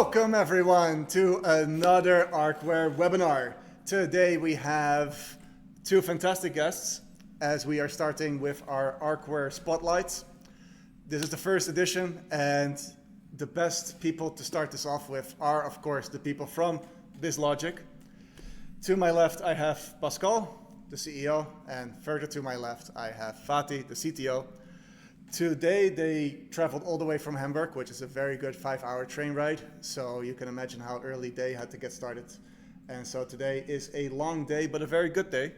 Welcome everyone to another ARCWARE webinar. Today we have two fantastic guests as we are starting with our ARCWARE Spotlight. This is the first edition, and the best people to start this off with are of course the people from Bizzlogic. To my left I have Pascal, the CEO, and further to my left I have Fatih, the CTO. Today they traveled all the way from Hamburg, which is a very good 5-hour train ride. So you can imagine how early they had to get started. And so today is a long day, but a very good day.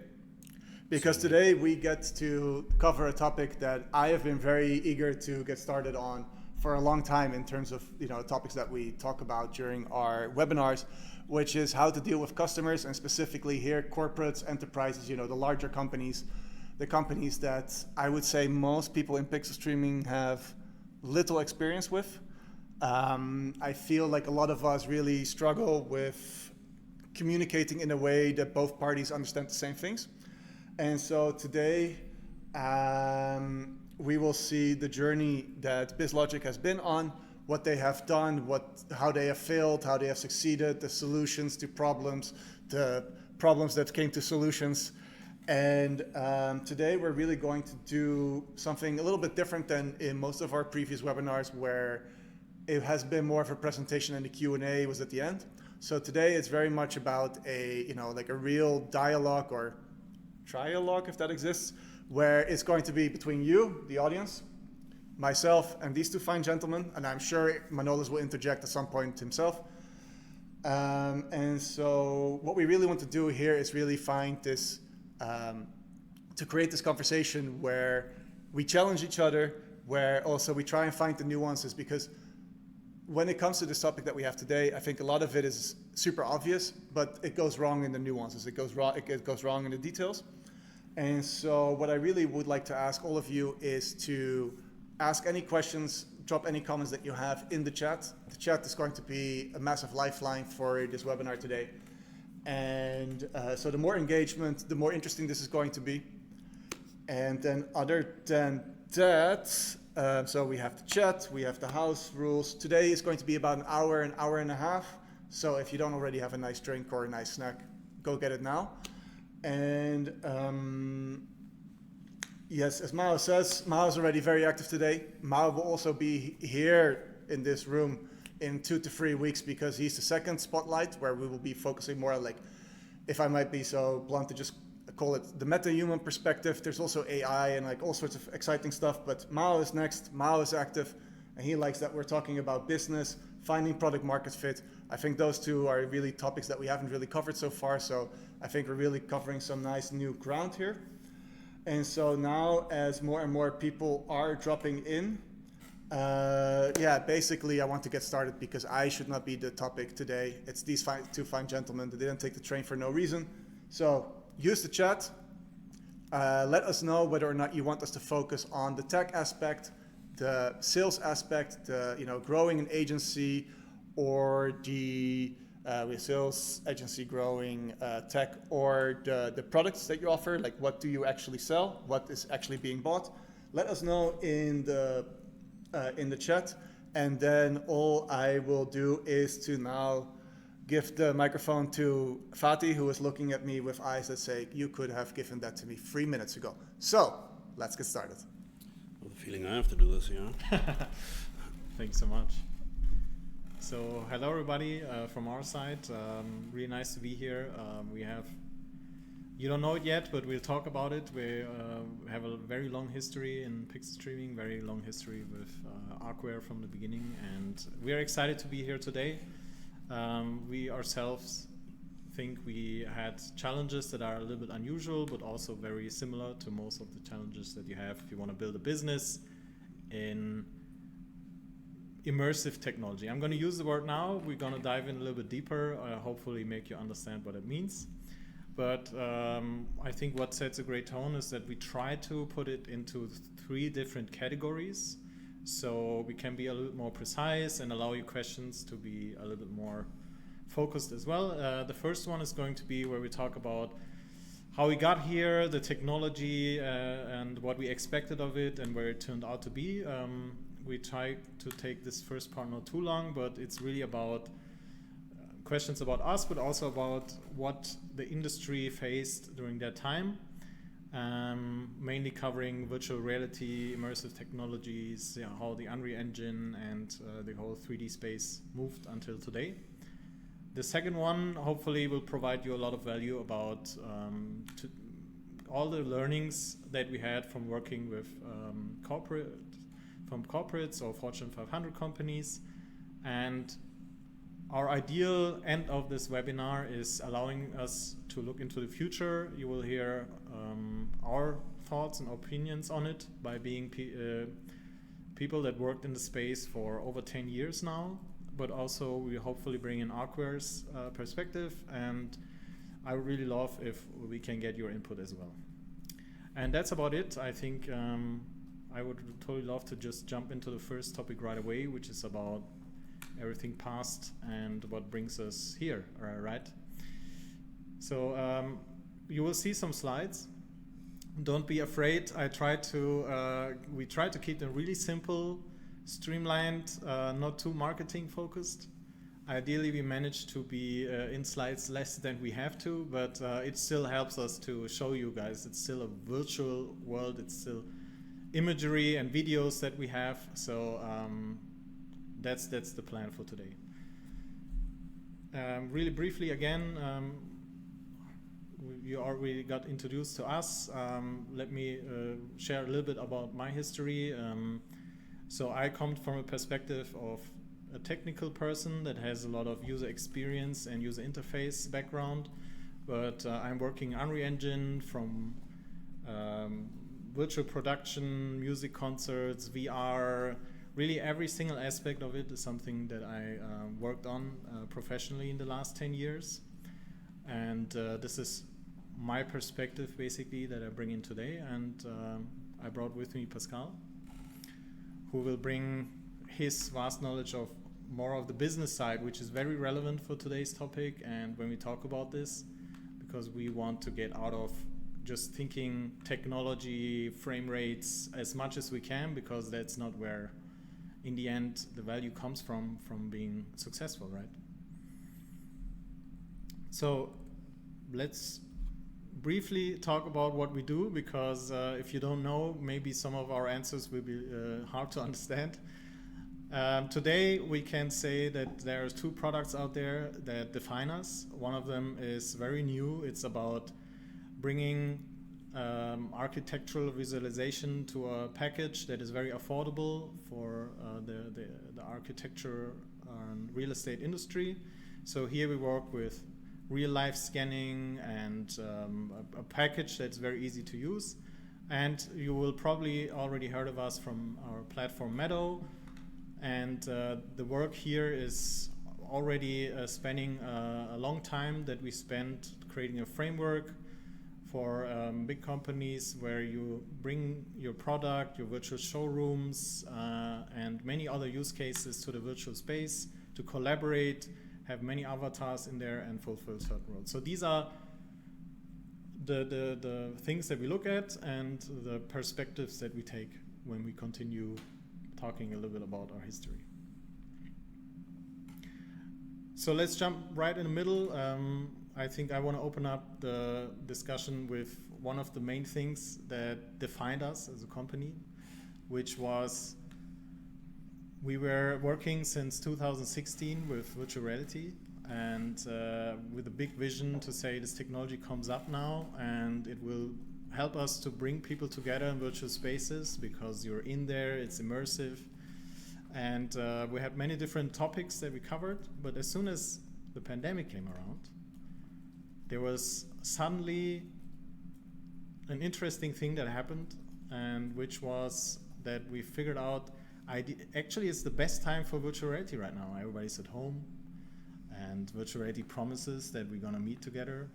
Because today we get to cover a topic that I have been very eager to get started on for a long time in terms of topics that we talk about during our webinars, which is how to deal with customers, and specifically here corporates, enterprises, the larger companies. The companies that I would say most people in pixel streaming have little experience with. I feel like a lot of us really struggle with communicating in a way that both parties understand the same things. And so today we will see the journey that Bizzlogic has been on, what they have done, how they have failed, how they have succeeded, the solutions to problems, the problems that came to solutions. And today we're really going to do something a little bit different than in most of our previous webinars, where it has been more of a presentation and the Q&A was at the end. So today it's very much about a real dialogue or trialogue, if that exists, where it's going to be between you, the audience, myself, and these two fine gentlemen, and I'm sure Manolis will interject at some point himself. And so what we really want to do here is really find this to create this conversation where we challenge each other, where also we try and find the nuances, because when it comes to this topic that we have today, I think a lot of it is super obvious, but it goes wrong in the nuances. It goes wrong in the details. And so what I really would like to ask all of you is to ask any questions, drop any comments that you have in the chat. The chat is going to be a massive lifeline for this webinar today. And so the more engagement, the more interesting this is going to be. And then other than that, so we have the chat, we have the house rules. Today is going to be about an hour and a half. So if you don't already have a nice drink or a nice snack, go get it now. And yes, as Mao says, Mao is already very active today. Mao will also be here in this room in 2 to 3 weeks, because he's the second spotlight, where we will be focusing more on, if I might be so blunt to just call it the meta-human perspective. There's also AI and all sorts of exciting stuff, but Mao is next. Mao is active, and he likes that we're talking about business, finding product market fit. I think those two are really topics that we haven't really covered so far, so I think we're really covering some nice new ground here. And so now, as more and more people are dropping in, basically I want to get started, because I should not be the topic today. It's these two fine gentlemen that didn't take the train for no reason. So use the chat. Let us know whether or not you want us to focus on the tech aspect, the sales aspect, the growing an agency, or the sales agency growing tech, or the products that you offer. What do you actually sell? What is actually being bought? Let us know in the chat, and then all I will do is to now give the microphone to Fatih, who is looking at me with eyes that say, you could have given that to me 3 minutes ago. So let's get started. I have the feeling I have to do this, Thanks so much. So hello everybody from our side. Really nice to be here. You don't know it yet, but we'll talk about it. We have a very long history in pixel streaming, very long history with ARCWARE from the beginning, and we are excited to be here today. We ourselves think we had challenges that are a little bit unusual, but also very similar to most of the challenges that you have if you want to build a business in immersive technology. I'm going to use the word now. We're going to dive in a little bit deeper, hopefully make you understand what it means. But I think what sets a great tone is that we try to put it into 3 different categories, so we can be a little more precise and allow you questions to be a little bit more focused as well. The first one is going to be where we talk about how we got here, the technology, and what we expected of it and where it turned out to be. we try to take this first part not too long, but it's really about questions about us, but also about what the industry faced during that time. Mainly covering virtual reality, immersive technologies, how the Unreal Engine and the whole 3D space moved until today. The second one hopefully will provide you a lot of value about all the learnings that we had from working with corporates or Fortune 500 companies. And our ideal end of this webinar is allowing us to look into the future. You will hear our thoughts and opinions on it by being people that worked in the space for over 10 years now, but also we hopefully bring in ARCWARE's perspective, and I would really love if we can get your input as well. And that's about it. I think I would totally love to just jump into the first topic right away, which is about everything past and what brings us here, right? So you will see some slides. Don't be afraid. We try to keep them really simple, streamlined, not too marketing focused. Ideally, we manage to be in slides less than we have to, but it still helps us to show you guys. It's still a virtual world. It's still imagery and videos that we have. So that's the plan for today. Really briefly again, you already got introduced to us. Let me share a little bit about my history. So I come from a perspective of a technical person that has a lot of user experience and user interface background, but I'm working Unreal Engine from virtual production, music concerts, VR. Really every single aspect of it is something that I worked on professionally in the last 10 years. And this is my perspective basically that I bring in today. And I brought with me Pascal, who will bring his vast knowledge of more of the business side, which is very relevant for today's topic and when we talk about this, because we want to get out of just thinking technology, frame rates as much as we can, because that's not where in the end the value comes from being successful, right? So let's briefly talk about what we do, because if you don't know, maybe some of our answers will be hard to understand. Today we can say that there's two products out there that define us. One of them is very new. It's about bringing architectural visualization to a package that is very affordable for the architecture and real estate industry. So here we work with real life scanning and a package that's very easy to use. And you will probably already heard of us from our platform Meadow. And the work here is already spanning a long time that we spent creating a framework for big companies where you bring your product, your virtual showrooms, and many other use cases to the virtual space to collaborate, have many avatars in there, and fulfill certain roles. So these are the things that we look at and the perspectives that we take when we continue talking a little bit about our history. So let's jump right in the middle. I think I want to open up the discussion with one of the main things that defined us as a company, which was we were working since 2016 with virtual reality and with a big vision to say this technology comes up now and it will help us to bring people together in virtual spaces because you're in there, it's immersive. And we had many different topics that we covered, but as soon as the pandemic came around, there was suddenly an interesting thing that happened, and which was that we figured out actually it's the best time for virtual reality right now. Everybody's at home, and virtual reality promises that we're gonna meet together.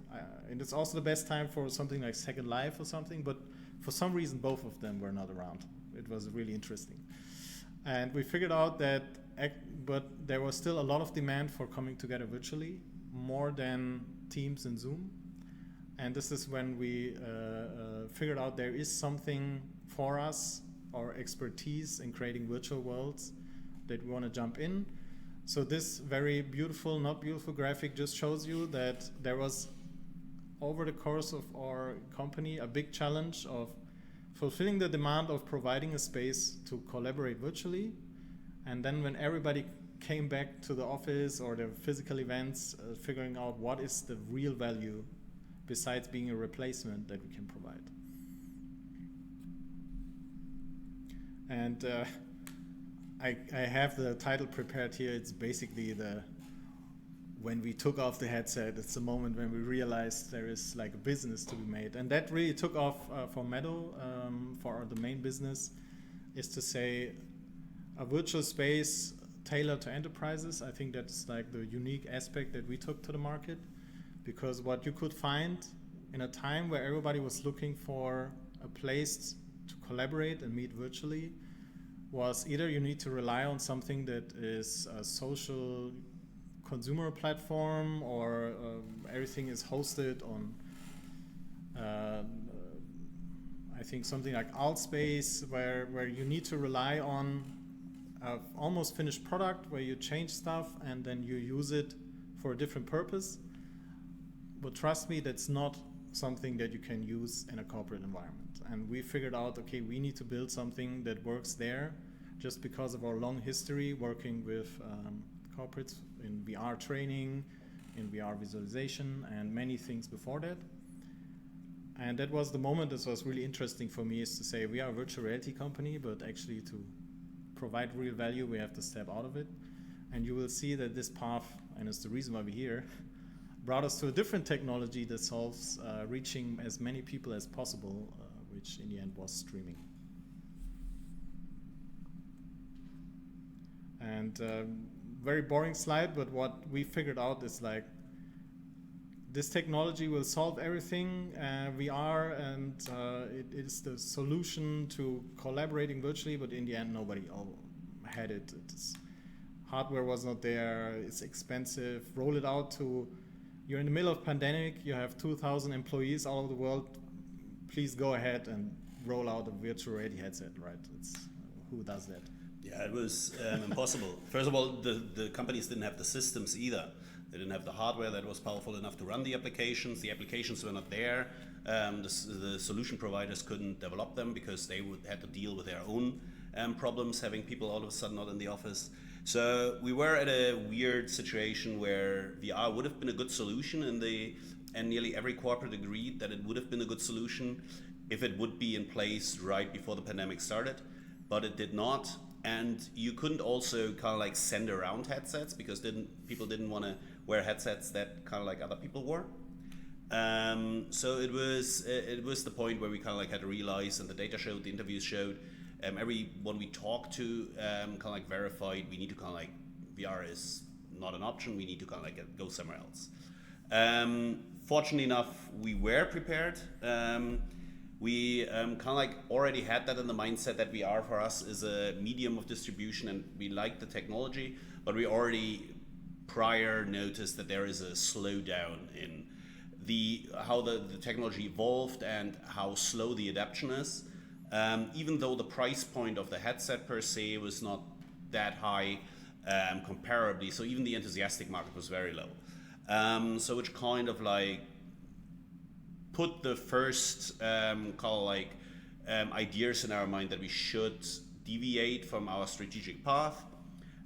And it's also the best time for something like Second Life or something, but for some reason both of them were not around. It was really interesting. And we figured out that, but there was still a lot of demand for coming together virtually, more than Teams and Zoom. And this is when we figured out there is something for us our expertise in creating virtual worlds that we want to jump in. So this very beautiful, not beautiful graphic just shows you that there was, over the course of our company, a big challenge of fulfilling the demand of providing a space to collaborate virtually. And then when everybody came back to the office or the physical events, figuring out what is the real value besides being a replacement that we can provide. And I have the title prepared here. It's basically when we took off the headset, it's the moment when we realized there is like a business to be made. And that really took off for Meadow, for the main business, is to say a virtual space tailored to enterprises. I think that's like the unique aspect that we took to the market, because what you could find in a time where everybody was looking for a place to collaborate and meet virtually was either you need to rely on something that is a social consumer platform, or everything is hosted on I think something like Altspace, where you need to rely on an almost finished product where you change stuff and then you use it for a different purpose. But trust me, that's not something that you can use in a corporate environment. And we figured out, okay, we need to build something that works there, just because of our long history working with corporates in VR training, in VR visualization, and many things before that. And that was the moment that was really interesting for me, is to say we are a virtual reality company, but actually to provide real value, we have to step out of it. And you will see that this path, and it's the reason why we're here, brought us to a different technology that solves reaching as many people as possible, which in the end was streaming. And very boring slide, but what we figured out is like, this technology will solve everything, VR, and it is the solution to collaborating virtually, but in the end nobody had it. Hardware was not there, it's expensive, roll it out to, you're in the middle of pandemic, you have 2,000 employees all over the world, please go ahead and roll out a virtual reality headset, right? Who does that? Yeah, it was impossible. First of all, the companies didn't have the systems either. They didn't have the hardware that was powerful enough to run the applications. The applications were not there. The solution providers couldn't develop them because they had to deal with their own problems, having people all of a sudden not in the office. So we were at a weird situation where VR would have been a good solution, and nearly every corporate agreed that it would have been a good solution if it would be in place right before the pandemic started, but it did not. And you couldn't also kind of like send around headsets because people didn't want to wear headsets that kind of like other people wore. So it was the point where we kind of like had to realize, and the data showed, the interviews showed, everyone we talked to kind of like verified we need to kind of like, VR is not an option, we need to kind of like go somewhere else. Fortunately enough, we were prepared. We kind of like already had that in the mindset that VR for us is a medium of distribution, and we like the technology, but we already prior noticed that there is a slowdown in how the technology evolved and how slow the adaptation is. Even though the price point of the headset per se was not that high comparably, so even the enthusiastic market was very low. So which kind of like put the first kind of like ideas in our mind that we should deviate from our strategic path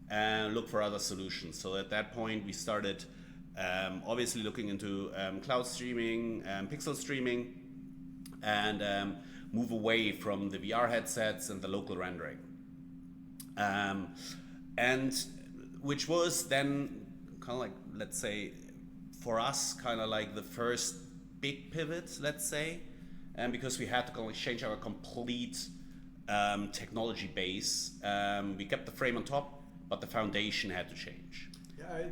and look for other solutions. So at that point we started obviously looking into cloud streaming, pixel streaming, and move away from the VR headsets and the local rendering. And which was then kind of like, let's say, for us kind of like the first big pivot, let's say, and because we had to change our complete technology base. We kept the frame on top, but the foundation had to change. Yeah,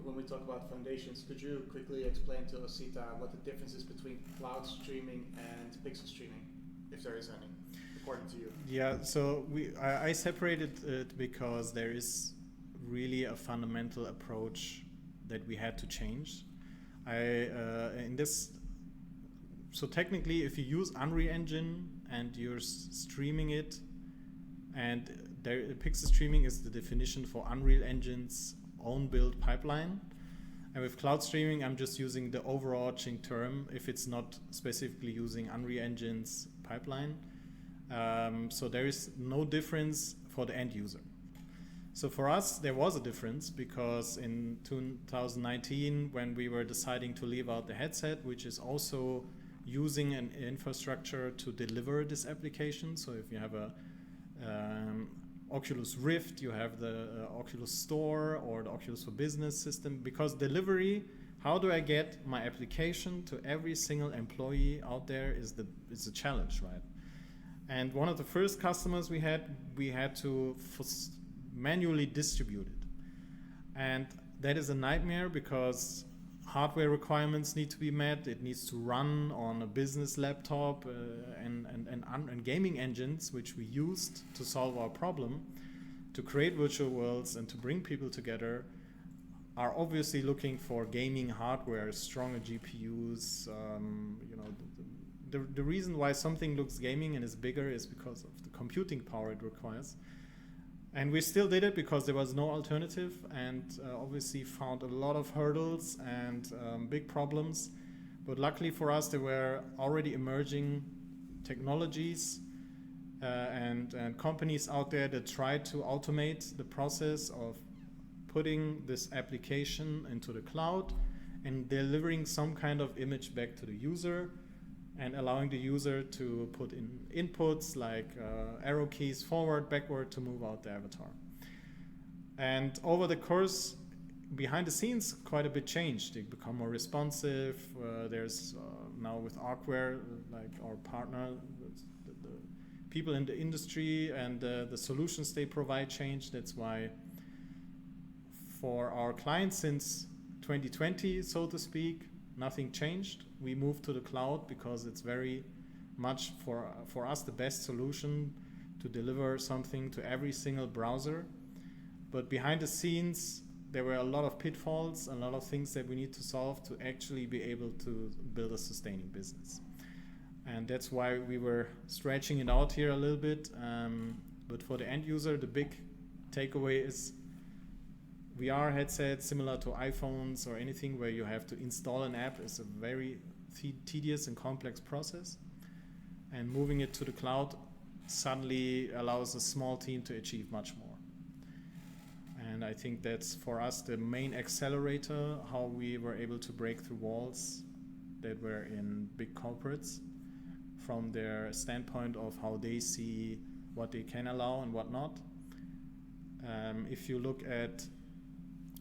when we talk about foundations, could you quickly explain to Osita what the difference is between cloud streaming and pixel streaming, if there is any, according to you? Yeah, so I separated it because there is really a fundamental approach that we had to change. So technically, if you use Unreal Engine and you're streaming it, and pixel streaming is the definition for Unreal Engine's own build pipeline. And with cloud streaming, I'm just using the overarching term if it's not specifically using Unreal Engine's pipeline. So there is no difference for the end user. So for us, there was a difference because in 2019, when we were deciding to leave out the headset, which is also using an infrastructure to deliver this application. So if you have a Oculus Rift, you have the Oculus Store or the Oculus for Business system, because delivery, how do I get my application to every single employee out there is a challenge, right? And one of the first customers we had to manually distribute it. And that is a nightmare because hardware requirements need to be met. It needs to run on a business laptop and gaming engines, which we used to solve our problem, to create virtual worlds and to bring people together, are obviously looking for gaming hardware, stronger GPUs. The reason why something looks gaming and is bigger is because of the computing power it requires. And we still did it because there was no alternative, and obviously found a lot of hurdles and big problems. But luckily for us, there were already emerging technologies and companies out there that tried to automate the process of putting this application into the cloud and delivering some kind of image back to the user, and allowing the user to put in inputs like arrow keys forward, backward to move out the avatar. And over the course, behind the scenes, quite a bit changed. They become more responsive. There's now with ARCWARE, like our partner, the people in the industry and the solutions they provide changed. That's why for our clients since 2020, so to speak, nothing changed. We moved to the cloud because it's very much for us the best solution to deliver something to every single browser. But behind the scenes, there were a lot of pitfalls, a lot of things that we need to solve to actually be able to build a sustaining business. And that's why we were stretching it out here a little bit. But for the end user, the big takeaway is VR headsets similar to iPhones or anything where you have to install an app is a very tedious and complex process. And moving it to the cloud suddenly allows a small team to achieve much more. And I think that's for us the main accelerator, how we were able to break through walls that were in big corporates from their standpoint of how they see what they can allow and what not. If you look at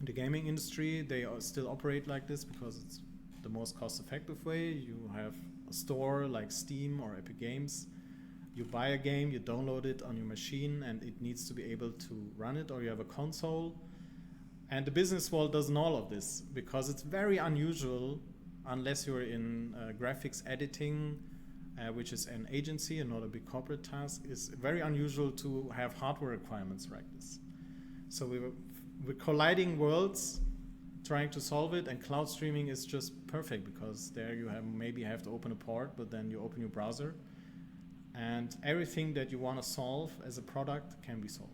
the gaming industry, they still operate like this because it's the most cost-effective way. You have a store like Steam or Epic Games. You buy a game, you download it on your machine, and it needs to be able to run it, or you have a console. And the business world doesn't all of this because it's very unusual, unless you're in graphics editing, which is an agency and not a big corporate task. It's very unusual to have hardware requirements like this. So we're colliding worlds, trying to solve it, and cloud streaming is just perfect because there you maybe have to open a port, but then you open your browser, and everything that you want to solve as a product can be solved.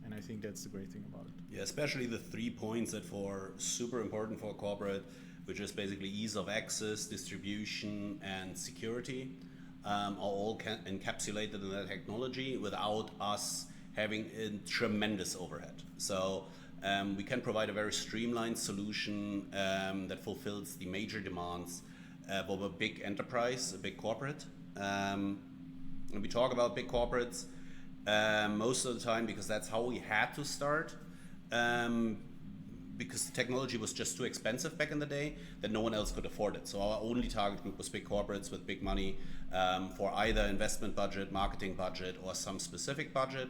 And I think that's the great thing about it. Yeah, especially the 3 points that are super important for a corporate, which is basically ease of access, distribution, and security, are all encapsulated in that technology without us having a tremendous overhead. So we can provide a very streamlined solution that fulfills the major demands of a big enterprise, a big corporate. When we talk about big corporates, most of the time, because that's how we had to start, because the technology was just too expensive back in the day, that no one else could afford it. So our only target group was big corporates with big money for either investment budget, marketing budget, or some specific budget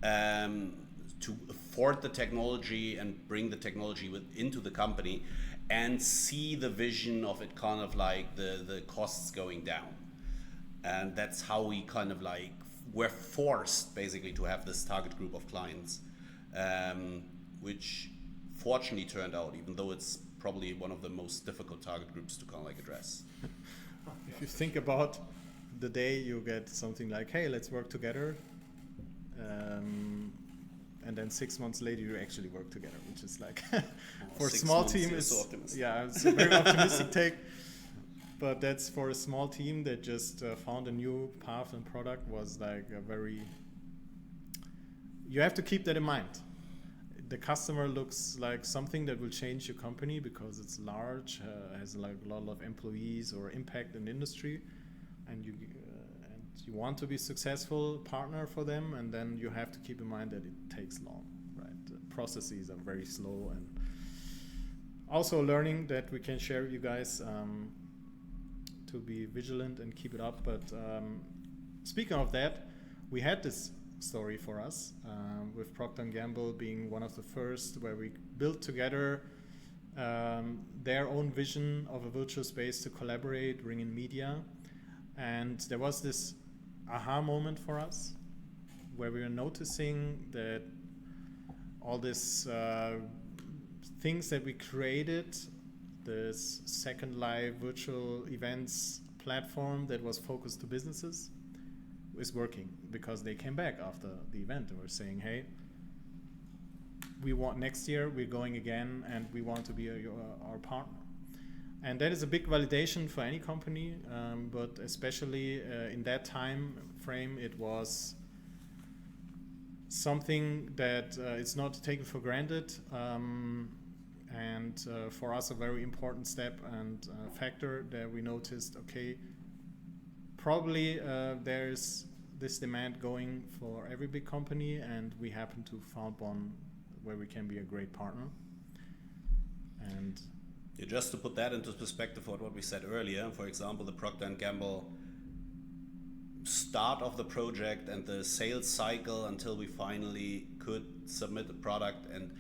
to afford the technology and bring the technology into the company and see the vision of it kind of like the costs going down. And that's how we kind of like were forced basically to have this target group of clients, which fortunately turned out, even though it's probably one of the most difficult target groups to kind of like address. If you think about the day you get something like, hey, let's work together. And then 6 months later you actually work together, which is like for a small team is so optimistic. Yeah, it's a very optimistic take. But that's for a small team that just found a new path and product was like a very. You have to keep that in mind. The customer looks like something that will change your company because it's large, has like a lot of employees or impact in the industry, and you want to be successful partner for them, and then you have to keep in mind that it takes long, right? The processes are very slow, and also learning that we can share with you guys to be vigilant and keep it up. But speaking of that, we had this story for us with Procter & Gamble being one of the first where we built together their own vision of a virtual space to collaborate, bring in media. And there was this aha moment for us where we were noticing that all these things that we created, this Second Life virtual events platform that was focused to businesses, is working because they came back after the event and were saying, hey, we want next year, we're going again, and we want to be our partner. And that is a big validation for any company, but especially in that time frame, it was something that it's not taken for granted, and for us a very important step and factor that we noticed, okay, probably there's this demand going for every big company, and we happen to found one where we can be a great partner. And yeah, just to put that into perspective of what we said earlier, for example, the Procter & Gamble start of the project and the sales cycle until we finally could submit the product and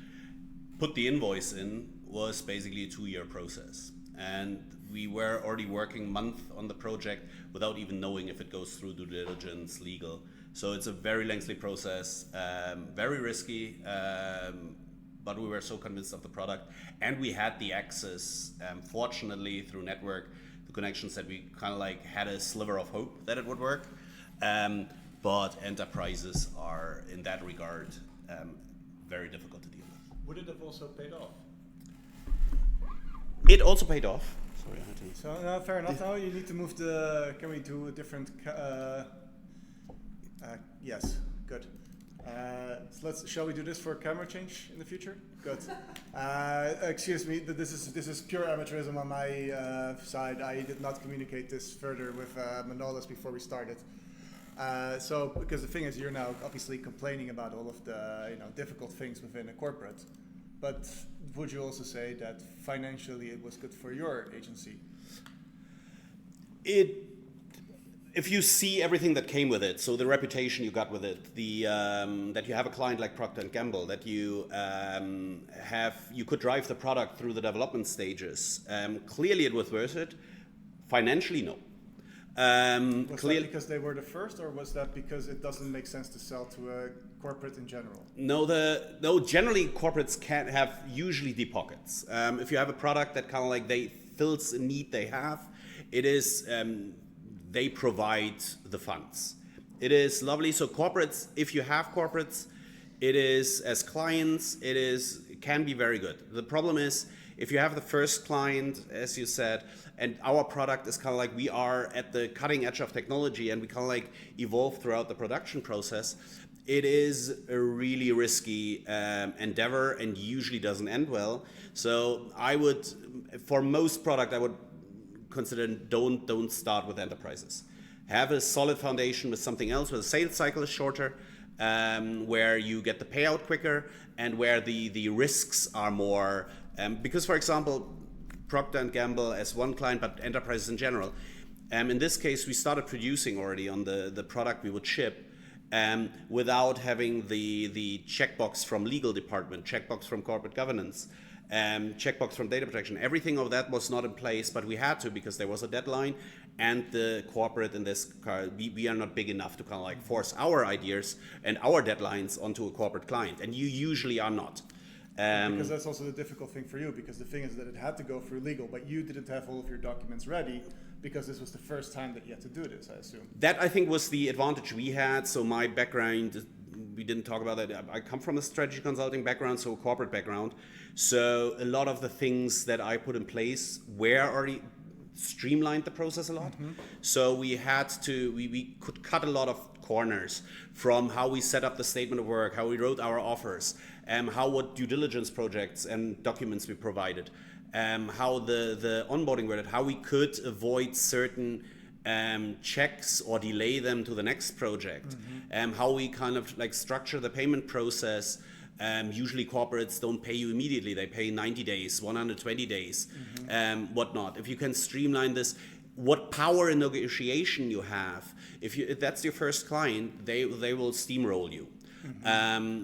put the invoice in was basically a 2-year process. And we were already working month on the project without even knowing if it goes through due diligence, legal. So it's a very lengthy process, very risky, but we were so convinced of the product, and we had the access, fortunately through network, the connections, that we kind of like had a sliver of hope that it would work. But enterprises are in that regard very difficult to deal with. Would it have also paid off? It also paid off. Sorry, I had to. So no, fair enough. Now you need to move the. Can we do a different? Yes, good. So shall we do this for a camera change in the future? Good. Excuse me, this is pure amateurism on my side. I did not communicate this further with Manolis before we started. So because the thing is, you're now obviously complaining about all of the difficult things within a corporate, but would you also say that financially it was good for your agency? If you see everything that came with it, so the reputation you got with it, the that you have a client like Procter & Gamble, that you you could drive the product through the development stages, clearly it was worth it. Financially, no. Was that because they were the first, or was that because it doesn't make sense to sell to a corporate in general? No, generally corporates can't have usually deep pockets. If you have a product that kind of like they fills a need they have, it is they provide the funds. It is lovely. So corporates, if you have corporates, it is as clients, it can be very good. The problem is if you have the first client, as you said, and our product is kind of like we are at the cutting edge of technology and we kind of like evolve throughout the production process, it is a really risky endeavor and usually doesn't end well. So I would, for most product, I would consider don't start with enterprises. Have a solid foundation with something else where the sales cycle is shorter, where you get the payout quicker, and where the risks are more. Because, for example, Procter & Gamble as one client, but enterprises in general. In this case, we started producing already on the product we would ship without having the checkbox from legal department, checkbox from corporate governance, checkbox from data protection. Everything of that was not in place, but we had to because there was a deadline, and the corporate in this car, we are not big enough to kind of like force our ideas and our deadlines onto a corporate client, and you usually are not. Because that's also the difficult thing for you, because the thing is that it had to go through legal, but you didn't have all of your documents ready because this was the first time that you had to do this, I assume. That, I think, was the advantage we had. So my background, we didn't talk about that. I come from a strategy consulting background, so a corporate background. So a lot of the things that I put in place were already streamlined the process a lot. So we had to, we could cut a lot of corners from how we set up the statement of work, how we wrote our offers, what due diligence projects and documents we provided, how the onboarding worked, how we could avoid certain checks or delay them to the next project, how we kind of like structure the payment process. Usually corporates don't pay you immediately, they pay 90 days, 120 days, whatnot. If you can streamline this, what power in negotiation you have, if that's your first client, they will steamroll you.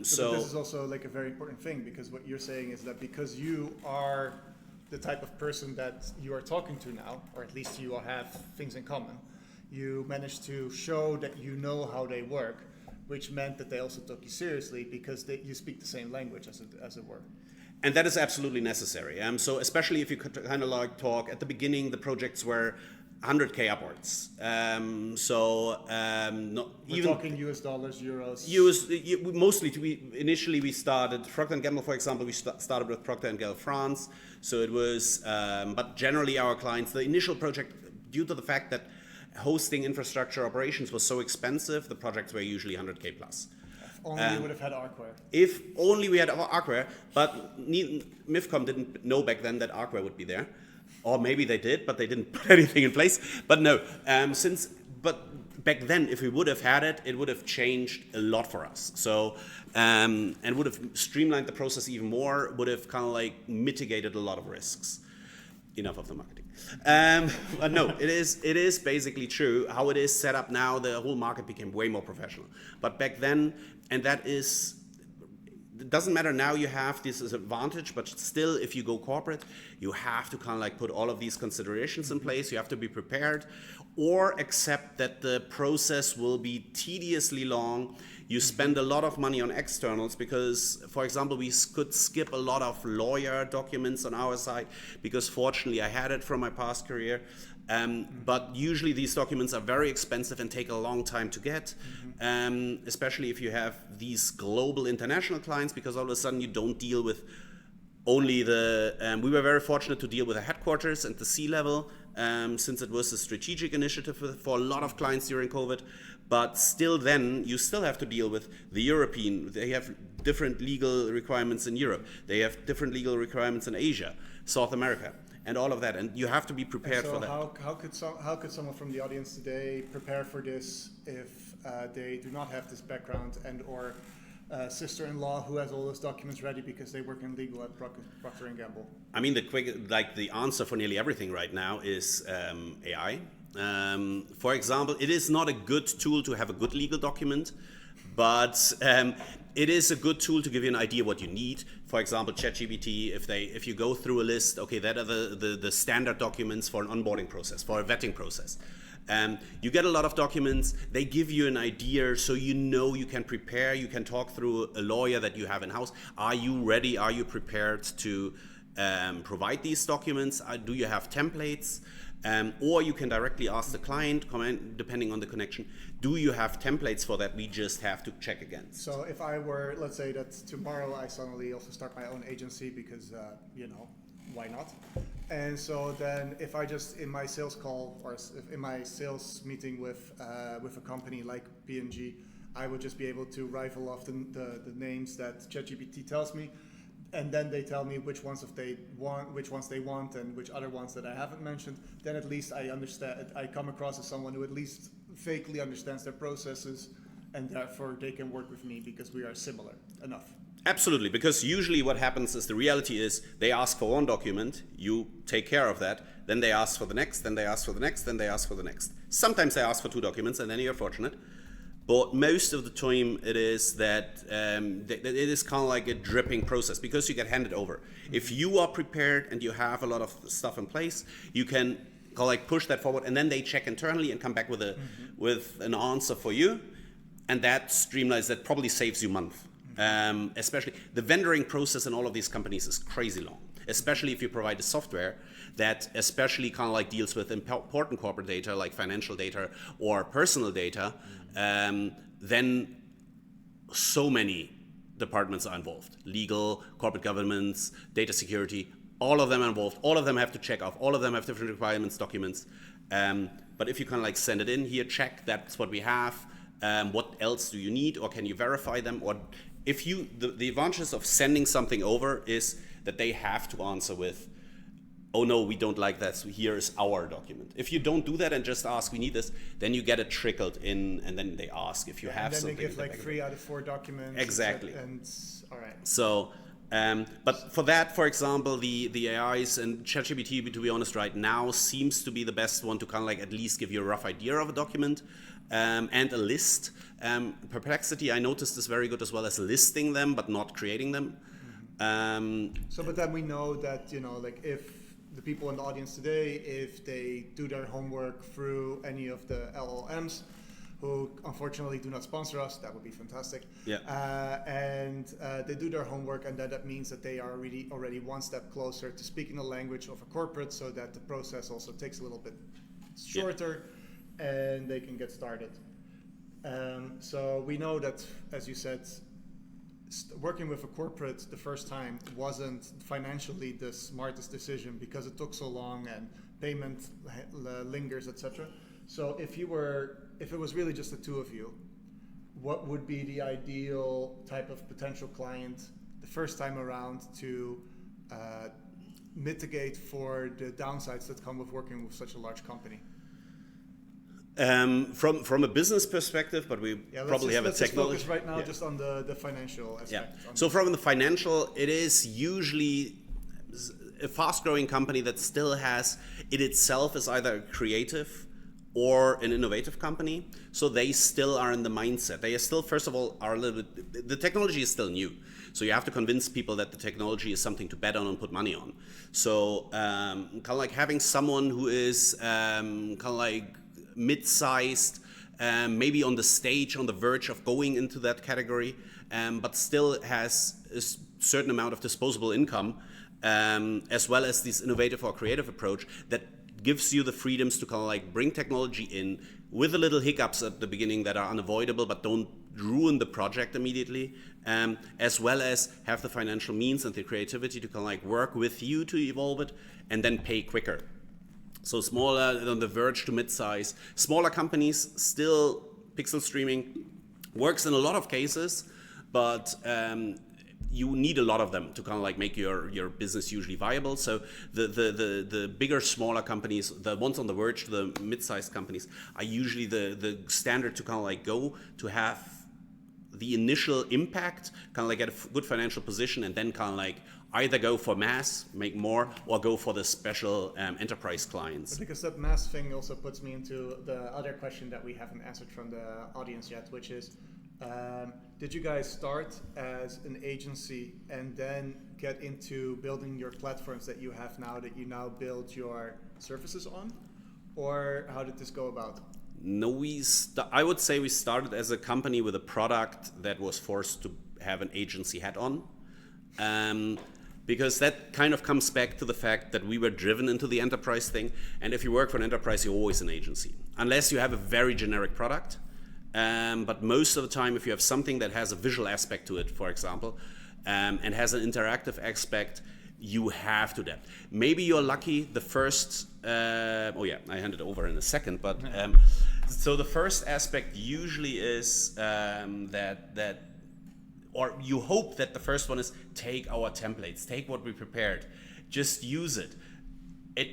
So this is also like a very important thing, because what you're saying is that because you are the type of person that you are talking to now, or at least you all have things in common, you managed to show that you know how they work, which meant that they also took you seriously because you speak the same language, as it were. And that is absolutely necessary. So especially if you could kind of like talk, at the beginning the projects were 100K upwards. Not We're even talking US dollars, euros. Mostly, initially we started, Procter & Gamble, for example, we started with Procter & Gamble France. So it was, but generally our clients, the initial project, due to the fact that hosting infrastructure operations was so expensive, the projects were usually 100K plus. If only we would have had ARCWARE. If only we had ARCWARE, but MIFCOM didn't know back then that ARCWARE would be there. Or maybe they did, but they didn't put anything in place. But no, but back then, if we would have had it, it would have changed a lot for us. So, and would have streamlined the process even more, would have kind of like mitigated a lot of risks. Enough of the marketing. But no, it is basically true. How it is set up now, the whole market became way more professional. But back then, and that is, it doesn't matter now, you have this as advantage, but still if you go corporate, you have to kind of like put all of these considerations in place. You have to be prepared or accept that the process will be tediously long. You spend a lot of money on externals because, for example, we could skip a lot of lawyer documents on our side because fortunately I had it from my past career. But usually these documents are very expensive and take a long time to get, especially if you have these global international clients, because all of a sudden you don't deal with only the, we were very fortunate to deal with the headquarters and the C-level, since it was a strategic initiative for a lot of clients during COVID. But still then, you still have to deal with the European, they have different legal requirements in Europe, they have different legal requirements in Asia, South America, and all of that, and you have to be prepared for that. How could someone from the audience today prepare for this if they do not have this background and or sister-in-law who has all those documents ready because they work in legal at Procter & Gamble? I mean, the answer for nearly everything right now is AI. For example, it is not a good tool to have a good legal document, but it is a good tool to give you an idea what you need. For example, ChatGPT, if you go through a list, okay, that are the standard documents for an onboarding process, for a vetting process. You get a lot of documents, they give you an idea so you know you can prepare, you can talk through a lawyer that you have in-house. Are you ready? Are you prepared to provide these documents? Do you have templates? Or you can directly ask the client, depending on the connection, do you have templates for that? We just have to check against. So if I were, let's say that tomorrow I suddenly also start my own agency because, why not? And so then if I just in my sales call or in my sales meeting with a company like P&G, I would just be able to rifle off the names that ChatGPT tells me. And then they tell me which ones they want, and which other ones that I haven't mentioned. Then at least I understand. I come across as someone who at least vaguely understands their processes, and therefore they can work with me because we are similar enough. Absolutely, because usually what happens is the reality is they ask for one document, you take care of that, then they ask for the next, then they ask for the next, then they ask for the next. Sometimes they ask for 2 documents, and then you're fortunate. But most of the time it is that it is kind of like a dripping process because you get handed over. If you are prepared and you have a lot of stuff in place, you can kind of like push that forward, and then they check internally and come back with an answer for you, and that streamlines, that probably saves you a month. Especially the vendoring process in all of these companies is crazy long. especially if you provide a software that especially kind of like deals with important corporate data like financial data or personal data, then so many departments are involved. Legal, corporate governance, data security, all of them are involved. All of them have to check off. All of them have different requirements, documents. But if you kind of like send it in here, check, that's what we have. What else do you need, or can you verify them? Or if you, the advantages of sending something over is that they have to answer with, oh no, we don't like that, so here is our document. If you don't do that and just ask, we need this, then you get it trickled in, and then they ask if you have something. And then they give like 3 out of 4 documents. Exactly. And all right. So, but for that, for example, the AIs and ChatGPT, to be honest, right now seems to be the best one to kind of like at least give you a rough idea of a document and a list. Perplexity, I noticed, is very good as well as listing them, but not creating them. So, but then we know that, you know, like if the people in the audience today, if they do their homework through any of the LLMs, who unfortunately do not sponsor us, that would be fantastic. Yeah. And they do their homework, and that means that they are really already one step closer to speaking the language of a corporate, so that the process also takes a little bit shorter, and they can get started. So we know that, as you said, working with a corporate the first time wasn't financially the smartest decision because it took so long and payment lingers, etc. So if it was really just the two of you, what would be the ideal type of potential client the first time around to mitigate for the downsides that come with working with such a large company? From a business perspective, but we probably have a technology. Let's focus right now just on the financial aspect. Yeah. So from the financial, it is usually a fast-growing company that still has, it itself is either a creative or an innovative company. So they still are in the mindset. They are still, first of all, are a little bit, the technology is still new. So you have to convince people that the technology is something to bet on and put money on. So kind of like having someone who is kind of like mid-sized, maybe on the stage, on the verge of going into that category, but still has a certain amount of disposable income, as well as this innovative or creative approach that gives you the freedoms to kind of like bring technology in with the little hiccups at the beginning that are unavoidable but don't ruin the project immediately, as well as have the financial means and the creativity to kind of like work with you to evolve it and then pay quicker. So smaller, on the verge to mid-size. Smaller companies, still pixel streaming works in a lot of cases, but you need a lot of them to kind of like make your business usually viable. So the bigger, smaller companies, the ones on the verge to the mid-sized companies, are usually the standard to kind of like go to have the initial impact, kind of like get a good financial position, and then kind of like either go for mass, make more, or go for the special enterprise clients. Because that mass thing also puts me into the other question that we haven't answered from the audience yet, which is, did you guys start as an agency and then get into building your platforms that you have now, that you now build your services on? Or how did this go about? No, I would say we started as a company with a product that was forced to have an agency hat on. Because that kind of comes back to the fact that we were driven into the enterprise thing. And if you work for an enterprise, you're always an agency. Unless you have a very generic product. But most of the time, if you have something that has a visual aspect to it, for example, and has an interactive aspect, you have to that. Maybe you're lucky the first, I hand it over in a second, but so the first aspect usually is that or you hope that the first one is take our templates, take what we prepared, just use it. It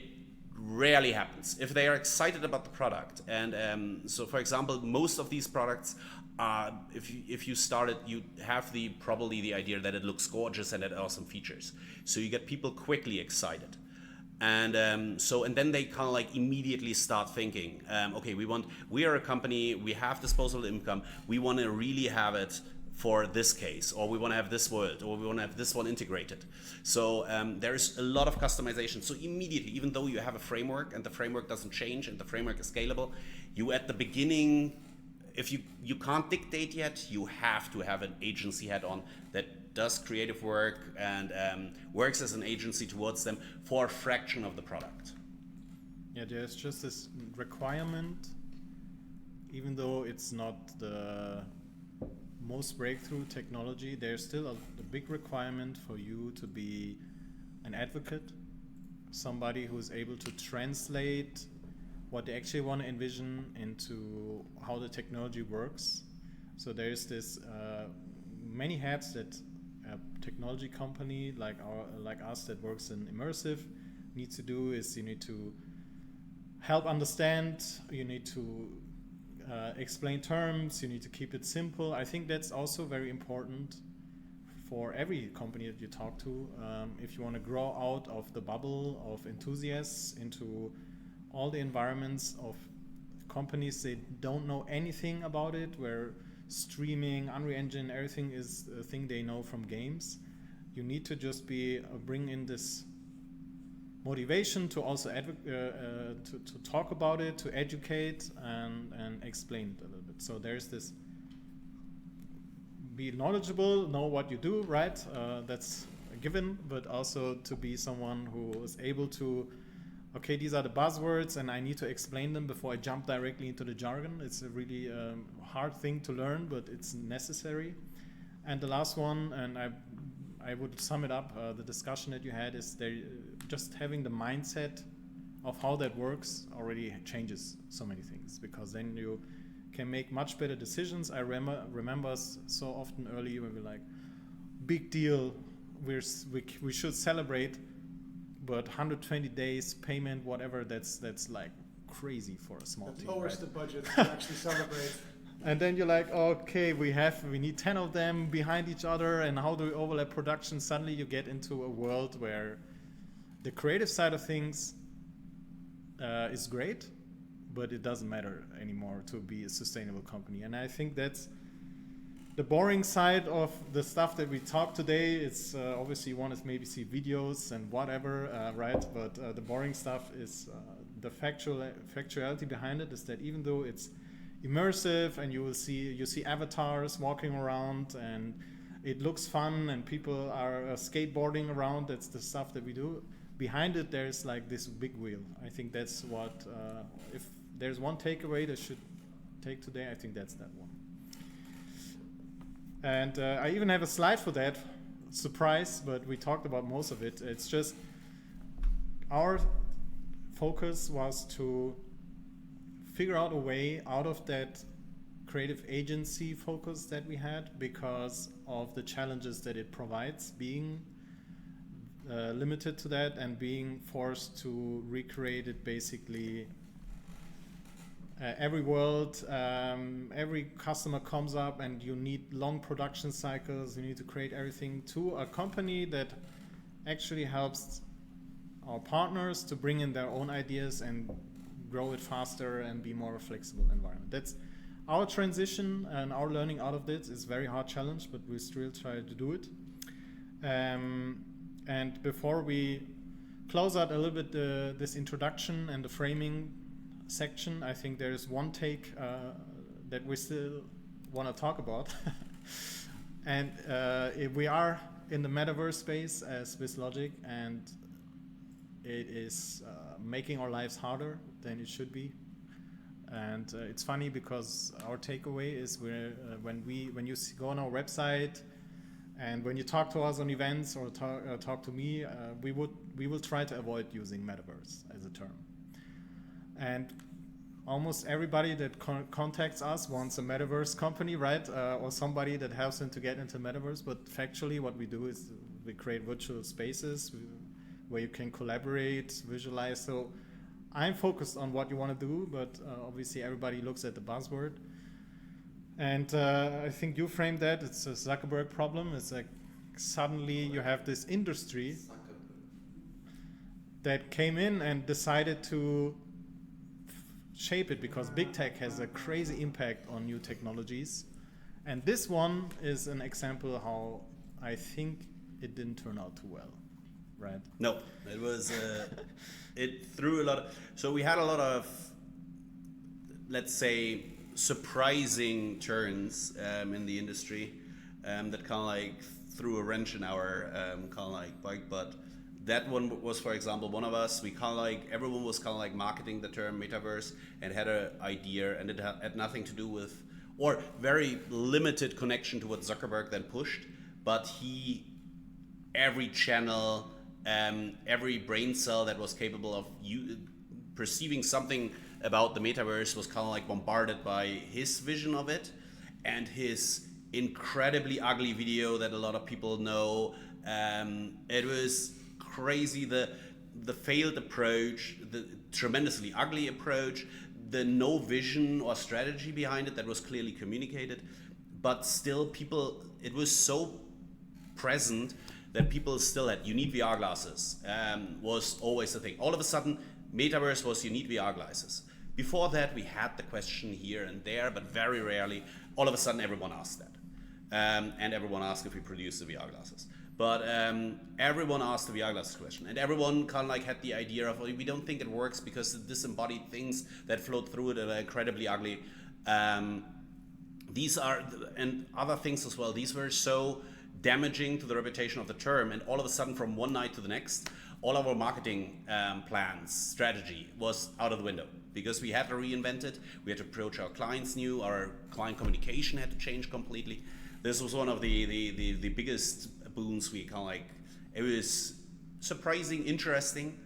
rarely happens. If they are excited about the product, and so for example, most of these products, if you start it, you have probably the idea that it looks gorgeous and it has awesome features. So you get people quickly excited. And then they kind of like immediately start thinking, okay, we are a company, we have disposable income, we want to really have it for this case, or we want to have this world, or we want to have this one integrated. So there's a lot of customization. So immediately, even though you have a framework and the framework doesn't change and the framework is scalable, you at the beginning, if you can't dictate yet, you have to have an agency hat on that does creative work and works as an agency towards them for a fraction of the product. Yeah, there's just this requirement, even though it's not the most breakthrough technology, there's still a big requirement for you to be an advocate, somebody who's able to translate what they actually want to envision into how the technology works. So there's this many hats that a technology company like us that works in immersive needs to do. Is you need to help understand, you need to explain terms, you need to keep it simple. I think that's also very important for every company that you talk to. If you want to grow out of the bubble of enthusiasts into all the environments of companies they don't know anything about it, where streaming, Unreal Engine, everything is a thing they know from games, you need to just be bring in this motivation to also to talk about it, to educate and explain it a little bit. So there's this, be knowledgeable, know what you do, right? That's a given, but also to be someone who is able to, okay, these are the buzzwords and I need to explain them before I jump directly into the jargon. It's a really hard thing to learn, but it's necessary. And the last one, and I would sum it up, the discussion that you had is just having the mindset of how that works already changes so many things, because then you can make much better decisions. I remember so often early when we're like, big deal, we should celebrate, but 120 days payment, whatever, that's like crazy for a small team. Lowers right? the budget to actually celebrate. And then you're like, okay, we need 10 of them behind each other, and how do we overlap production? Suddenly you get into a world where the creative side of things is great, but it doesn't matter anymore to be a sustainable company. And I think that's the boring side of the stuff that we talk today. It's obviously you want to maybe see videos and whatever, right? But the boring stuff is the factuality behind it is that even though it's immersive and you see avatars walking around and it looks fun and people are skateboarding around, that's the stuff that we do. Behind it, there's like this big wheel. I think that's what, if there's one takeaway that should take today, I think that's that one. And I even have a slide for that, surprise, but we talked about most of it. It's just our focus was to figure out a way out of that creative agency focus that we had, because of the challenges that it provides, being limited to that and being forced to recreate it basically every world. Every customer comes up and you need long production cycles, you need to create everything to a company that actually helps our partners to bring in their own ideas and grow it faster and be more a flexible environment. That's our transition, and our learning out of this is very hard challenge, but we still try to do it. And before we close out a little bit this introduction and the framing section, I think there is one take that we still want to talk about. And we are in the metaverse space as Bizzlogic, and it is making our lives harder than it should be. And it's funny because our takeaway is when you go on our website and when you talk to us on events or talk to me, we will try to avoid using metaverse as a term. And almost everybody that contacts us wants a metaverse company, right? Or somebody that helps them to get into metaverse. But factually, what we do is we create virtual spaces where you can collaborate, visualize. So I'm focused on what you want to do, but obviously everybody looks at the buzzword. And I think you framed that. It's a Zuckerberg problem. It's like suddenly you have this industry that came in and decided to shape it, because big tech has a crazy impact on new technologies. And this one is an example how I think it didn't turn out too well, right? No, it was, it threw a lot of, so we had a lot of, let's say, surprising turns in the industry that kind of like threw a wrench in our kind of like bike. But that one was, for example, one of us. We kind of like, everyone was kind of like marketing the term metaverse and had an idea, and it had nothing to do with, or very limited connection to what Zuckerberg then pushed. But every channel, every brain cell that was capable of perceiving something about the metaverse was kind of like bombarded by his vision of it, and his incredibly ugly video that a lot of people know. It was crazy, the failed approach, the tremendously ugly approach, the no vision or strategy behind it that was clearly communicated, but still people, it was so present that people still had, you need VR glasses, was always the thing. All of a sudden, metaverse was, you need VR glasses. Before that, we had the question here and there, but very rarely. All of a sudden, everyone asked that. And everyone asked if we produce the VR glasses. But everyone asked the VR glasses question. And everyone kind of like had the idea of, we don't think it works because the disembodied things that float through it are incredibly ugly. These are, and other things as well, these were so damaging to the reputation of the term, and all of a sudden from one night to the next, all of our marketing plans, strategy was out of the window, because we had to reinvent it, we had to approach our clients new, our client communication had to change completely. This was one of the biggest boons we kind of like, it was surprising, interesting,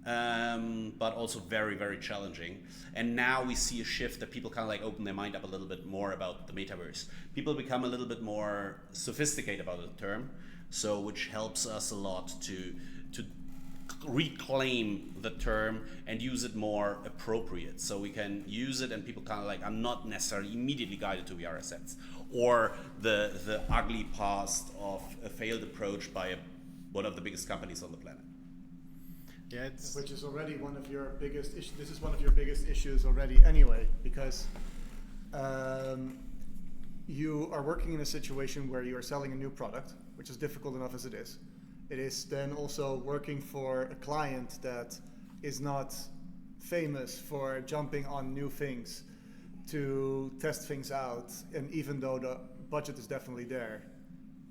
but also very, very challenging. And now we see a shift that people kind of like open their mind up a little bit more about the metaverse. People become a little bit more sophisticated about the term, so which helps us a lot to reclaim the term and use it more appropriate. So we can use it and people kind of like are not necessarily immediately guided to VR assets or the ugly past of a failed approach by one of the biggest companies on the planet. Yeah, which is already one of your biggest issues. This is one of your biggest issues already anyway, because you are working in a situation where you are selling a new product, which is difficult enough as it is. It is then also working for a client that is not famous for jumping on new things to test things out, and even though the budget is definitely there,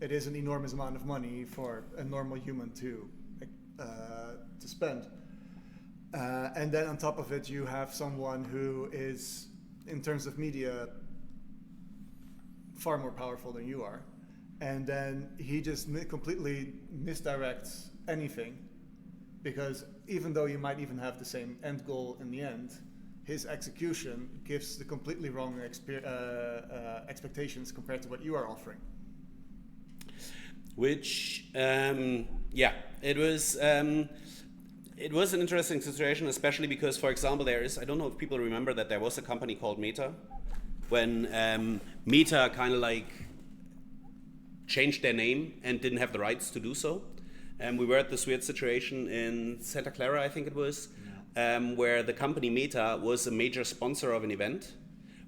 it is an enormous amount of money for a normal human to spend. And then on top of it, you have someone who is, in terms of media, far more powerful than you are. And then he just completely misdirects anything, because even though you might even have the same end goal in the end, his execution gives the completely wrong expectations compared to what you are offering. Which, yeah, it was an interesting situation, especially because, for example, I don't know if people remember that there was a company called Meta, when Meta kind of like changed their name and didn't have the rights to do so. And we were at this weird situation in Santa Clara, I think it was, where the company Meta was a major sponsor of an event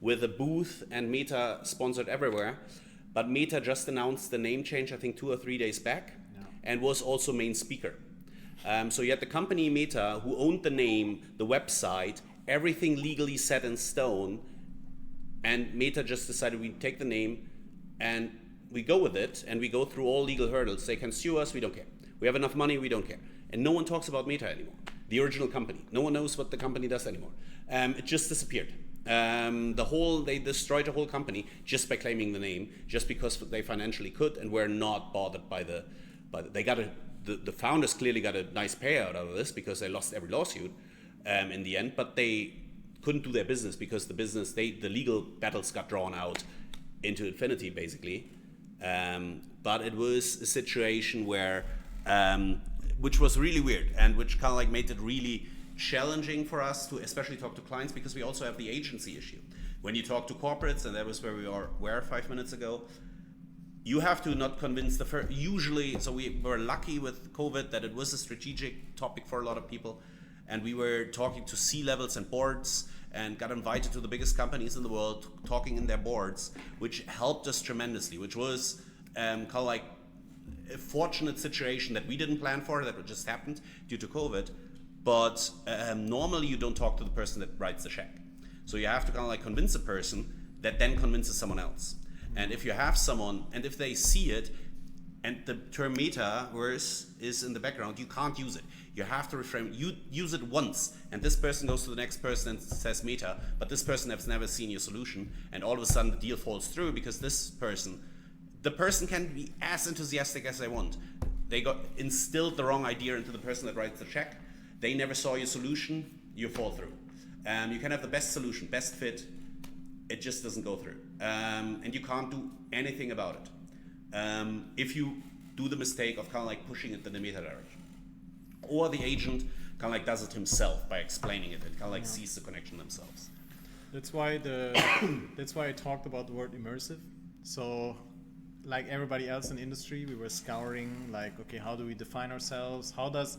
with a booth, and Meta sponsored everywhere. But Meta just announced the name change, I think 2 or 3 days back, and was also main speaker. So you had the company Meta, who owned the name, the website, everything legally set in stone, and Meta just decided we take the name and we go with it, and we go through all legal hurdles. They can sue us, we don't care. We have enough money, we don't care. And no one talks about Meta anymore, the original company. No one knows what the company does anymore. It just disappeared. They destroyed the whole company just by claiming the name, just because they financially could, and were not bothered by the founders clearly got a nice payout out of this because they lost every lawsuit in the end, but they couldn't do their business because the legal battles got drawn out into infinity, basically. But it was a situation where, which was really weird, and which kind of like made it really challenging for us to especially talk to clients, because we also have the agency issue. When you talk to corporates, and that was where we were 5 minutes ago, you have to not convince the first, usually, so we were lucky with COVID that it was a strategic topic for a lot of people, and we were talking to C-levels and boards, and got invited to the biggest companies in the world, talking in their boards, which helped us tremendously, which was kind of like a fortunate situation that we didn't plan for, that just happened due to COVID. But normally you don't talk to the person that writes the check. So you have to kind of like convince a person that then convinces someone else. And if you have someone, and if they see it, and the term metaverse is in the background, you can't use it. You have to reframe. You use it once, and this person goes to the next person and says meta, but this person has never seen your solution, and all of a sudden the deal falls through because the person can be as enthusiastic as they want. They got instilled the wrong idea into the person that writes the check. They never saw your solution, you fall through. You can have the best solution, best fit, it just doesn't go through. And you can't do anything about it. If you do the mistake of kind of like pushing it in the meta direction. Or the agent kind of like does it himself by explaining it and kind of like sees the connection themselves. That's why that's why I talked about the word immersive. So like everybody else in the industry, we were scouring like, okay, how do we define ourselves? How does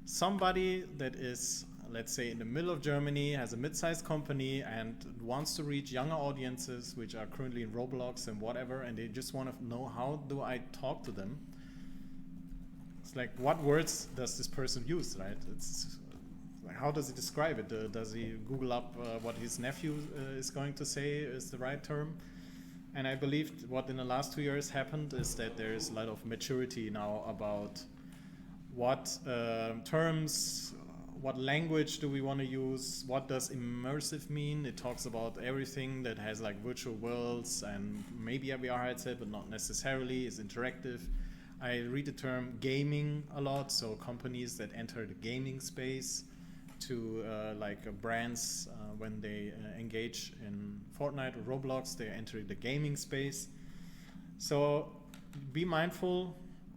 somebody that is, let's say, in the middle of Germany, has a mid-sized company and wants to reach younger audiences, which are currently in Roblox and whatever, and they just want to know, how do I talk to them? It's like, what words does this person use, right? It's like, how does he describe it? Does he Google up what his nephew is going to say is the right term? And I believe what in the last 2 years happened is that there is a lot of maturity now about what terms, what language do we want to use, what does immersive mean? It talks about everything that has like virtual worlds and maybe a VR headset, but not necessarily, is interactive. I read the term gaming a lot, so companies that enter the gaming space to brands when they engage in Fortnite or Roblox, they enter the gaming space. So be mindful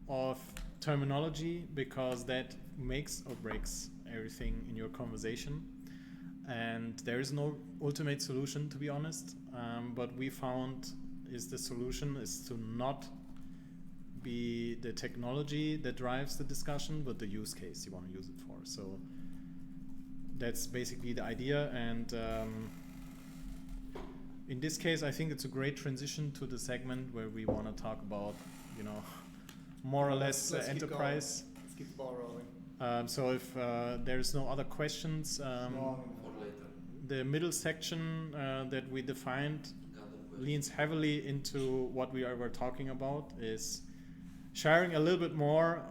of terminology, because that makes or breaks everything in your conversation. And there is no ultimate solution, to be honest. But we found the solution is to not be the technology that drives the discussion, but the use case you want to use it for. So that's basically the idea. And in this case, I think it's a great transition to the segment where we want to talk about, more or less enterprise. Let's keep the ball rolling. So if there's no other questions, the middle section that we defined leans heavily into what we were talking about, is sharing a little bit more.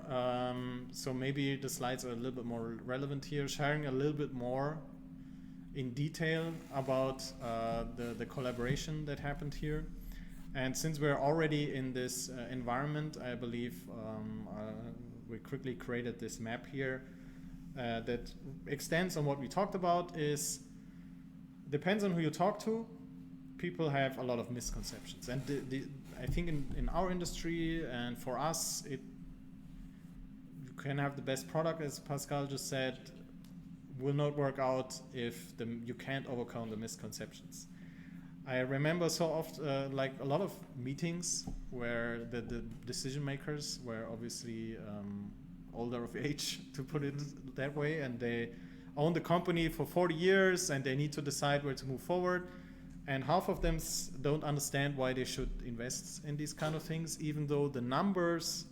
So maybe the slides are a little bit more relevant here, sharing a little bit more in detail about the collaboration that happened here. And since we're already in this environment, I believe we quickly created this map here that extends on what we talked about. Is depends on who you talk to. People have a lot of misconceptions, and I think in our industry and for us, you can have the best product, as Pascal just said, will not work out if you can't overcome the misconceptions. I remember so often, like a lot of meetings where the decision makers were obviously older of age, to put it that way, and they own the company for 40 years and they need to decide where to move forward. And half of them don't understand why they should invest in these kind of things, even though the numbers,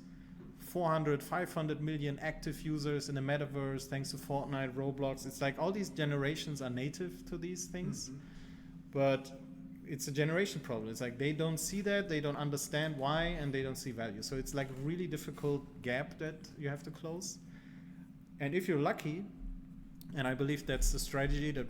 400, 500 million active users in the metaverse, thanks to Fortnite, Roblox, it's like all these generations are native to these things. Mm-hmm. But it's a generation problem. It's like they don't see that, they don't understand why, and they don't see value. So it's like a really difficult gap that you have to close. And if you're lucky, and I believe that's the strategy that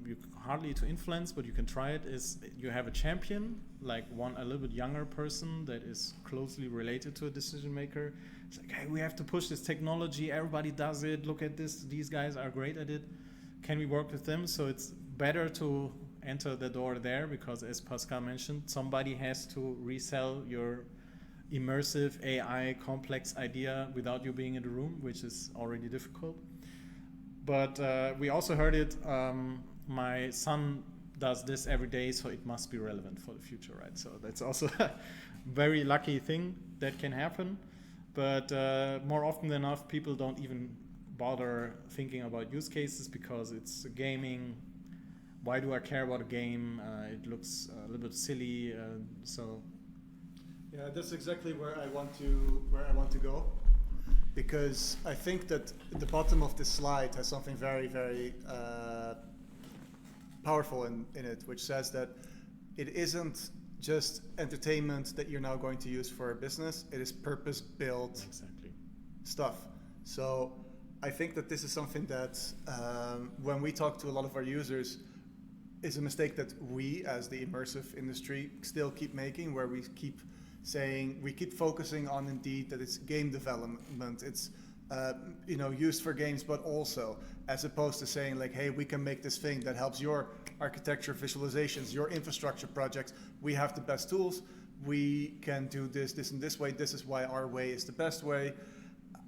you hardly to influence, but you can try it, is you have a champion, like a little bit younger person that is closely related to a decision maker. It's like, hey, we have to push this technology, everybody does it, look at this, these guys are great at it. Can we work with them? So it's better to enter the door there, because as Pascal mentioned, somebody has to resell your immersive AI complex idea without you being in the room, which is already difficult. But we also heard it, my son does this every day, so it must be relevant for the future, right? So that's also a very lucky thing that can happen. But more often than not, people don't even bother thinking about use cases, because it's gaming. Why do I care about a game? It looks a little bit silly. Yeah, that's exactly where I want to go, because I think that the bottom of this slide has something very, very powerful in it, which says that it isn't just entertainment that you're now going to use for a business. It is purpose-built stuff. So I think that this is something that when we talk to a lot of our users, is a mistake that we as the immersive industry still keep making, where we keep focusing on indeed that it's game development, it's used for games, but also as opposed to saying like, hey, we can make this thing that helps your architecture visualizations, your infrastructure projects. We have the best tools. We can do this and this way. This is why our way is the best way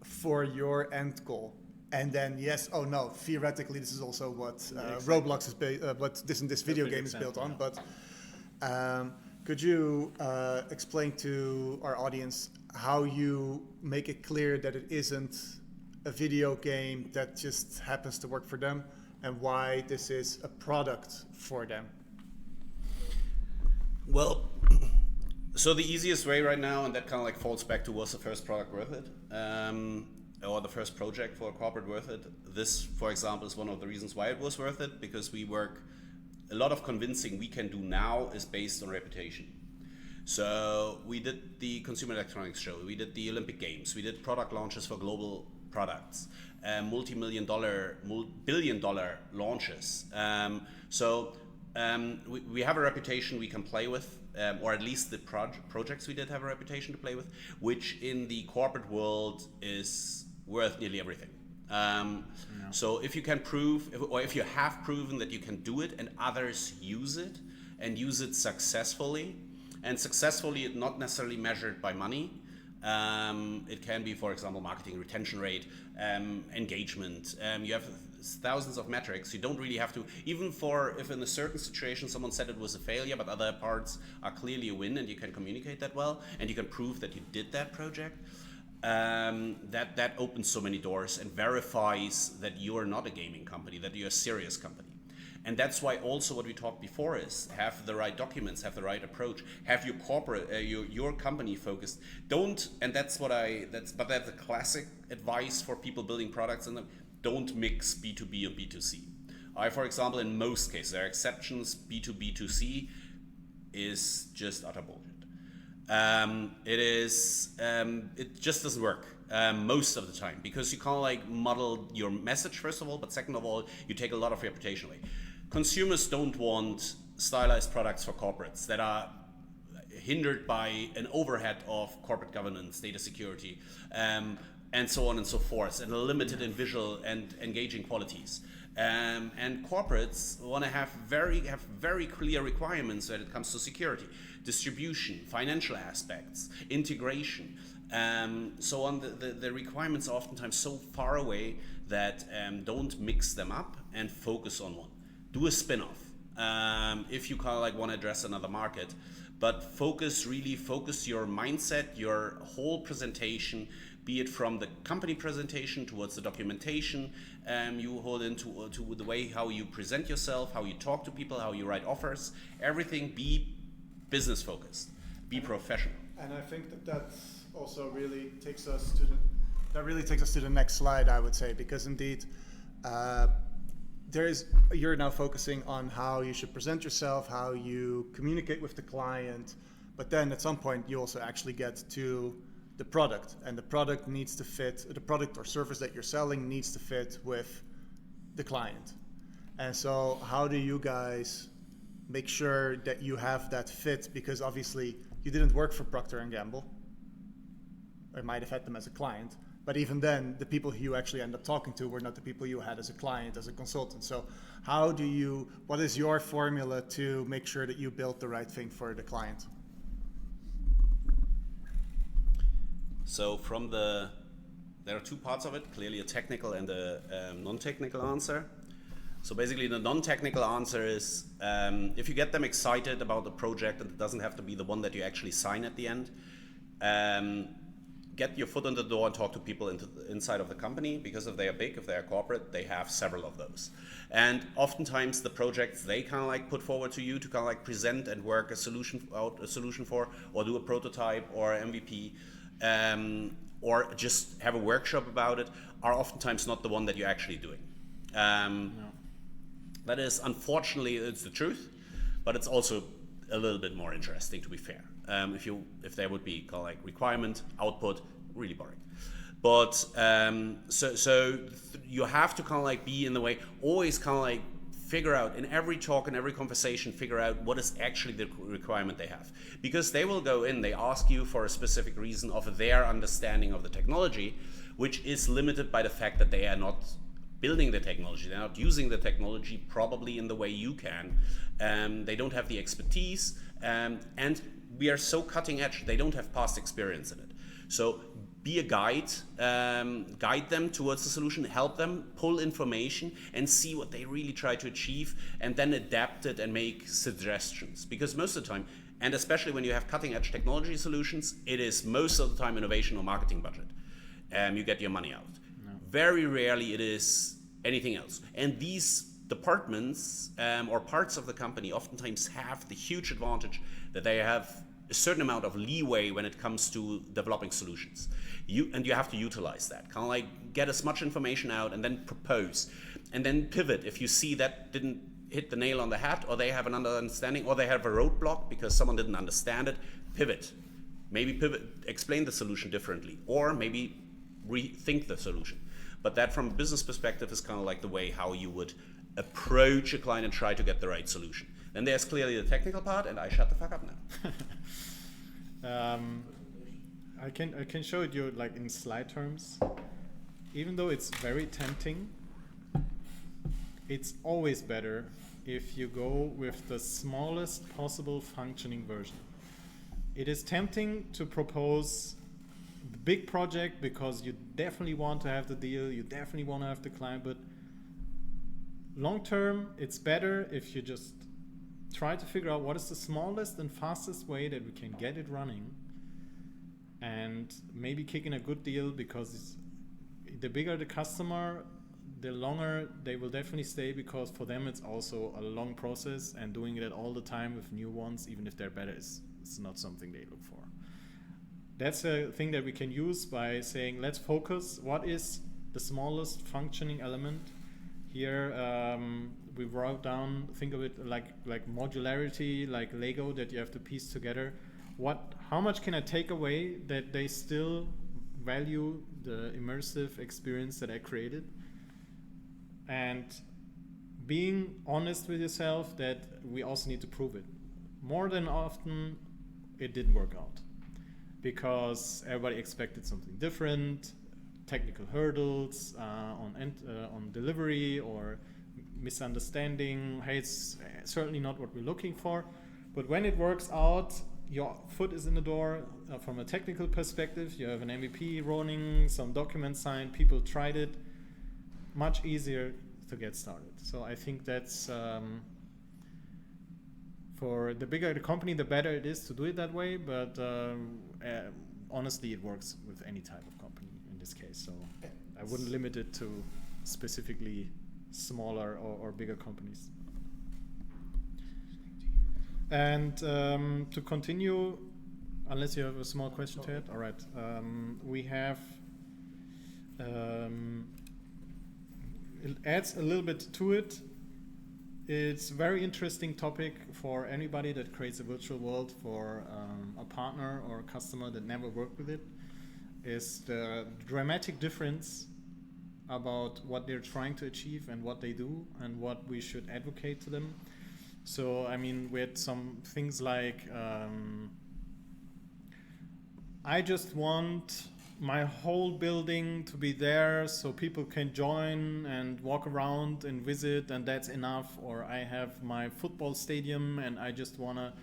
for your end goal. And then yes, oh no, theoretically this is also what Roblox is what this video game is built on. But could you explain to our audience how you make it clear that it isn't a video game that just happens to work for them, and why this is a product for them? Well, so the easiest way right now, and that kind of like falls back to, was the first product worth it? Or the first project for a corporate worth it? This, for example, is one of the reasons why it was worth it, because a lot of convincing we can do now is based on reputation. So we did the Consumer Electronics Show, we did the Olympic Games, we did product launches for global products, multi-billion dollar launches. We have a reputation we can play with, or at least the projects we did have a reputation to play with, which in the corporate world is worth nearly everything. So if you can prove, or if you have proven that you can do it and others use it and use it successfully, and successfully not necessarily measured by money, it can be, for example, marketing retention rate, engagement. You have thousands of metrics. You don't really have to, even for if in a certain situation someone said it was a failure, but other parts are clearly a win, and you can communicate that well, and you can prove that you did that project. That opens so many doors and verifies that you are not a gaming company, that you're a serious company. And that's why also what we talked before is have the right documents, have the right approach, have your corporate, your company focused. That's a classic advice for people building products, and don't mix B2B and B2C. For example, in most cases, there are exceptions, B2B2C is just utter bullshit. It just doesn't work most of the time, because you can't like muddle your message, first of all, but second of all, you take a lot of reputation away. Consumers don't want stylized products for corporates that are hindered by an overhead of corporate governance, data security, and so on and so forth, and limited in visual and engaging qualities. And corporates want to have very clear requirements when it comes to security, distribution, financial aspects, integration, so on. The requirements are oftentimes so far away that don't mix them up and focus on one. Do a spin-off if you kind of like want to address another market, but focus your mindset, your whole presentation, be it from the company presentation towards the documentation you hold into to the way how you present yourself, how you talk to people, how you write offers, everything be business focused, be professional. And I think that also really takes us to the next slide, I would say, because indeed you're now focusing on how you should present yourself, how you communicate with the client, but then at some point you also actually get to the product, and the product needs to fit, the product or service that you're selling needs to fit with the client. And so how do you guys make sure that you have that fit? Because obviously you didn't work for Procter & Gamble, or might have had them as a client, but even then the people who you actually end up talking to were not the people you had as a client, as a consultant. So what is your formula to make sure that you build the right thing for the client? So there are two parts of it, clearly a technical and a non-technical answer. So basically the non-technical answer is if you get them excited about the project, and it doesn't have to be the one that you actually sign at the end, get your foot in the door and talk to people inside of the company, because if they are big, if they are corporate, they have several of those. And oftentimes the projects they kind of like put forward to you to kind of like present and work a solution for, or do a prototype or MVP, or just have a workshop about it, are oftentimes not the one that you're actually doing. No. That is, unfortunately, it's the truth, but it's also a little bit more interesting, to be fair. If there would be kind of like requirement, output, really boring. But so you have to kind of like be in the way, always kind of like figure out in every talk and every conversation, figure out what is actually the requirement they have. Because they will go in, they ask you for a specific reason of their understanding of the technology, which is limited by the fact that they are not building the technology, they're not using the technology probably in the way you can. They don't have the expertise, and we are so cutting edge, they don't have past experience in it. So be a guide, guide them towards the solution, help them pull information and see what they really try to achieve, and then adapt it and make suggestions. Because most of the time, and especially when you have cutting edge technology solutions, it is most of the time innovation or marketing budget. You get your money out. No. Very rarely it is anything else. And these departments or parts of the company oftentimes have the huge advantage that they have a certain amount of leeway when it comes to developing solutions. You have to utilize that. Kind of like get as much information out and then propose. And then pivot if you see that didn't hit the nail on the head, or they have an understanding, or they have a roadblock because someone didn't understand it. Pivot. Maybe pivot, explain the solution differently, or maybe rethink the solution. But that from a business perspective is kind of like the way how you would approach a client and try to get the right solution. Then there's clearly the technical part, and I shut the fuck up now. I can show it you like in slide terms. Even though it's very tempting, it's always better if you go with the smallest possible functioning version. It is tempting to propose the big project because you definitely want to have the deal, you definitely want to have the client, but long term, it's better if you just try to figure out what is the smallest and fastest way that we can get it running, and maybe kick in a good deal, because the bigger the customer, the longer they will definitely stay, because for them it's also a long process, and doing it all the time with new ones, even if they're better, is not something they look for. That's a thing that we can use by saying, let's focus, what is the smallest functioning element. Here we wrote down, think of it like modularity, like Lego that you have to piece together. How much can I take away that they still value the immersive experience that I created? And being honest with yourself that we also need to prove it. More than often, it didn't work out because everybody expected something different, technical hurdles on delivery, or misunderstanding. Hey, it's certainly not what we're looking for. But when it works out, your foot is in the door from a technical perspective. You have an MVP running, some documents signed, people tried it. Much easier to get started. So I think that's for the bigger the company, the better it is to do it that way. But honestly, it works with any type of company in this case. So I wouldn't limit it to specifically smaller or bigger companies. And to continue, unless you have a small question to add, all right. We have, it adds a little bit to it. It's a very interesting topic for anybody that creates a virtual world for a partner or a customer that never worked with it, is the dramatic difference about what they're trying to achieve and what they do and what we should advocate to them. So, I mean, we had some things like, I just want my whole building to be there so people can join and walk around and visit, and that's enough. Or I have my football stadium and I just want to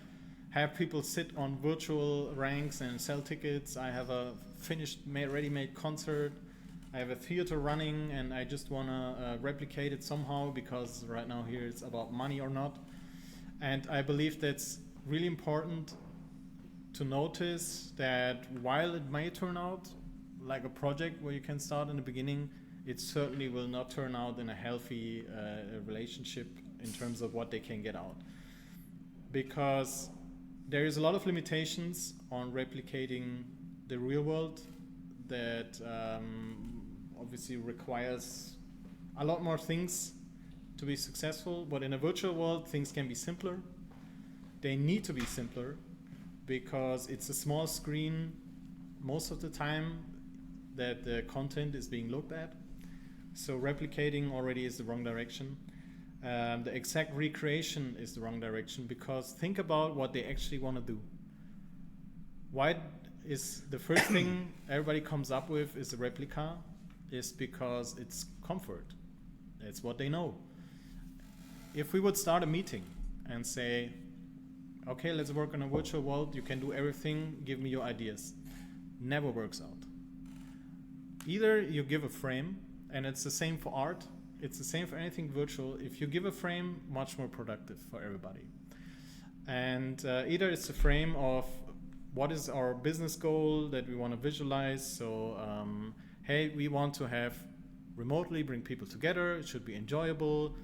have people sit on virtual ranks and sell tickets. I have a finished, ready-made concert. I have a theater running and I just want to replicate it somehow, because right now here it's about money or not. And I believe that's really important to notice that while it may turn out like a project where you can start in the beginning, it certainly will not turn out in a healthy relationship in terms of what they can get out. Because there is a lot of limitations on replicating the real world that obviously requires a lot more things to be successful, but in a virtual world things can be simpler. they need to be simpler because it's a small screen most of the time that the content is being looked at. So replicating already is the wrong direction. The exact recreation is the wrong direction, because think about what they actually want to do. Why is the first thing everybody comes up with is a replica? Is because it's comfort. It's what they know. If we would start a meeting and say, okay, let's work on a virtual world, you can do everything, give me your ideas. Never works out. Either you give a frame, and it's the same for art, it's the same for anything virtual. If you give a frame, much more productive for everybody. And either it's a frame of what is our business goal that we want to visualize. So, hey, we want to have remotely bring people together. It should be enjoyable,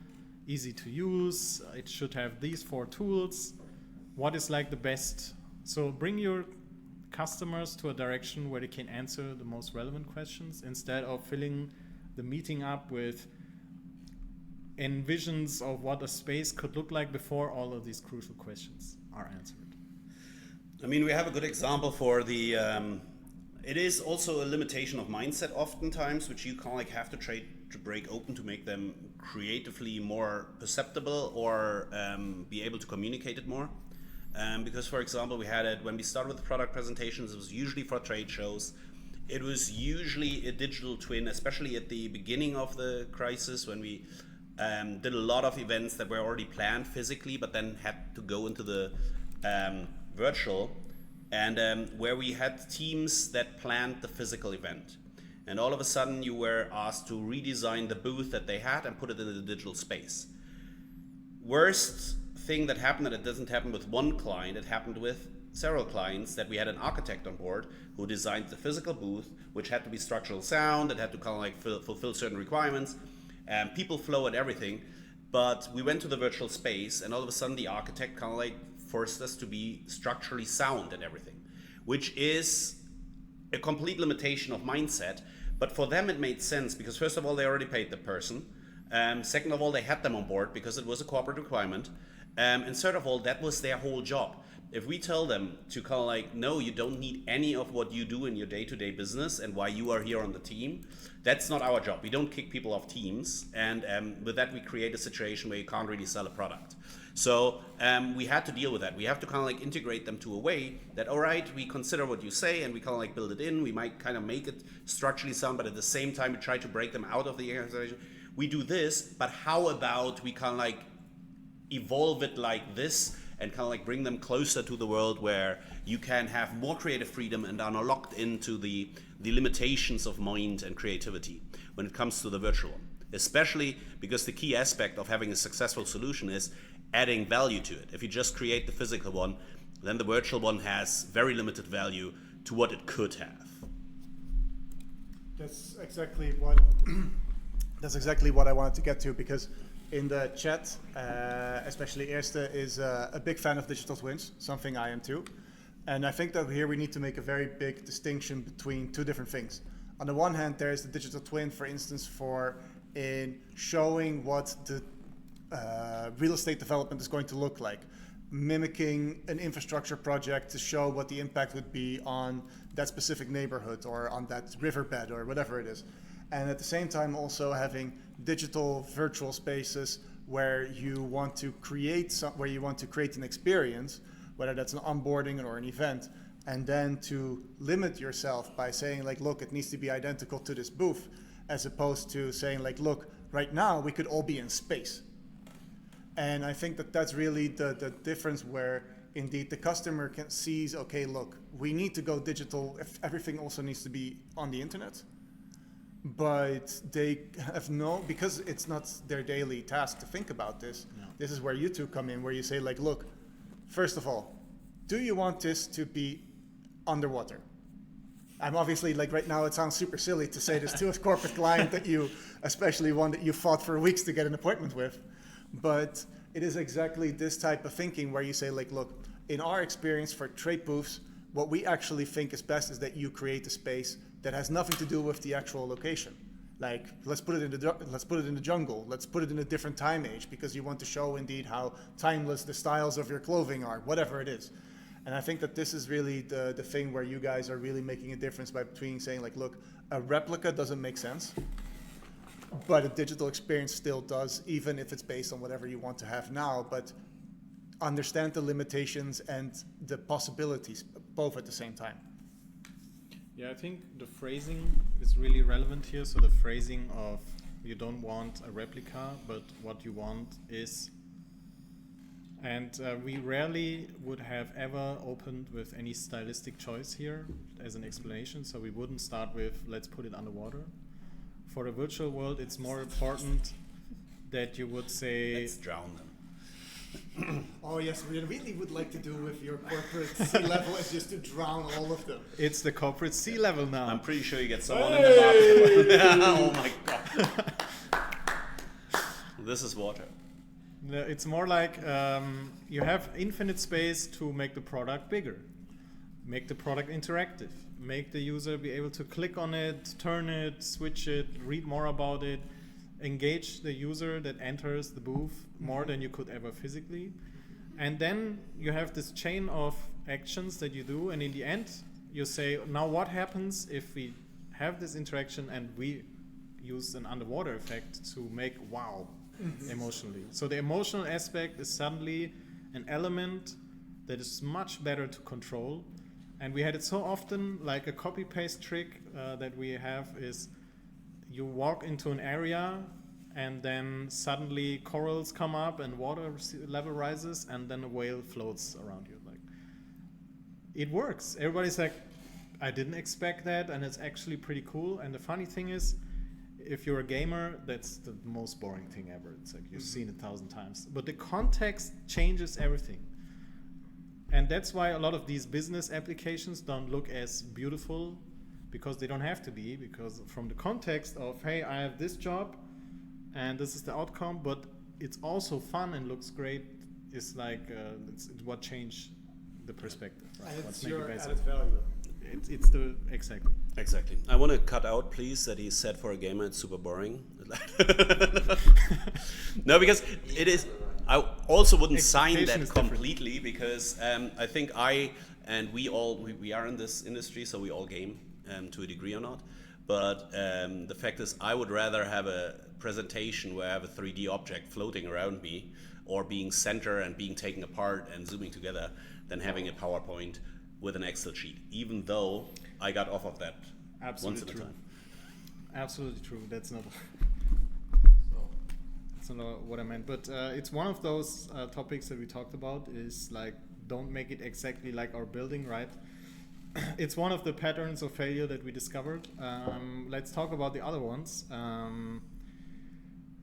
easy to use. It should have these 4 tools. What is like the best? So bring your customers to a direction where they can answer the most relevant questions instead of filling the meeting up with envisions of what a space could look like before all of these crucial questions are answered. I mean, we have a good example for the, it is also a limitation of mindset oftentimes, which you kind of like have to try to break open to make them creatively more perceptible or be able to communicate it more. Because, for example, we had it when we started with product presentations, it was usually for trade shows. It was usually a digital twin, especially at the beginning of the crisis when we did a lot of events that were already planned physically, but then had to go into the virtual, and where we had teams that planned the physical event. And all of a sudden you were asked to redesign the booth that they had and put it in the digital space. Worst thing that happened, and it doesn't happen with one client, it happened with several clients, that we had an architect on board who designed the physical booth, which had to be structural sound, it had to kind of like fulfill certain requirements, people flow and everything. But we went to the virtual space, and all of a sudden the architect kind of like forced us to be structurally sound and everything, which is a complete limitation of mindset. But for them it made sense, because first of all, they already paid the person. Second of all, they had them on board because it was a corporate requirement. And third of all, that was their whole job. If we tell them to kind of like, no, you don't need any of what you do in your day-to-day business and why you are here on the team, that's not our job. We don't kick people off teams. And with that, we create a situation where you can't really sell a product. So we had to deal with that. We have to kind of like integrate them to a way that, all right, we consider what you say and we kind of like build it in. We might kind of make it structurally sound, but at the same time, we try to break them out of the organization. We do this, but how about we kind of like evolve it like this and kind of like bring them closer to the world where you can have more creative freedom and are not locked into the limitations of mind and creativity when it comes to the virtual one. Especially because the key aspect of having a successful solution is adding value to it. If you just create the physical one, then the virtual one has very limited value to what it could have. That's exactly what I wanted to get to, because in the chat, especially Eerste is a big fan of digital twins, something I am too. And I think that here we need to make a very big distinction between 2 different things. On the one hand, there is the digital twin, for instance, in showing what the real estate development is going to look like, mimicking an infrastructure project to show what the impact would be on that specific neighborhood or on that riverbed or whatever it is. And at the same time also having digital virtual spaces where you want to create an experience, whether that's an onboarding or an event, and then to limit yourself by saying like, look, it needs to be identical to this booth, as opposed to saying like, look, right now we could all be in space. And I think that that's really the difference, where indeed the customer sees, okay, look, we need to go digital if everything also needs to be on the internet. But they have because it's not their daily task to think about this. No. This is where you two come in, where you say like, look, first of all, do you want this to be underwater? I'm obviously like right now, it sounds super silly to say this to a corporate client that you, especially one that you fought for weeks to get an appointment with. But it is exactly this type of thinking where you say like, look, in our experience for trade booths, what we actually think is best is that you create a space that has nothing to do with the actual location. Like, let's put it in the jungle. Let's put it in a different time age because you want to show indeed how timeless the styles of your clothing are, whatever it is. And I think that this is really the thing where you guys are really making a difference by between saying like, look, a replica doesn't make sense, but a digital experience still does, even if it's based on whatever you want to have now. But understand the limitations and the possibilities both at the same time. Yeah, I think the phrasing is really relevant here. So the phrasing of you don't want a replica, but what you want is, and we rarely would have ever opened with any stylistic choice here as an explanation. So we wouldn't start with let's put it underwater. For the virtual world, it's more important that you would say let's drown them. Oh yes, we really would like to do with your corporate C-level is just to drown all of them. It's the corporate C-level now. I'm pretty sure you get someone in the bathroom. Oh my god. This is water. No, it's more like you have infinite space to make the product bigger, make the product interactive, make the user be able to click on it, turn it, switch it, read more about it, engage the user that enters the booth more than you could ever physically. And then you have this chain of actions that you do, and in the end you say, now what happens if we have this interaction and we use an underwater effect to make wow emotionally. So the emotional aspect is suddenly an element that is much better to control. And we had it so often, like a copy-paste trick that we have is you walk into an area and then suddenly corals come up and water level rises and then a whale floats around you. Like, it works. Everybody's like, I didn't expect that, and it's actually pretty cool. And the funny thing is, if you're a gamer, that's the most boring thing ever. It's like you've seen it 1,000 times. But the context changes everything. And that's why a lot of these business applications don't look as beautiful, because they don't have to be, because from the context of, hey, I have this job and this is the outcome, but it's also fun and looks great, is like it's what changed the perspective. Right? And What's it's make your it better. added value. It's the exactly. Exactly. I want to cut out, please, that he said for a gamer it's super boring. No, because it is. I also wouldn't sign that completely because I think we are in this industry, so we all game to a degree or not. But the fact is, I would rather have a presentation where I have a 3D object floating around me or being center and being taken apart and zooming together than having a PowerPoint with an Excel sheet, even though I got off of that once in a time. Absolutely true. That's not what I meant. But it's one of those topics that we talked about is like, don't make it exactly like our building, right? It's one of the patterns of failure that we discovered. Let's talk about the other ones.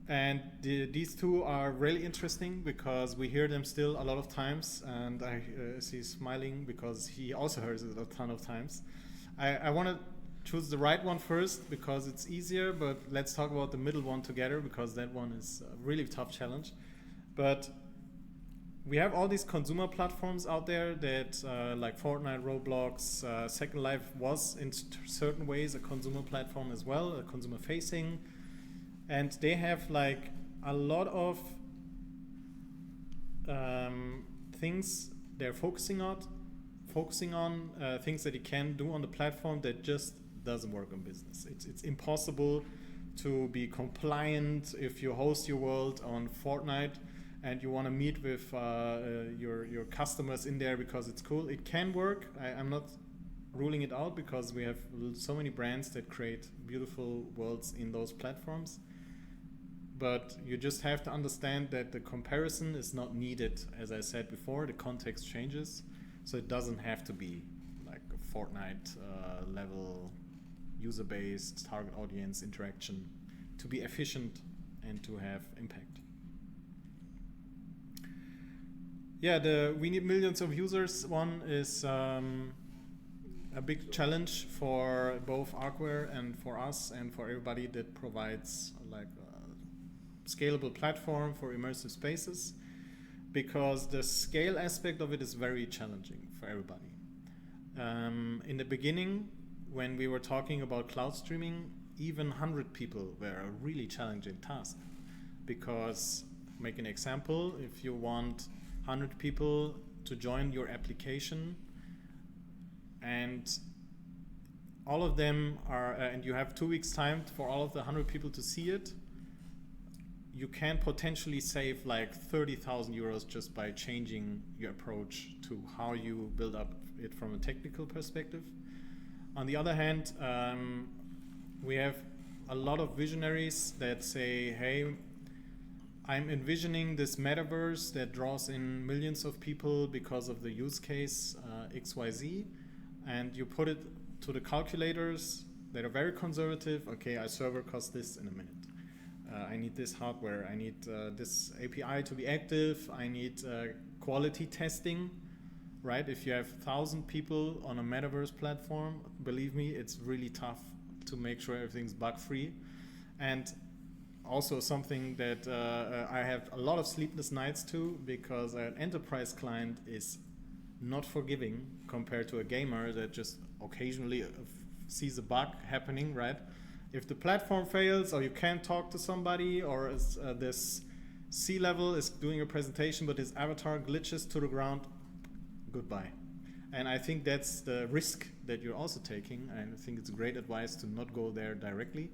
And these two are really interesting because we hear them still a lot of times, and I see smiling because he also hears it a ton of times. I want to choose the right one first because it's easier, but let's talk about the middle one together because that one is a really tough challenge. But we have all these consumer platforms out there that like Fortnite, Roblox, Second Life was in certain ways a consumer platform as well, a consumer facing. And they have like a lot of things they're focusing on things that you can do on the platform that just doesn't work on business. It's impossible to be compliant if you host your world on Fortnite and you want to meet with your customers in there because it's cool. It can work. I'm not ruling it out because we have so many brands that create beautiful worlds in those platforms. But you just have to understand that the comparison is not needed. As I said before, the context changes. So it doesn't have to be like a Fortnite level user-based target audience interaction to be efficient and to have impact. Yeah, the we need millions of users one is a big challenge for both ARCWARE and for us and for everybody that provides like a scalable platform for immersive spaces, because the scale aspect of it is very challenging for everybody. In the beginning, when we were talking about cloud streaming, even 100 people were a really challenging task. Because, make an example, if you want 100 people to join your application and all of them are, and you have 2 weeks time for all of the 100 people to see it, you can potentially save like 30,000 euros just by changing your approach to how you build up it from a technical perspective. On the other hand, we have a lot of visionaries that say, hey, I'm envisioning this metaverse that draws in millions of people because of the use case XYZ, and you put it to the calculators that are very conservative. Okay, a server costs this in a minute. I need this hardware. I need this API to be active. I need quality testing, right? If you have 1,000 people on a metaverse platform, believe me, it's really tough to make sure everything's bug-free. And also something that I have a lot of sleepless nights to, because an enterprise client is not forgiving compared to a gamer that just occasionally sees a bug happening, right? If the platform fails, or you can't talk to somebody, or this C-level is doing a presentation but his avatar glitches to the ground, goodbye. And I think that's the risk that you're also taking, and I think it's great advice to not go there directly.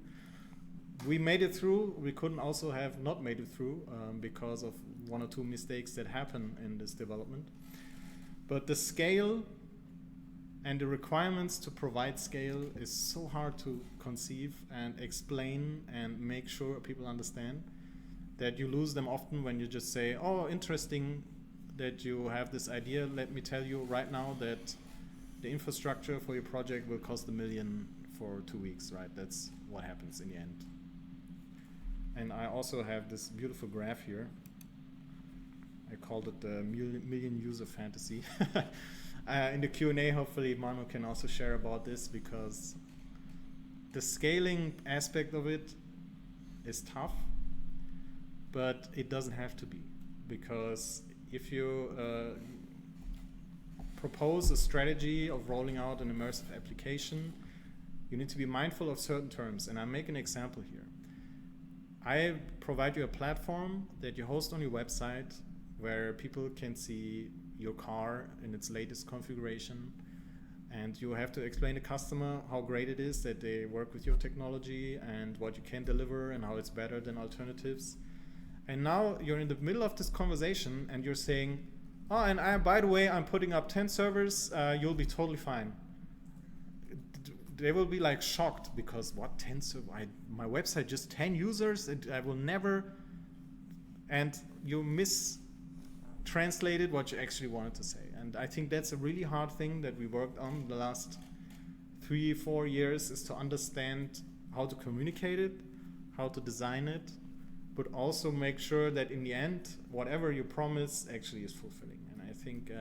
We made it through. We couldn't also have not made it through because of 1 or 2 mistakes that happen in this development. But the scale and the requirements to provide scale is so hard to conceive and explain and make sure people understand that you lose them often when you just say, oh, interesting that you have this idea. Let me tell you right now that the infrastructure for your project will cost $1 million for 2 weeks, right? That's what happens in the end. And I also have this beautiful graph here. I called it the million user fantasy. In the Q&A, hopefully Manu can also share about this, because the scaling aspect of it is tough, but it doesn't have to be. Because if you propose a strategy of rolling out an immersive application, you need to be mindful of certain terms. And I'll make an example here. I provide you a platform that you host on your website where people can see your car in its latest configuration, and you have to explain to the customer how great it is that they work with your technology and what you can deliver and how it's better than alternatives. And now you're in the middle of this conversation and you're saying, oh, and by the way, I'm putting up 10 servers, you'll be totally fine. They will be like shocked, because what, 10 servers? My website just 10 users, I will never, and you mistranslated what you actually wanted to say. And I think that's a really hard thing that we worked on the last 3-4 years, is to understand how to communicate it, how to design it, but also make sure that in the end, whatever you promise actually is fulfilling. And I think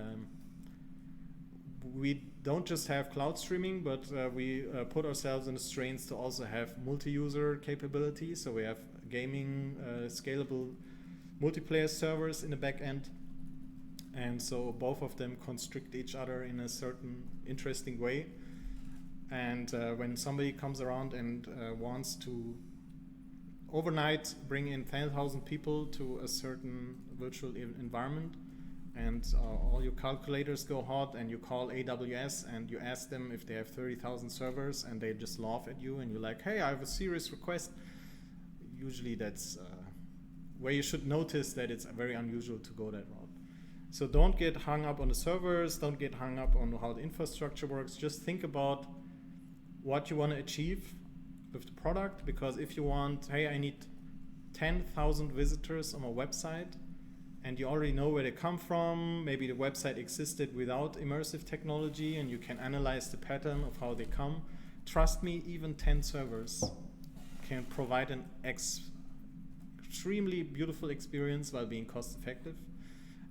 we don't just have cloud streaming, but we put ourselves in the strains to also have multi-user capability. So we have gaming, scalable multiplayer servers in the back end. And so both of them constrict each other in a certain interesting way. And when somebody comes around and wants to overnight bring in 10,000 people to a certain virtual environment, and all your calculators go hot, and you call AWS and you ask them if they have 30,000 servers, and they just laugh at you, and you're like, hey, I have a serious request. Usually that's where you should notice that it's very unusual to go that route. So don't get hung up on the servers, don't get hung up on how the infrastructure works. Just think about what you want to achieve with the product, because if you want, hey, I need 10,000 visitors on my website, and you already know where they come from, maybe the website existed without immersive technology, and you can analyze the pattern of how they come. Trust me, even 10 servers can provide an extremely beautiful experience while being cost effective.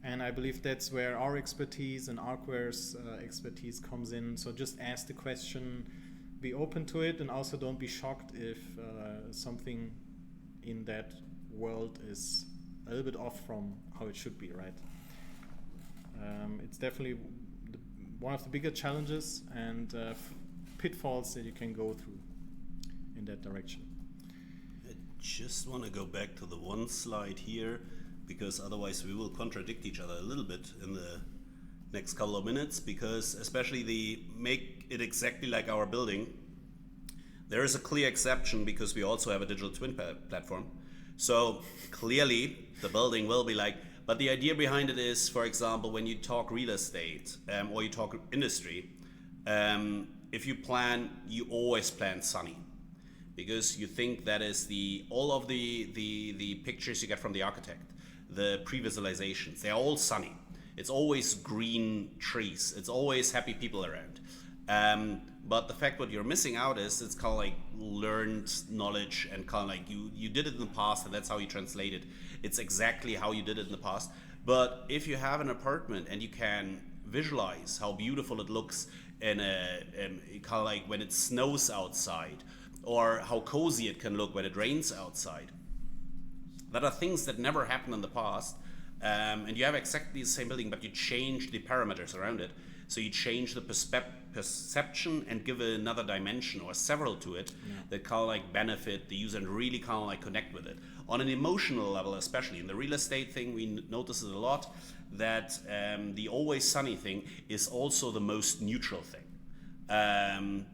And I believe that's where our expertise and ARCWARE's expertise comes in. So just ask the question, be open to it, and also don't be shocked if something in that world is a little bit off from how it should be, right? It's definitely one of the bigger challenges and pitfalls that you can go through in that direction. I just want to go back to the one slide here, because otherwise we will contradict each other a little bit in the next couple of minutes, because especially the make it exactly like our building, there is a clear exception because we also have a digital twin platform. So clearly the building will be like, but the idea behind it is, for example, when you talk real estate or you talk industry, if you plan, you always plan sunny, because you think that is all of the pictures you get from the architect, the pre-visualizations, they're all sunny. It's always green trees. It's always happy people around. But the fact what you're missing out is it's kind of like learned knowledge, and kind of like you did it in the past and that's how you translate it. It's exactly how you did it in the past. But if you have an apartment and you can visualize how beautiful it looks in kind of like when it snows outside, or how cozy it can look when it rains outside, that are things that never happened in the past. And you have exactly the same building, but you change the parameters around it. So you change the perception and give it another dimension or several to it that kind of like benefit the user and really kind of like connect with it. On an emotional level, especially in the real estate thing, we notice it a lot, that the always sunny thing is also the most neutral thing.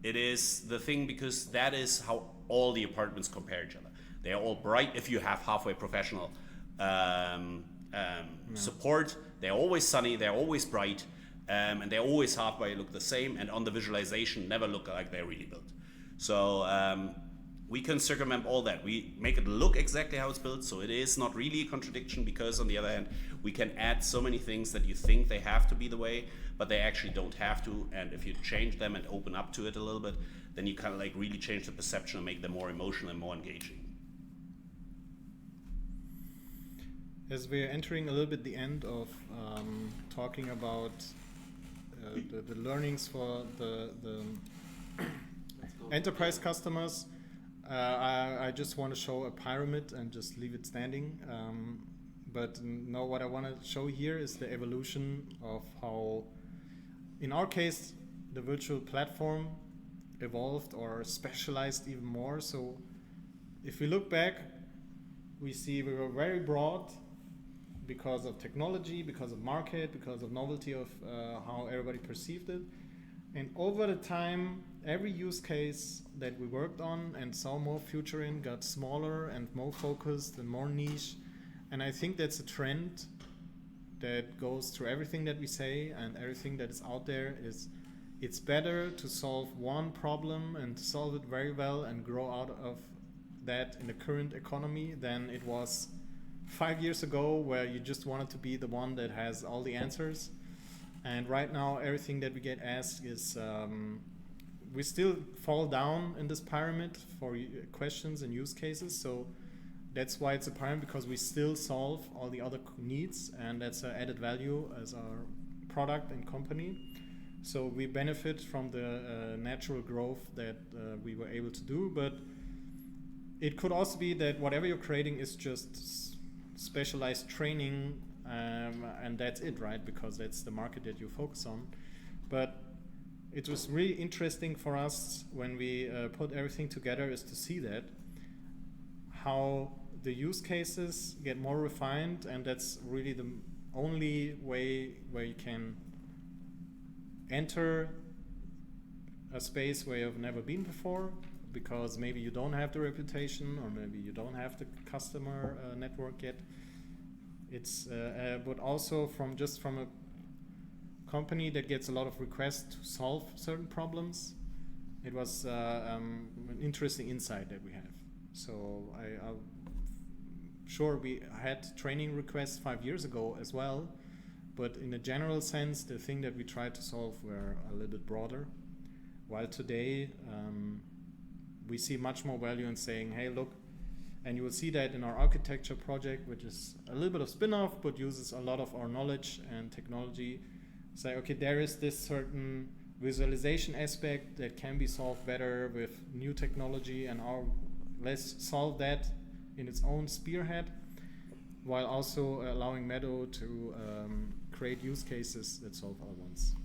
It is the thing because that is how all the apartments compare each other. They are all bright if you have halfway professional support. They're always sunny, they're always bright, and they always halfway look the same, and on the visualization never look like they're really built. So we can circumvent all that. We make it look exactly how it's built, so it is not really a contradiction, because on the other hand, we can add so many things that you think they have to be the way, but they actually don't have to. And if you change them and open up to it a little bit, then you kind of like really change the perception and make them more emotional and more engaging. As we're entering a little bit the end of talking about the learnings for the enterprise customers, I just want to show a pyramid and just leave it standing. But no, what I want to show here is the evolution of how, in our case, the virtual platform evolved or specialized even more. So if we look back, we see we were very broad because of technology, because of market, because of novelty of how everybody perceived it. And over the time, every use case that we worked on and saw more future in got smaller and more focused and more niche. And I think that's a trend that goes through everything that we say and everything that is out there. Is it's better to solve one problem and to solve it very well and grow out of that in the current economy than it was 5 years ago, where you just wanted to be the one that has all the answers. And right now, everything that we get asked is, we still fall down in this pyramid for questions and use cases. So that's why it's a pyramid, because we still solve all the other needs, and that's an added value as our product and company. So we benefit from the natural growth that we were able to do. But it could also be that whatever you're creating is just specialized training, and that's it, right? Because that's the market that you focus on. But it was really interesting for us when we put everything together, is to see that how the use cases get more refined, and that's really the only way where you can enter a space where you've never been before, because maybe you don't have the reputation, or maybe you don't have the customer network yet. It's but also from a company that gets a lot of requests to solve certain problems, it was an interesting insight that we have. So I'm sure we had training requests 5 years ago as well, but in a general sense, the thing that we tried to solve were a little bit broader. While today, we see much more value in saying, hey, look, and you will see that in our architecture project, which is a little bit of spin-off, but uses a lot of our knowledge and technology. Say, okay, there is this certain visualization aspect that can be solved better with new technology, and let's solve that in its own spearhead, while also allowing Meadow to create use cases that solve other ones.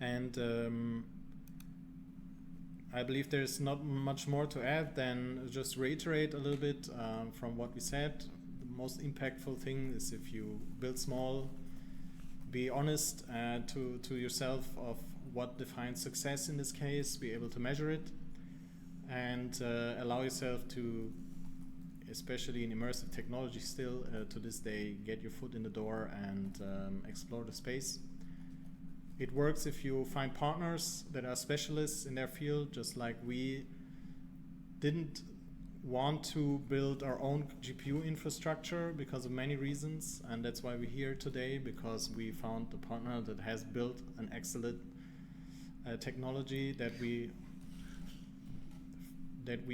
And I believe there's not much more to add than just reiterate a little bit from what we said. The most impactful thing is if you build small, be honest to yourself of what defines success in this case, be able to measure it, and allow yourself to, especially in immersive technology still, to this day, get your foot in the door and explore the space. It works if you find partners that are specialists in their field, just like we didn't want to build our own GPU infrastructure because of many reasons, and that's why we're here today, because we found a partner that has built an excellent technology that we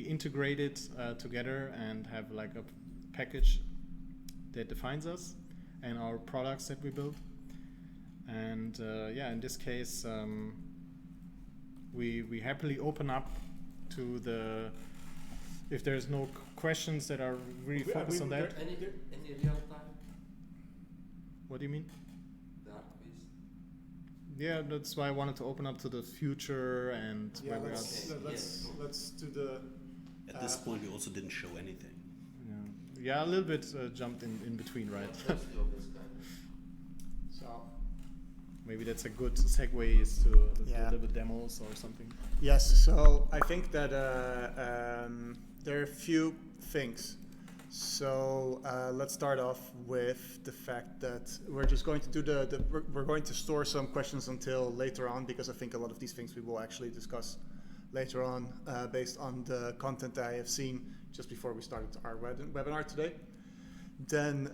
integrated together and have like a package that defines us and our products that we build. And yeah, in this case, we happily open up to the, if there's no questions that are really focused on that. Any real time? What do you mean? The art quiz? Yeah, that's why I wanted to open up to the future and Yeah, where we are. let's do the. At this point, we also didn't show anything. Yeah, a little bit jumped in between, right? That's the obvious kind of. So. Maybe that's a good segue is to do Yeah. a little bit demos or something. Yes, so I think that there are a few things. So let's start off with the fact that we're just going to do we're going to store some questions until later on, because I think a lot of these things we will actually discuss later on based on the content that I have seen just before we started our webinar today. Then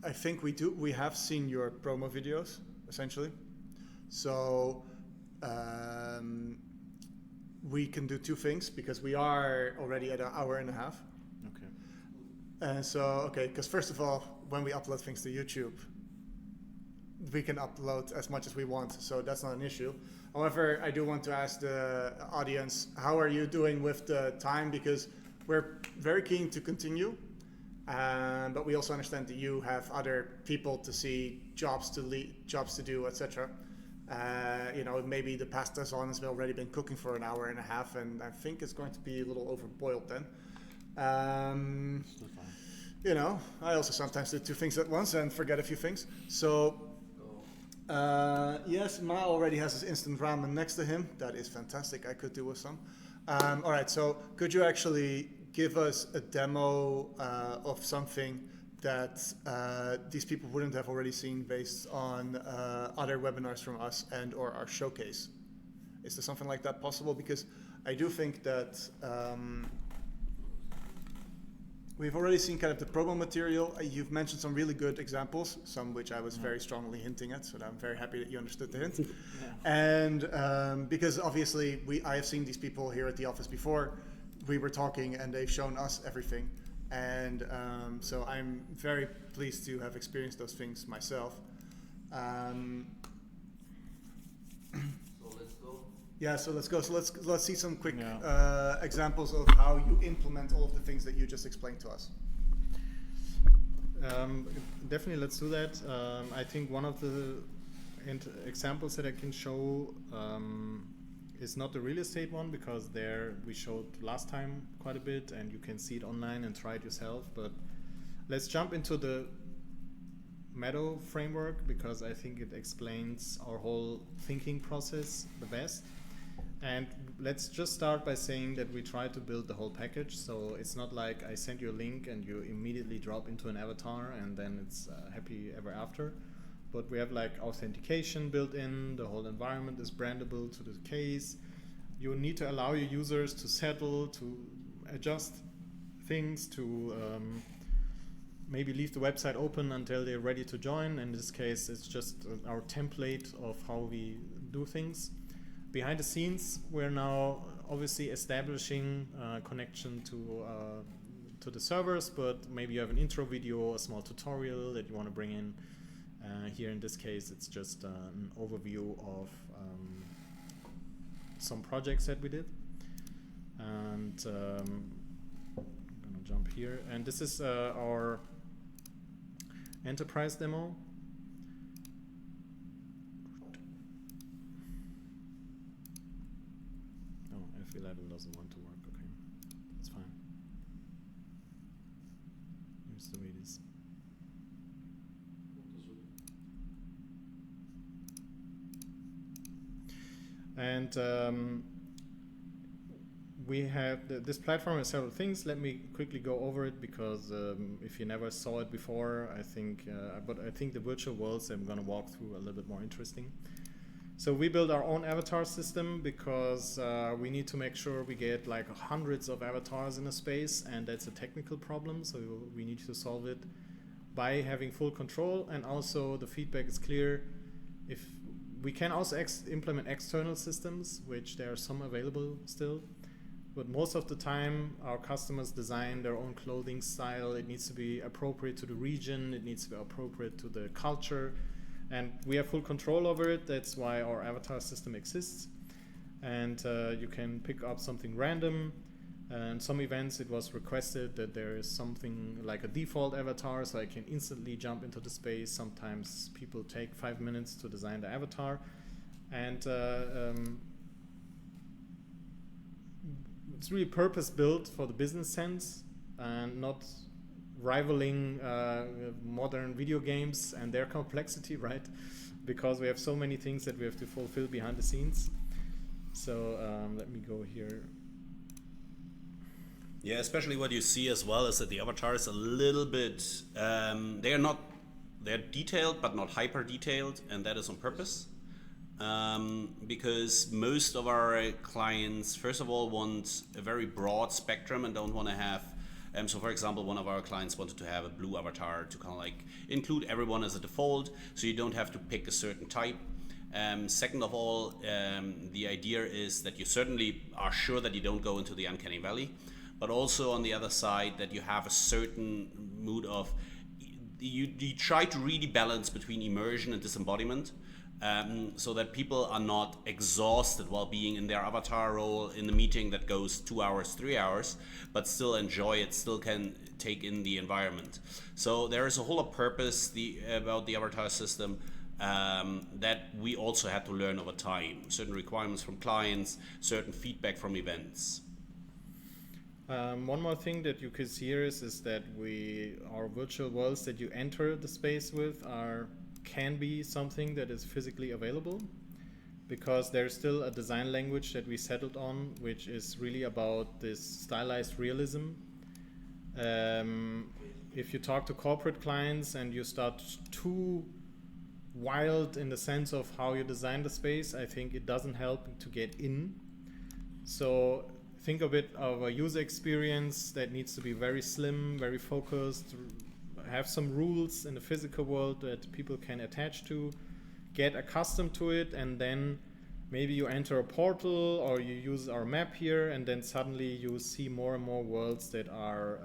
I think we have seen your promo videos, essentially. So we can do two things, because we are already at an hour and a half. Okay. And so, okay, because first of all, when we upload things to YouTube, we can upload as much as we want, so that's not an issue. However, I do want to ask the audience, how are you doing with the time? Because we're very keen to continue. But we also understand that you have other people to see, jobs to do, etc. You know, maybe the pasta's on has already been cooking for an hour and a half, and I think it's going to be a little overboiled then. Still fine. You know, I also sometimes do two things at once and forget a few things. So, yes, Ma already has his instant ramen next to him. That is fantastic. I could do with some. All right, so could you actually give us a demo of something that these people wouldn't have already seen based on other webinars from us and or our showcase? Is there something like that possible? Because I do think that we've already seen kind of the promo material. You've mentioned some really good examples, some which I was very strongly hinting at, so I'm very happy that you understood the hint. And because obviously I have seen these people here at the office before. We were talking and they've shown us everything, and so I'm very pleased to have experienced those things myself. So let's go. Yeah, so let's go. So let's see some quick examples of how you implement all of the things that you just explained to us. Definitely, let's do that. I think one of the examples that I can show is not the real estate one, because there we showed last time quite a bit and you can see it online and try it yourself. But let's jump into the Meadow framework, because I think it explains our whole thinking process the best. And let's just start by saying that we try to build the whole package. So it's not like I send you a link and you immediately drop into an avatar and then it's happy ever after. But we have like authentication built in, the whole environment is brandable to the case. You need to allow your users to settle, to adjust things, to maybe leave the website open until they're ready to join. In this case, it's just our template of how we do things. Behind the scenes, we're now obviously establishing connection to the servers, but maybe you have an intro video, a small tutorial that you want to bring in. Here in this case, it's just an overview of some projects that we did. And I'm gonna jump here. And this is our enterprise demo. if 11 doesn't want to work, okay, that's fine. Here's the way it is. And we have this platform has several things. Let me quickly go over it because if you never saw it before, I think, but I think the virtual worlds I'm going to walk through are a little bit more interesting. So we build our own avatar system because we need to make sure we get like hundreds of avatars in a space, and that's a technical problem. So we need to solve it by having full control, and also the feedback is clear. If we can also implement external systems, which there are some available still. But most of the time, our customers design their own clothing style. It needs to be appropriate to the region. It needs to be appropriate to the culture. And we have full control over it. That's why our avatar system exists. And you can pick up something random. And some events, it was requested that there is something like a default avatar, so I can instantly jump into the space. Sometimes people take 5 minutes to design the avatar. And it's really purpose-built for the business sense and not rivaling modern video games and their complexity, right? Because we have so many things that we have to fulfill behind the scenes. So let me go here. Yeah, especially what you see as well is that the avatars a little bit, they're detailed but not hyper detailed, and that is on purpose. Because most of our clients, first of all, want a very broad spectrum and don't want to have, so for example, one of our clients wanted to have a blue avatar to kind of like include everyone as a default, so you don't have to pick a certain type. Second of all, the idea is that you certainly are sure that you don't go into the uncanny valley, but also on the other side that you have a certain mood of, you try to really balance between immersion and disembodiment. So that people are not exhausted while being in their avatar role in the meeting that goes 2 hours, 3 hours, but still enjoy it, still can take in the environment. So there is a whole purpose about the avatar system that we also had to learn over time. Certain requirements from clients, certain feedback from events. One more thing that you could see here is that our virtual worlds that you enter the space with can be something that is physically available, because there's still a design language that we settled on, which is really about this stylized realism. If you talk to corporate clients and you start too wild in the sense of how you design the space, I think it doesn't help to get in. So think of it of a user experience that needs to be very slim, very focused, have some rules in the physical world that people can attach to, get accustomed to it, and then maybe you enter a portal or you use our map here, and then suddenly you see more and more worlds that are,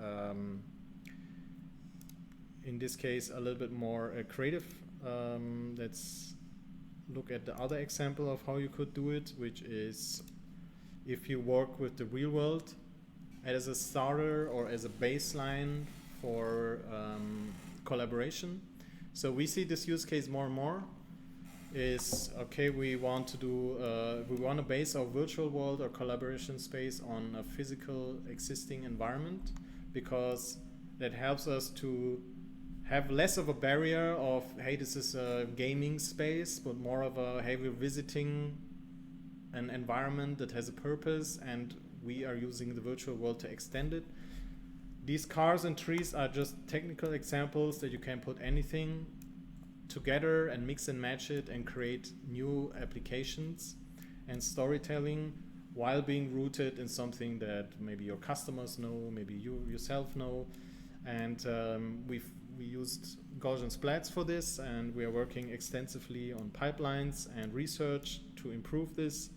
in this case, a little bit more creative. Let's look at the other example of how you could do it, which is if you work with the real world as a starter or as a baseline for collaboration. So we see this use case more and more is, okay, we want to base our virtual world or collaboration space on a physical existing environment, because that helps us to have less of a barrier of, hey, this is a gaming space, but more of a, hey, we're visiting an environment that has a purpose and we are using the virtual world to extend it. These cars and trees are just technical examples that you can put anything together and mix and match it and create new applications and storytelling while being rooted in something that maybe your customers know, maybe you yourself know. And we used Gaussian splats for this, and we are working extensively on pipelines and research to improve this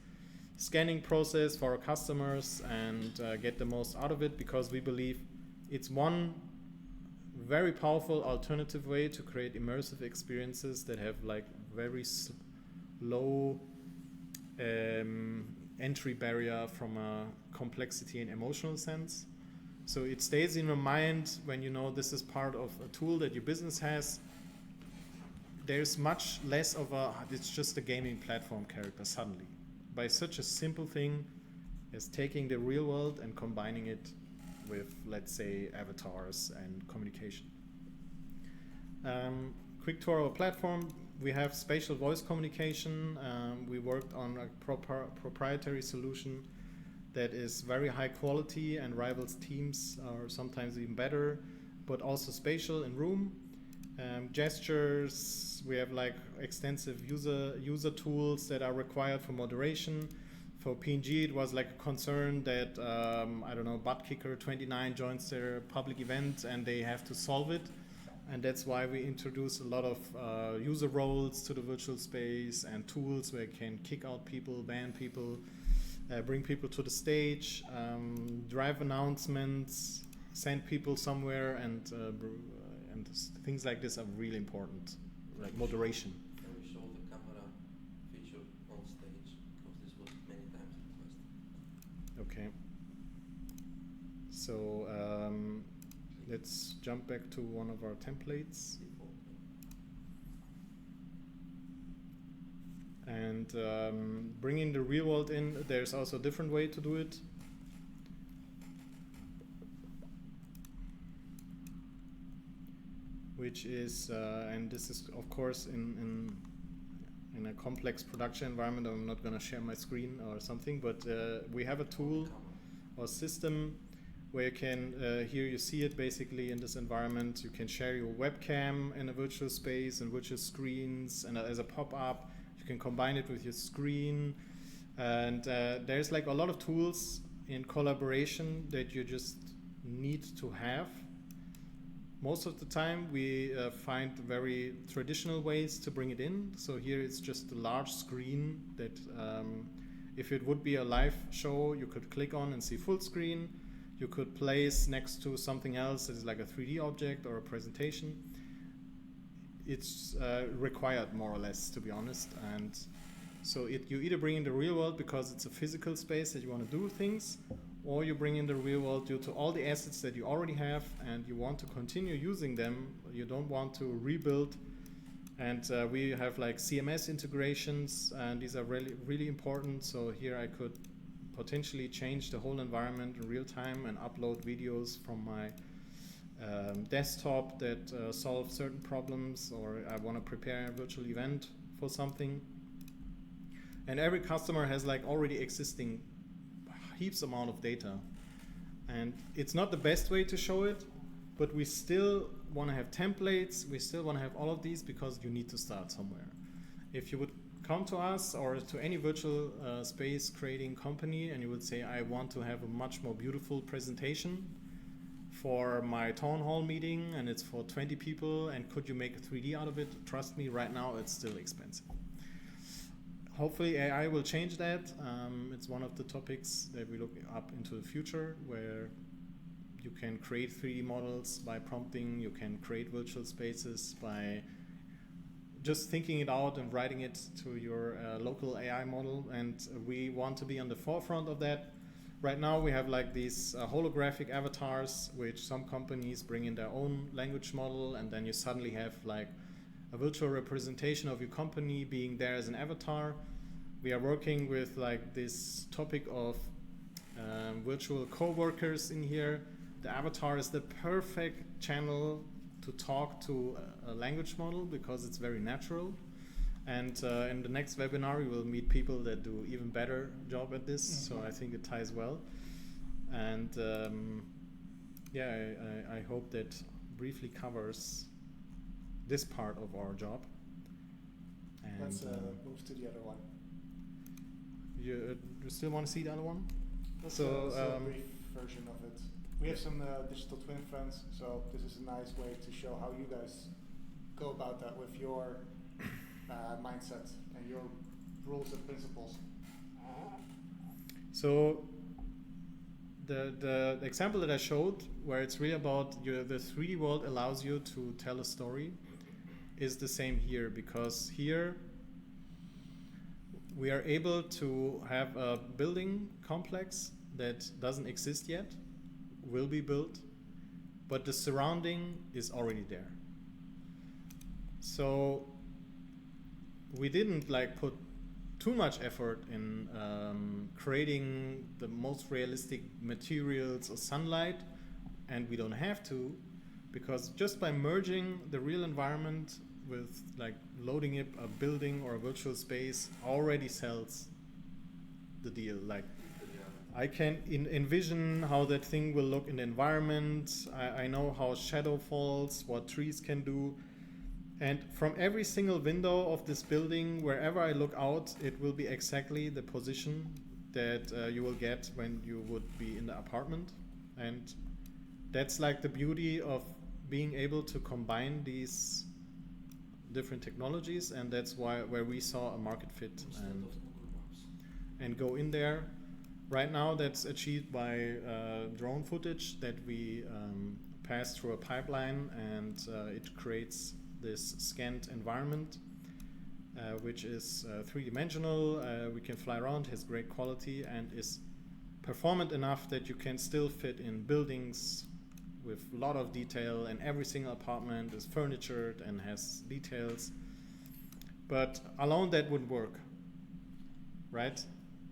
scanning process for our customers and get the most out of it, because we believe it's one very powerful alternative way to create immersive experiences that have like very low entry barrier from a complexity and emotional sense. So it stays in your mind when you know this is part of a tool that your business has. There's much less of it's just a gaming platform character suddenly. By such a simple thing, is taking the real world and combining it with, let's say, avatars and communication. Quick tour of our platform. We have spatial voice communication. We worked on a proprietary solution that is very high quality and rivals Teams, or sometimes even better, but also spatial in room. Gestures, we have like extensive user tools that are required for moderation. For P&G, it was like a concern that, I don't know, Butt Kicker 29 joins their public event and they have to solve it. And that's why we introduce a lot of user roles to the virtual space and tools where you can kick out people, ban people, bring people to the stage, drive announcements, send people somewhere, and things like this are really important, like moderation. Can we show the camera feature on stage? Because this was many times requested. Okay. So let's jump back to one of our templates. And bringing the real world in, there's also a different way to do it. Which is, and this is of course in a complex production environment. I'm not going to share my screen or something, but we have a tool or system where you can, here you see it basically in this environment. You can share your webcam in a virtual space and virtual screens, and as a pop-up, you can combine it with your screen. And there's like a lot of tools in collaboration that you just need to have. Most of the time we find very traditional ways to bring it in. So here it's just a large screen that if it would be a live show, you could click on and see full screen. You could place next to something else that is like a 3D object or a presentation. It's required more or less, to be honest. And so you either bring in the real world because it's a physical space that you want to do things, or you bring in the real world due to all the assets that you already have and you want to continue using them. You don't want to rebuild. And we have like CMS integrations, and these are really, really important. So here I could potentially change the whole environment in real time and upload videos from my desktop that solve certain problems, or I want to prepare a virtual event for something. And every customer has like already existing heaps amount of data, and it's not the best way to show it, but we still want to have templates. We still want to have all of these because you need to start somewhere. If you would come to us or to any virtual space creating company and you would say, I want to have a much more beautiful presentation for my town hall meeting and it's for 20 people, and could you make a 3D out of it? Trust me, right now it's still expensive. Hopefully AI will change that. It's one of the topics that we look up into the future, where you can create 3D models by prompting, you can create virtual spaces by just thinking it out and writing it to your local AI model, and we want to be on the forefront of that. Right now we have like these holographic avatars, which some companies bring in their own language model, and then you suddenly have like a virtual representation of your company being there as an avatar. We are working with like this topic of virtual co-workers in here. The avatar is the perfect channel to talk to a language model because it's very natural. And in the next webinar, we will meet people that do even better job at this. So I think it ties well. And yeah, I hope that briefly covers this part of our job. And Let's move to the other one. You still want to see the other one? Let's So, a brief version of it. We have some digital twin friends, so this is a nice way to show how you guys go about that with your mindset and your rules and principles. So the example that I showed, where it's really about the 3D world allows you to tell a story, is the same here, because here we are able to have a building complex that doesn't exist yet, will be built, but the surrounding is already there. So we didn't like put too much effort in creating the most realistic materials or sunlight, and we don't have to, because just by merging the real environment with like loading it a building or a virtual space already sells the deal. Like I can envision how that thing will look in the environment. I know how shadow falls, what trees can do. And from every single window of this building, wherever I look out, it will be exactly the position that you will get when you would be in the apartment. And that's like the beauty of being able to combine these different technologies, and that's where we saw a market fit and go in there. Right now that's achieved by drone footage that we pass through a pipeline, and it creates this scanned environment which is three-dimensional. We can fly around, has great quality, and is performant enough that you can still fit in buildings with a lot of detail, and every single apartment is furnitured and has details. But alone that wouldn't work, right?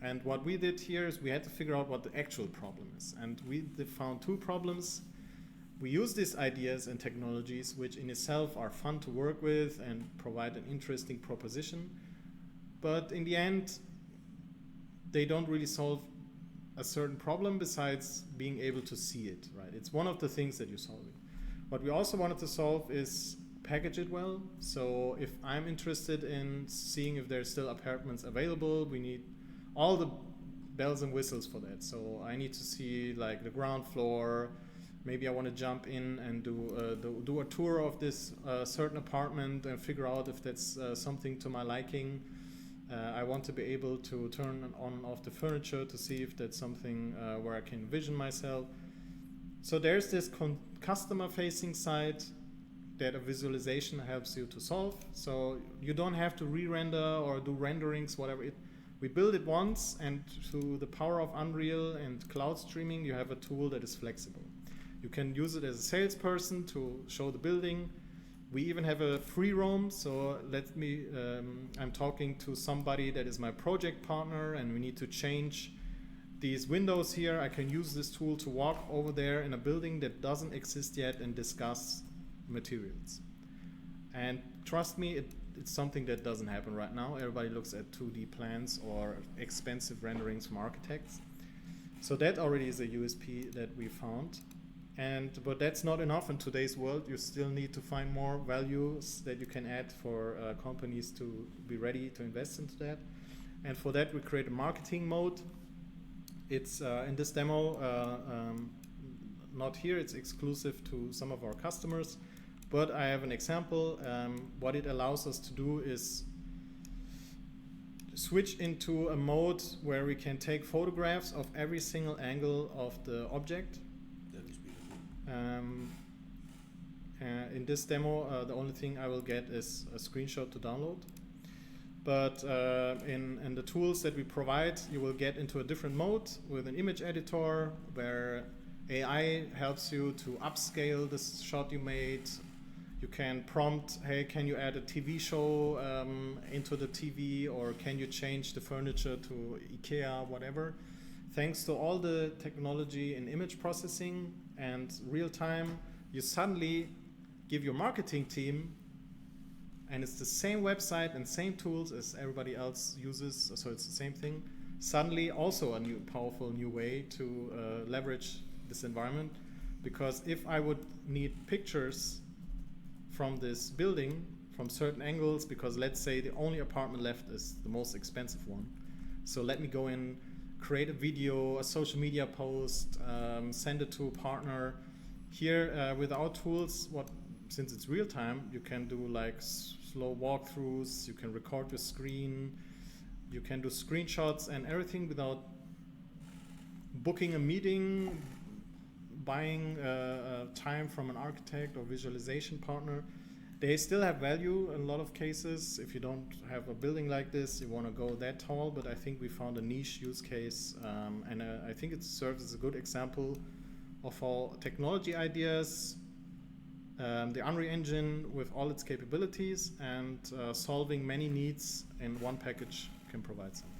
And what we did here is we had to figure out what the actual problem is. And we found two problems. We use these ideas and technologies, which in itself are fun to work with and provide an interesting proposition. But in the end, they don't really solve a certain problem besides being able to see it, right? It's one of the things that you're solving. What we also wanted to solve is package it well. So if I'm interested in seeing if there's still apartments available, we need all the bells and whistles for that. So I need to see like the ground floor. Maybe I want to jump in and do a tour of this certain apartment and figure out if that's something to my liking. I want to be able to turn on and off the furniture to see if that's something where I can envision myself. So there's this customer-facing side that a visualization helps you to solve. So you don't have to re-render or do renderings, whatever. We build it once, and through the power of Unreal and cloud streaming, you have a tool that is flexible. You can use it as a salesperson to show the building. We even have a free roam, so I'm talking to somebody that is my project partner, and we need to change these windows here. I can use this tool to walk over there in a building that doesn't exist yet and discuss materials. And trust me, it's something that doesn't happen right now. Everybody looks at 2D plans or expensive renderings from architects. So that already is a USP that we found. But that's not enough in today's world. You still need to find more values that you can add for companies to be ready to invest into that. And for that, we create a marketing mode. It's in this demo, not here, it's exclusive to some of our customers. But I have an example. What it allows us to do is switch into a mode where we can take photographs of every single angle of the object. In this demo, the only thing I will get is a screenshot to download. But in the tools that we provide, you will get into a different mode with an image editor where AI helps you to upscale this shot you made. You can prompt, hey, can you add a TV show into the TV, or can you change the furniture to IKEA, whatever. Thanks to all the technology in image processing and real time, you suddenly give your marketing team, and it's the same website and same tools as everybody else uses, so it's the same thing. Suddenly also a new powerful new way to leverage this environment, because if I would need pictures from this building from certain angles, because let's say the only apartment left is the most expensive one, so let me go in, create a video, a social media post, send it to a partner. Here with our tools, since it's real time, you can do like slow walkthroughs, you can record your screen, you can do screenshots and everything without booking a meeting, buying time from an architect or visualization partner. They still have value in a lot of cases. If you don't have a building like this, you want to go that tall, but I think we found a niche use case, and I think it serves as a good example of how technology ideas, the Unreal Engine with all its capabilities, and solving many needs in one package can provide something.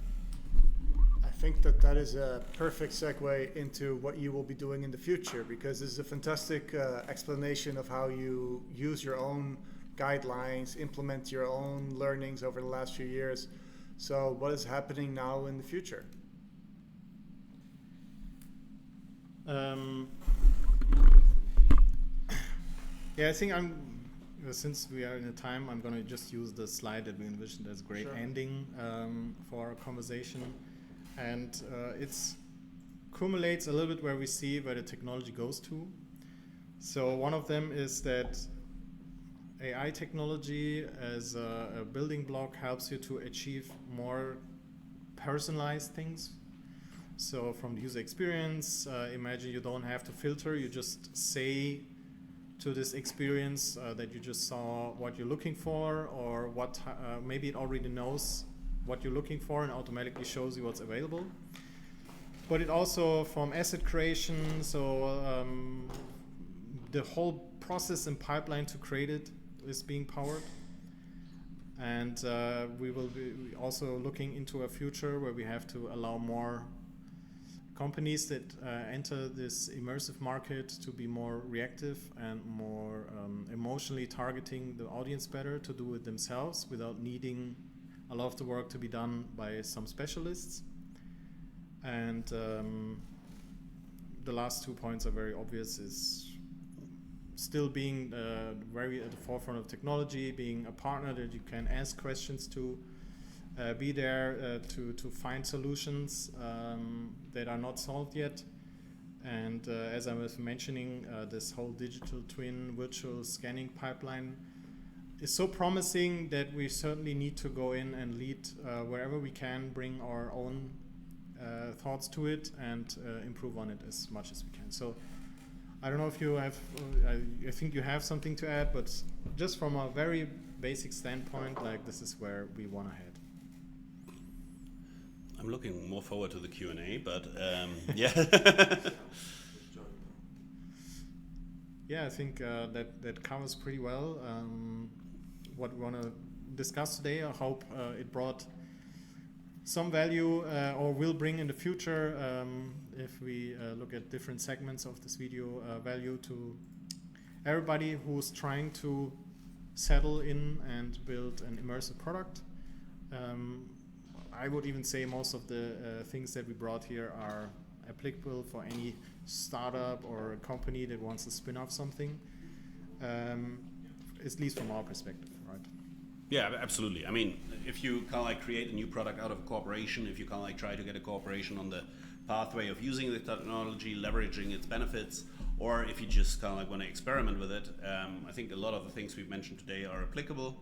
I think that is a perfect segue into what you will be doing in the future, because this is a fantastic explanation of how you use your own guidelines, implement your own learnings over the last few years. So what is happening now in the future? Yeah, I think since we are in a time, I'm going to just use the slide that we envisioned as great ending for our conversation. And it's accumulates a little bit where we see where the technology goes to. So one of them is that AI technology as a building block helps you to achieve more personalized things. So from the user experience, imagine you don't have to filter, you just say to this experience that you just saw what you're looking for, or what maybe it already knows what you're looking for and automatically shows you what's available. But it also from asset creation, so the whole process and pipeline to create it is being powered. And we will be also looking into a future where we have to allow more companies that enter this immersive market to be more reactive and more emotionally targeting the audience better, to do it themselves without needing a lot of the work to be done by some specialists. And the last 2 points are very obvious, is still being very at the forefront of technology, being a partner that you can ask questions to, be there to find solutions that are not solved yet. And as I was mentioning, this whole digital twin virtual scanning pipeline is so promising that we certainly need to go in and lead wherever we can, bring our own thoughts to it and improve on it as much as we can. So I don't know if you have, I think you have something to add, but just from a very basic standpoint, like this is where we want to head. I'm looking more forward to the Q&A, but yeah. Yeah, I think that covers pretty well what we want to discuss today. I hope it brought some value or will bring in the future, if we look at different segments of this video, value to everybody who's trying to settle in and build an immersive product. I would even say most of the things that we brought here are applicable for any startup or a company that wants to spin off something, at least from our perspective, right? Yeah, absolutely. I mean, if you kind of like create a new product out of a corporation, if you kind of like try to get a corporation on the pathway of using the technology, leveraging its benefits, or if you just kind of like want to experiment with it, I think a lot of the things we've mentioned today are applicable.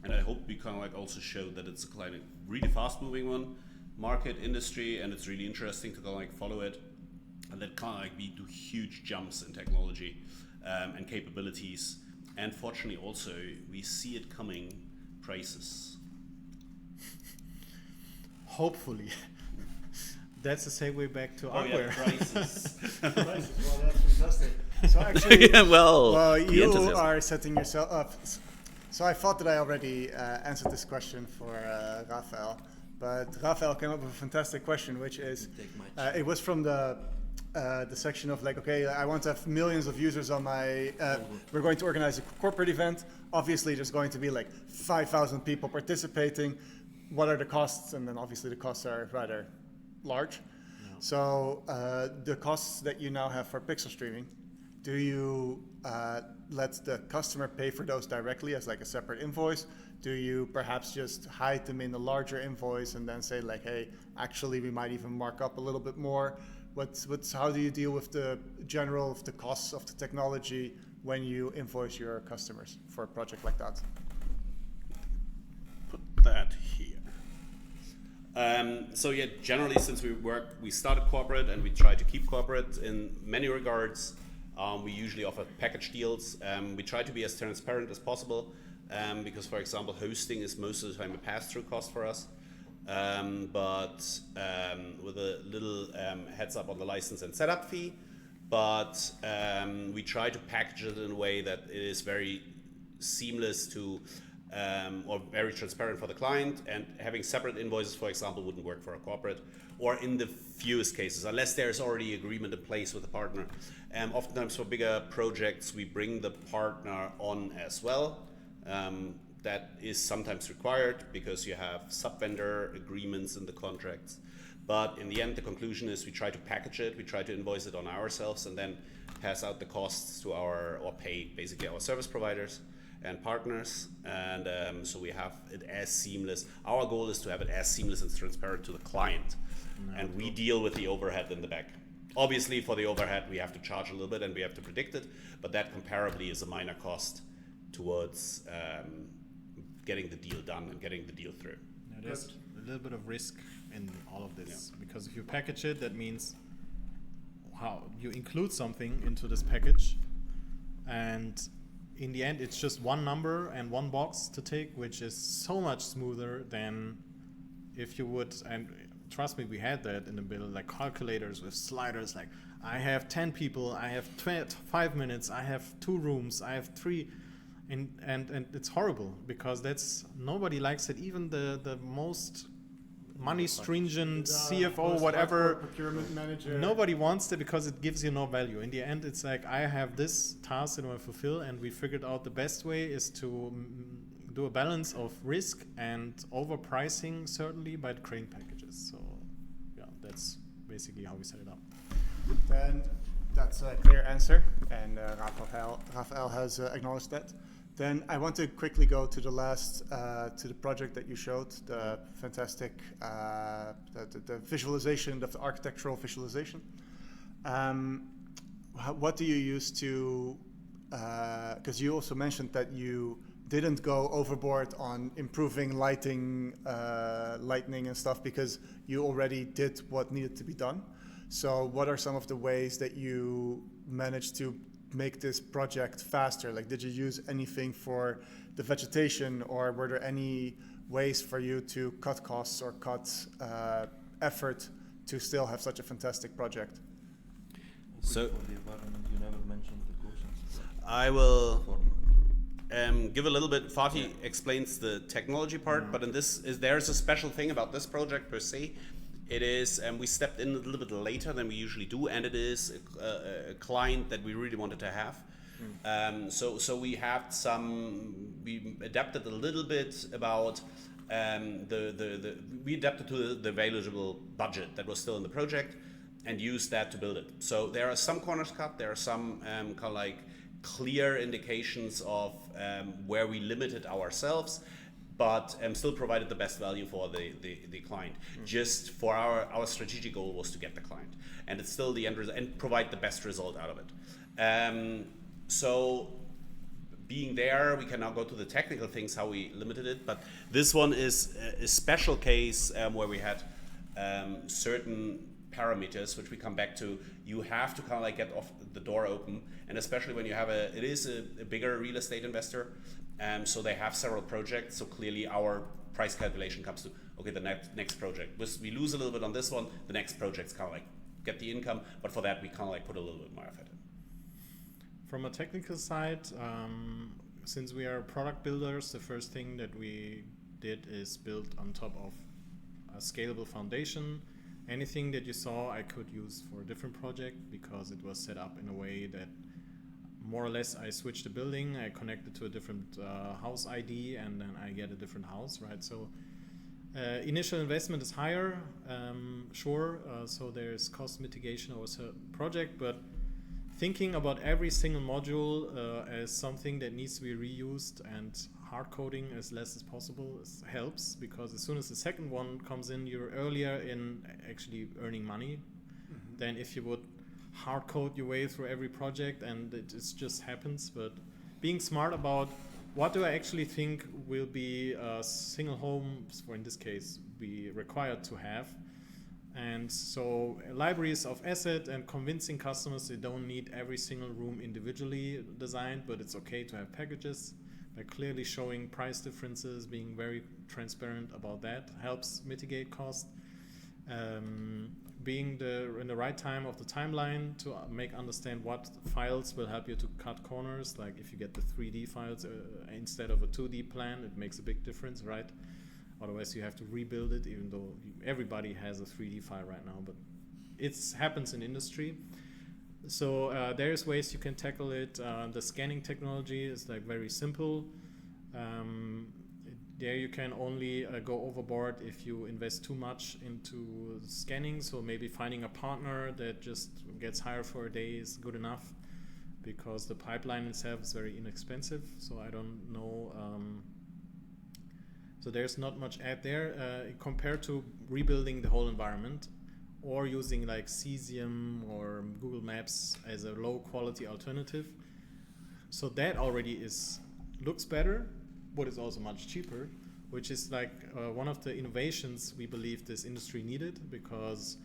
And I hope we kind of like also showed that it's a kind of really fast-moving one, market, industry, and it's really interesting to kind of like follow it. And that kind of like we do huge jumps in technology and capabilities. And fortunately also, we see it coming, prices. Hopefully. That's a segue back to ARCWARE. Yeah, prices. Prices, well, that's fantastic. So actually, yeah, well you are setting yourself up. So I thought that I already answered this question for Raphael, but Raphael came up with a fantastic question, which is, it was from the section of like, okay, I want to have millions of users on my, we're going to organize a corporate event. Obviously, there's going to be like 5,000 people participating. What are the costs? And then obviously the costs are rather large. No. So the costs that you now have for pixel streaming, do you let the customer pay for those directly as like a separate invoice? Do you perhaps just hide them in a larger invoice and then say like, hey, actually we might even mark up a little bit more? How do you deal with the costs of the technology when you invoice your customers for a project like that? Put that here. So yeah, generally since we started corporate and we try to keep corporate in many regards. We usually offer package deals. We try to be as transparent as possible because, for example, hosting is most of the time a pass-through cost for us, but with a little heads up on the license and setup fee. But we try to package it in a way that it is very seamless to or very transparent for the client, and having separate invoices, for example, wouldn't work for a corporate, or in the fewest cases, unless there's already agreement in place with the partner. Oftentimes for bigger projects, we bring the partner on as well. That is sometimes required because you have sub-vendor agreements in the contracts. But in the end, the conclusion is we try to package it, we try to invoice it on ourselves, and then pass out the costs to or pay basically our service providers and partners. And so we have it as seamless. Our goal is to have it as seamless and transparent to the client. And we deal with the overhead in the back. Obviously, for the overhead, we have to charge a little bit and we have to predict it, but that comparably is a minor cost towards getting the deal done and getting the deal through. Now, there's a little bit of risk in all of this, because if you package it, that means how you include something into this package, and in the end it's just one number and one box to take, which is so much smoother than if you would, and trust me, we had that in the build, like calculators with sliders, like I have 10 people, I have 5 minutes, I have 2 rooms, I have 3. And it's horrible, because nobody likes it. Even the most money stringent CFO, whatever, procurement manager, nobody wants it because it gives you no value. In the end, it's like I have this task that I want to fulfill, and we figured out the best way is to do a balance of risk and overpricing, certainly, by creating packages. So yeah, that's basically how we set it up. Then that's a clear answer, and Raphael has acknowledged that. Then I want to quickly go to the last, to the project that you showed, the fantastic, the visualization, the architectural visualization. What do you use to, because you also mentioned that you didn't go overboard on improving lightning and stuff, because you already did what needed to be done. So what are some of the ways that you managed to make this project faster? Like, did you use anything for the vegetation, or were there any ways for you to cut costs or cut effort to still have such a fantastic project? So For the environment, you never mentioned the cushions. I will give a little bit. Fatih explains the technology part, but in there's a special thing about this project per se. It is, we stepped in a little bit later than we usually do, and it is a client that we really wanted to have. So we adapted a little bit about we adapted to the available budget that was still in the project and used that to build it. So there are some corners cut, there are some kind of like clear indications of where we limited ourselves, but still provided the best value for the client. Just for our strategic goal was to get the client, and it's still the end result and provide the best result out of it. So being there, we can now go to the technical things, how we limited it, but this one is a special case where we had certain parameters, which we come back to. You have to kind of like get off the door open, and especially when you have it is a bigger real estate investor. So they have several projects, so clearly our price calculation comes to, okay, the next project. We lose a little bit on this one, the next project's kind of like get the income, but for that we kind of like put a little bit more effort in. From a technical side, since we are product builders, the first thing that we did is build on top of a scalable foundation. Anything that you saw I could use for a different project, because it was set up in a way that more or less I switched the building, I connected to a different house ID, and then I get a different house, right? So initial investment is higher, sure, so there's cost mitigation over a project, but thinking about every single module as something that needs to be reused and hard coding as less as possible helps, because as soon as the second one comes in, you're earlier in actually earning money than if you would hard code your way through every project and it just happens. But being smart about what do I actually think will be single homes, or in this case, be required to have. And so libraries of asset and convincing customers they don't need every single room individually designed, but it's okay to have packages. By clearly showing price differences, being very transparent about that helps mitigate cost. being in the right time of the timeline to make understand what files will help you to cut corners. Like if you get the 3D files instead of a 2D plan, it makes a big difference, right? Otherwise you have to rebuild it, even though everybody has a 3D file right now, but it happens in industry. So there's ways you can tackle it. The scanning technology is like very simple. There you can only go overboard if you invest too much into scanning. So maybe finding a partner that just gets hired for a day is good enough, because the pipeline itself is very inexpensive. So I don't know. So there's not much add there compared to rebuilding the whole environment or using like Cesium or Google Maps as a low quality alternative. So that already looks better, but it's also much cheaper, which is like one of the innovations we believe this industry needed, because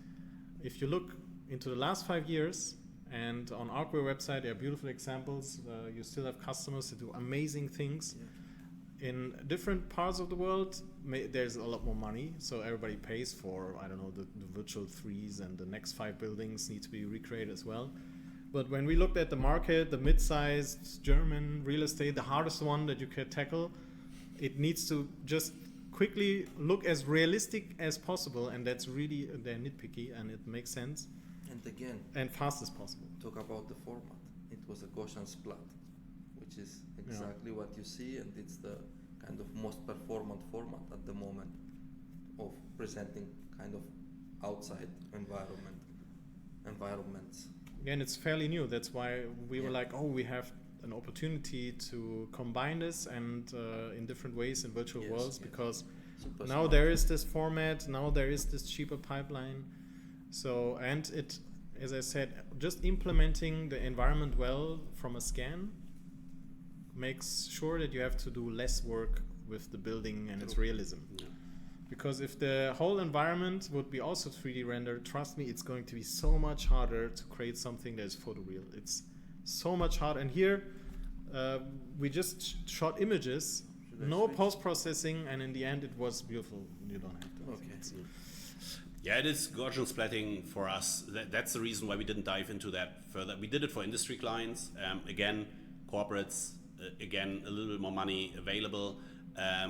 if you look into the last 5 years, and on ARCWARE website there are beautiful examples, you still have customers that do amazing things. Yeah. In different parts of the world, there's a lot more money, so everybody pays for, I don't know, the virtual 3s, and the next 5 buildings need to be recreated as well. But when we looked at the market, the mid-sized German real estate, the hardest one that you can tackle, it needs to just quickly look as realistic as possible, and that's really, they're nitpicky, and it makes sense. And again, and fast as possible. Talk about the format. It was a Gaussian splat, which is exactly what you see, and it's the kind of most performant format at the moment of presenting kind of outside environments. And it's fairly new. That's why we were like, oh, we have an opportunity to combine this and in different ways in virtual worlds, because Super now smart. there is this format, now there is this cheaper pipeline. So, and it, as I said, just implementing the environment well from a scan makes sure that you have to do less work with the building and its realism. Yeah. Because if the whole environment would be also 3D rendered, trust me, it's going to be so much harder to create something that is photoreal. It's so much harder. And here, we just shot images, no post-processing, and in the end it was beautiful. You don't have to. Okay. Yeah, it is Gaussian splatting for us. That's the reason why we didn't dive into that further. We did it for industry clients. Again, corporates, again, a little bit more money available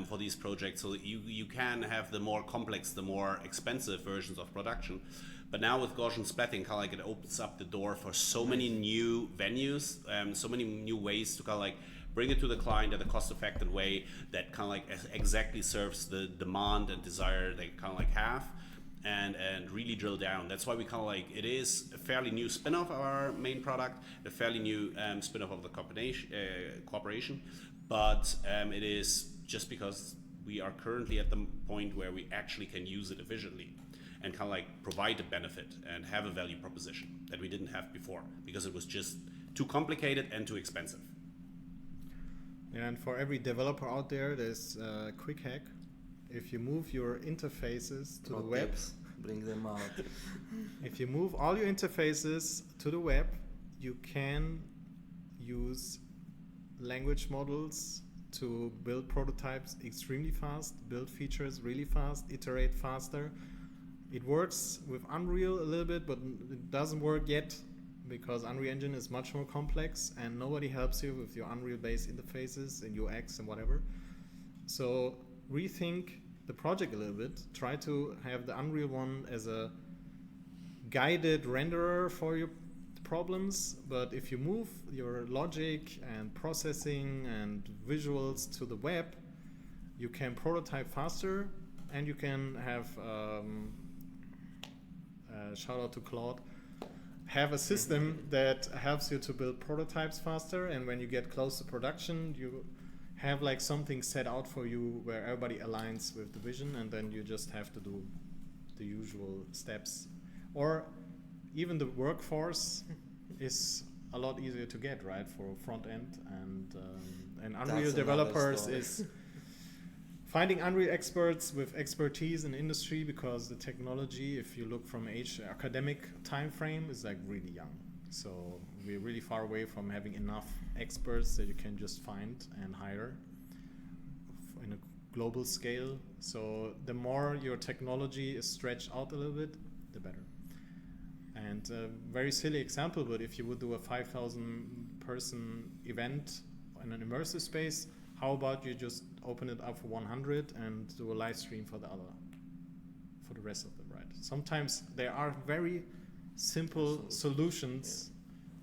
for these projects. So you can have the more complex, the more expensive versions of production. But now with Gaussian splatting, kind of like it opens up the door for so many new venues, so many new ways to kind of like bring it to the client in a cost-effective way that kind of like exactly serves the demand and desire they kind of like have. And really drill down. That's why we kind of like, it is a fairly new spin-off of our main product, a fairly new spin-off of the cooperation, but it is just because we are currently at the point where we actually can use it efficiently and kind of like provide a benefit and have a value proposition that we didn't have before, because it was just too complicated and too expensive. And for every developer out there, there's a quick hack. If you move your interfaces to the web, bring them out. If you move all your interfaces to the web, you can use language models to build prototypes extremely fast, build features really fast, iterate faster. It works with Unreal a little bit, but it doesn't work yet, because Unreal Engine is much more complex and nobody helps you with your Unreal-based interfaces and UX and whatever. So rethink the project a little bit. Try to have the Unreal one as a guided renderer for your problems, but if you move your logic and processing and visuals to the web, you can prototype faster, and you can have shout out to Claude, have a system that helps you to build prototypes faster, and when you get close to production, you have like something set out for you where everybody aligns with the vision, and then you just have to do the usual steps. Or even the workforce is a lot easier to get, right, for front end, and Unreal developers is finding Unreal experts with expertise in industry, because the technology, if you look from academic time frame, is like really young. So we're really far away from having enough experts that you can just find and hire in a global scale. So the more your technology is stretched out a little bit, the better. And a very silly example, but if you would do a 5,000 person event in an immersive space, how about you just open it up for 100 and do a live stream for the rest of them, right? Sometimes there are very simple solutions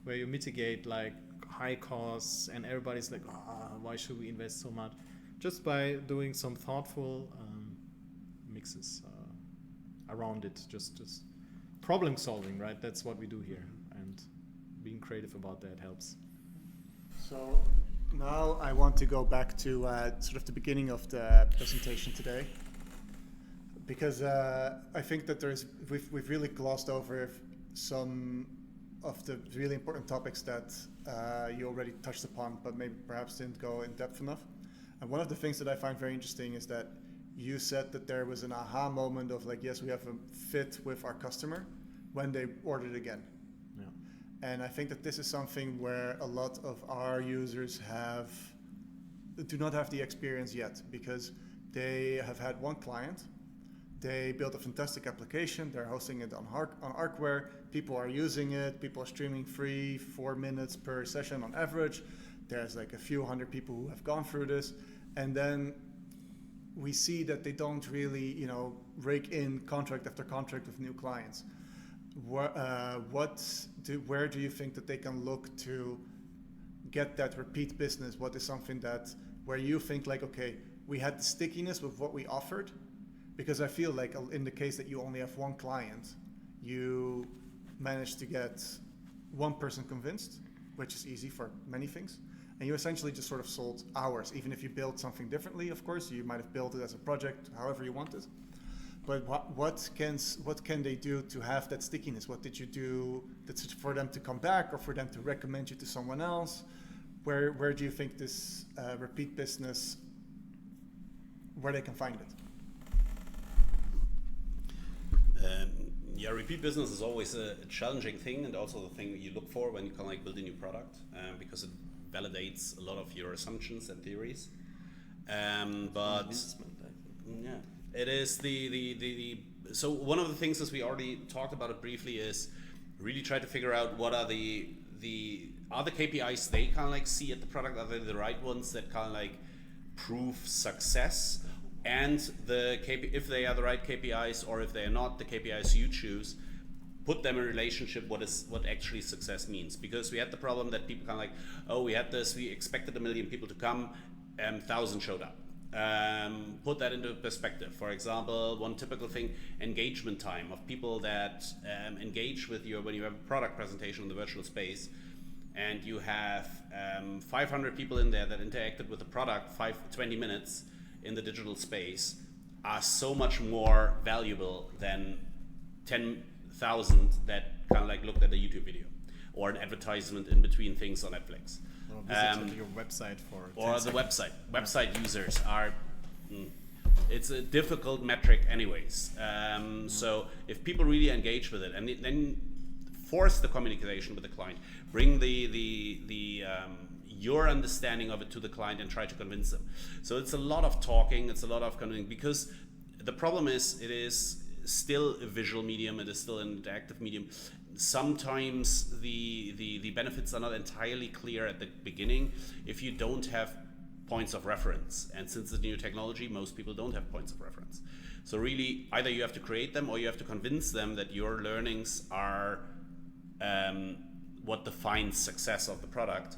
where you mitigate like high costs and everybody's like, why should we invest so much? Just by doing some thoughtful mixes around it, just problem solving, right? That's what we do here, and being creative about that helps. So now I want to go back to sort of the beginning of the presentation today, because I think that we've really glossed over some of the really important topics that you already touched upon, but maybe perhaps didn't go in depth enough. And one of the things that I find very interesting is that you said that there was an aha moment of like, yes, we have a fit with our customer when they ordered again. Yeah. And I think that this is something where a lot of our users do not have the experience yet, because they have had one client, they built a fantastic application, they're hosting it on ARCWARE, people are using it, people are streaming free, 4 minutes per session on average. There's like a few hundred people who have gone through this, and then we see that they don't really, rake in contract after contract with new clients. Where do you think that they can look to get that repeat business? What is something where you think like, okay, we had the stickiness with what we offered? Because I feel like in the case that you only have one client, you managed to get one person convinced, which is easy for many things. And you essentially just sort of sold hours. Even if you build something differently, of course, you might have built it as a project, however you want it. But what can they do to have that stickiness? What did you do that's for them to come back, or for them to recommend you to someone else? Where do you think this repeat business, where they can find it? Repeat business is always a challenging thing, and also the thing that you look for when you kind of like build a new product, because it validates a lot of your assumptions and theories. But yeah, it is so one of the things, as we already talked about it briefly, is really try to figure out what are the KPIs they kind of like see at the product. Are they the right ones that kind of like prove success? And if they are the right KPIs, or if they are not the KPIs you choose, put them in relationship what actually success means. Because we had the problem that people kind of like, oh, we had this, we expected 1 million people to come, 1,000 showed up. Put that into perspective. For example, one typical thing, engagement time of people that engage with you when you have a product presentation in the virtual space, and you have 500 people in there that interacted with the product 20 minutes in the digital space, are so much more valuable than 10,000 that kind of like looked at a YouTube video or an advertisement in between things on Netflix. Or visited your website for or the website users are it's a difficult metric anyways. So if people really engage with it, and then force the communication with the client, bring your understanding of it to the client and try to convince them. So it's a lot of talking, it's a lot of convincing, because the problem is it is still a visual medium, it is still an interactive medium. Sometimes the benefits are not entirely clear at the beginning if you don't have points of reference. And since it's new technology, most people don't have points of reference. So really, either you have to create them, or you have to convince them that your learnings are what defines success of the product.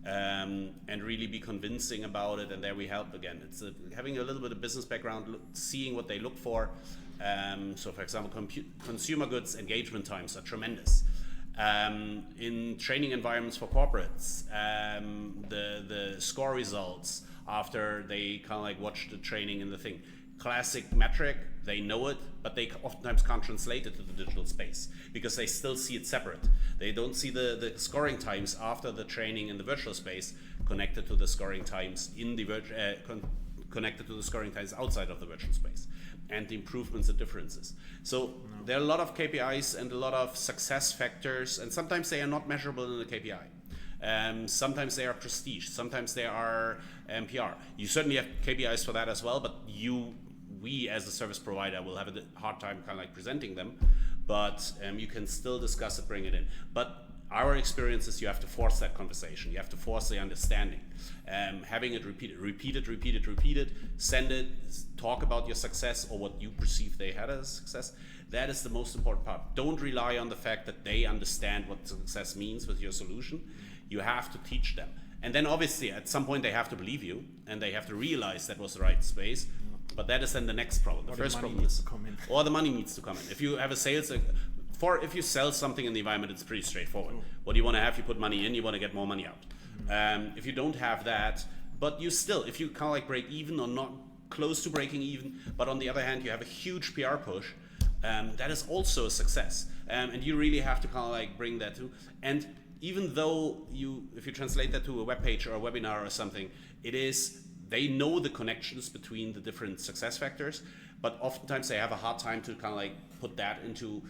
And really be convincing about it, and there we help again. It's having a little bit of business background, seeing what they look for. So for example, consumer goods engagement times are tremendous. In training environments for corporates, the score results after they kind of like watch the training in the thing. Classic metric, they know it, but they oftentimes can't translate it to the digital space because they still see it separate. They don't see the scoring times after the training in the virtual space connected to the scoring times in the connected to the scoring times outside of the virtual space, and the improvements and differences. So there are a lot of KPIs and a lot of success factors, and sometimes they are not measurable in the KPI. Sometimes they are prestige, sometimes they are PR. You certainly have KPIs for that as well, but we as a service provider will have a hard time kind of like presenting them. but you can still discuss it, bring it in. But our experience is you have to force that conversation. You have to force the understanding. Having it repeated, send it, talk about your success or what you perceive they had as success. That is the most important part. Don't rely on the fact that they understand what success means with your solution. You have to teach them. And then obviously at some point they have to believe you and they have to realize that was the right space. But that is then the next problem. The first problem is, or the money needs to come in. If you have a sales, if you sell something in the environment, it's pretty straightforward. What do you want to have? You put money in, you want to get more money out. If you don't have that, but you still, if you kind of like break even or not close to breaking even, but on the other hand, you have a huge PR push, that is also a success. And you really have to kind of like bring that to, and even though if you translate that to a web page or a webinar or something, they know the connections between the different success factors, but oftentimes they have a hard time to kind of like put that into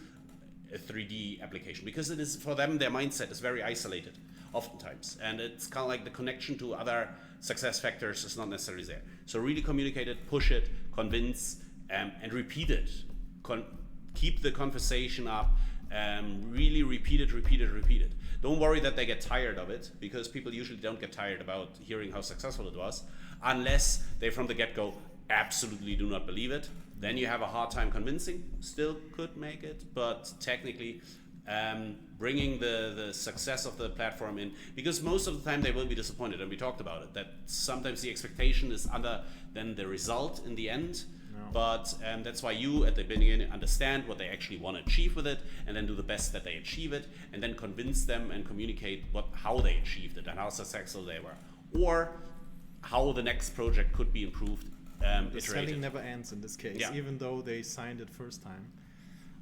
a 3D application because it is, for them, their mindset is very isolated oftentimes. And it's kind of like the connection to other success factors is not necessarily there. So really communicate it, push it, convince, and repeat it. Keep the conversation up, really repeat it. Don't worry that they get tired of it, because people usually don't get tired about hearing how successful it was, unless they from the get-go absolutely do not believe it. Then you have a hard time convincing. Still could make it, but technically bringing the success of the platform in, because most of the time they will be disappointed, and we talked about it, that sometimes the expectation is other than the result in the end. But that's why you at the beginning understand what they actually want to achieve with it, and then do the best that they achieve it, and then convince them and communicate how they achieved it and how successful they were, or how the next project could be improved. The selling never ends in this case, even though they signed it first time.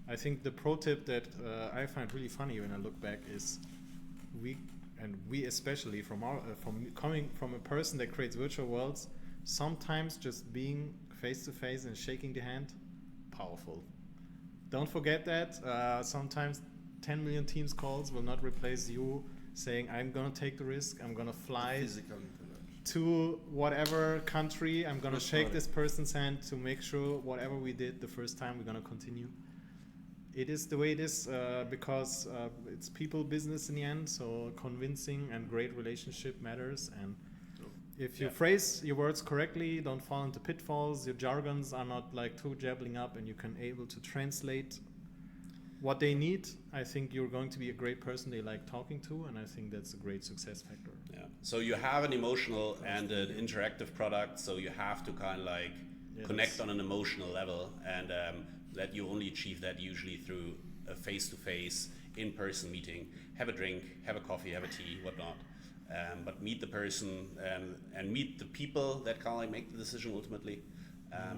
I think the pro tip that I find really funny when I look back is we especially from coming from a person that creates virtual worlds, sometimes just being face to face and shaking the hand, powerful. Don't forget that. Sometimes 10 million Teams calls will not replace you saying, I'm gonna take the risk, I'm gonna fly to whatever country, I'm gonna shake this person's hand to make sure whatever we did the first time, we're gonna continue. It is the way it is because it's people business in the end, so convincing and great relationship matters. And if you phrase your words correctly, don't fall into pitfalls, your jargons are not like too jabbling up, and you can able to translate what they need, I think you're going to be a great person they like talking to, and I think that's a great success factor. Yeah. So you have an emotional and an interactive product, so you have to kind of like connect on an emotional level, and that you only achieve that usually through a face-to-face, in-person meeting. Have a drink, have a coffee, have a tea, whatnot. But meet the person and meet the people that kind of like make the decision ultimately,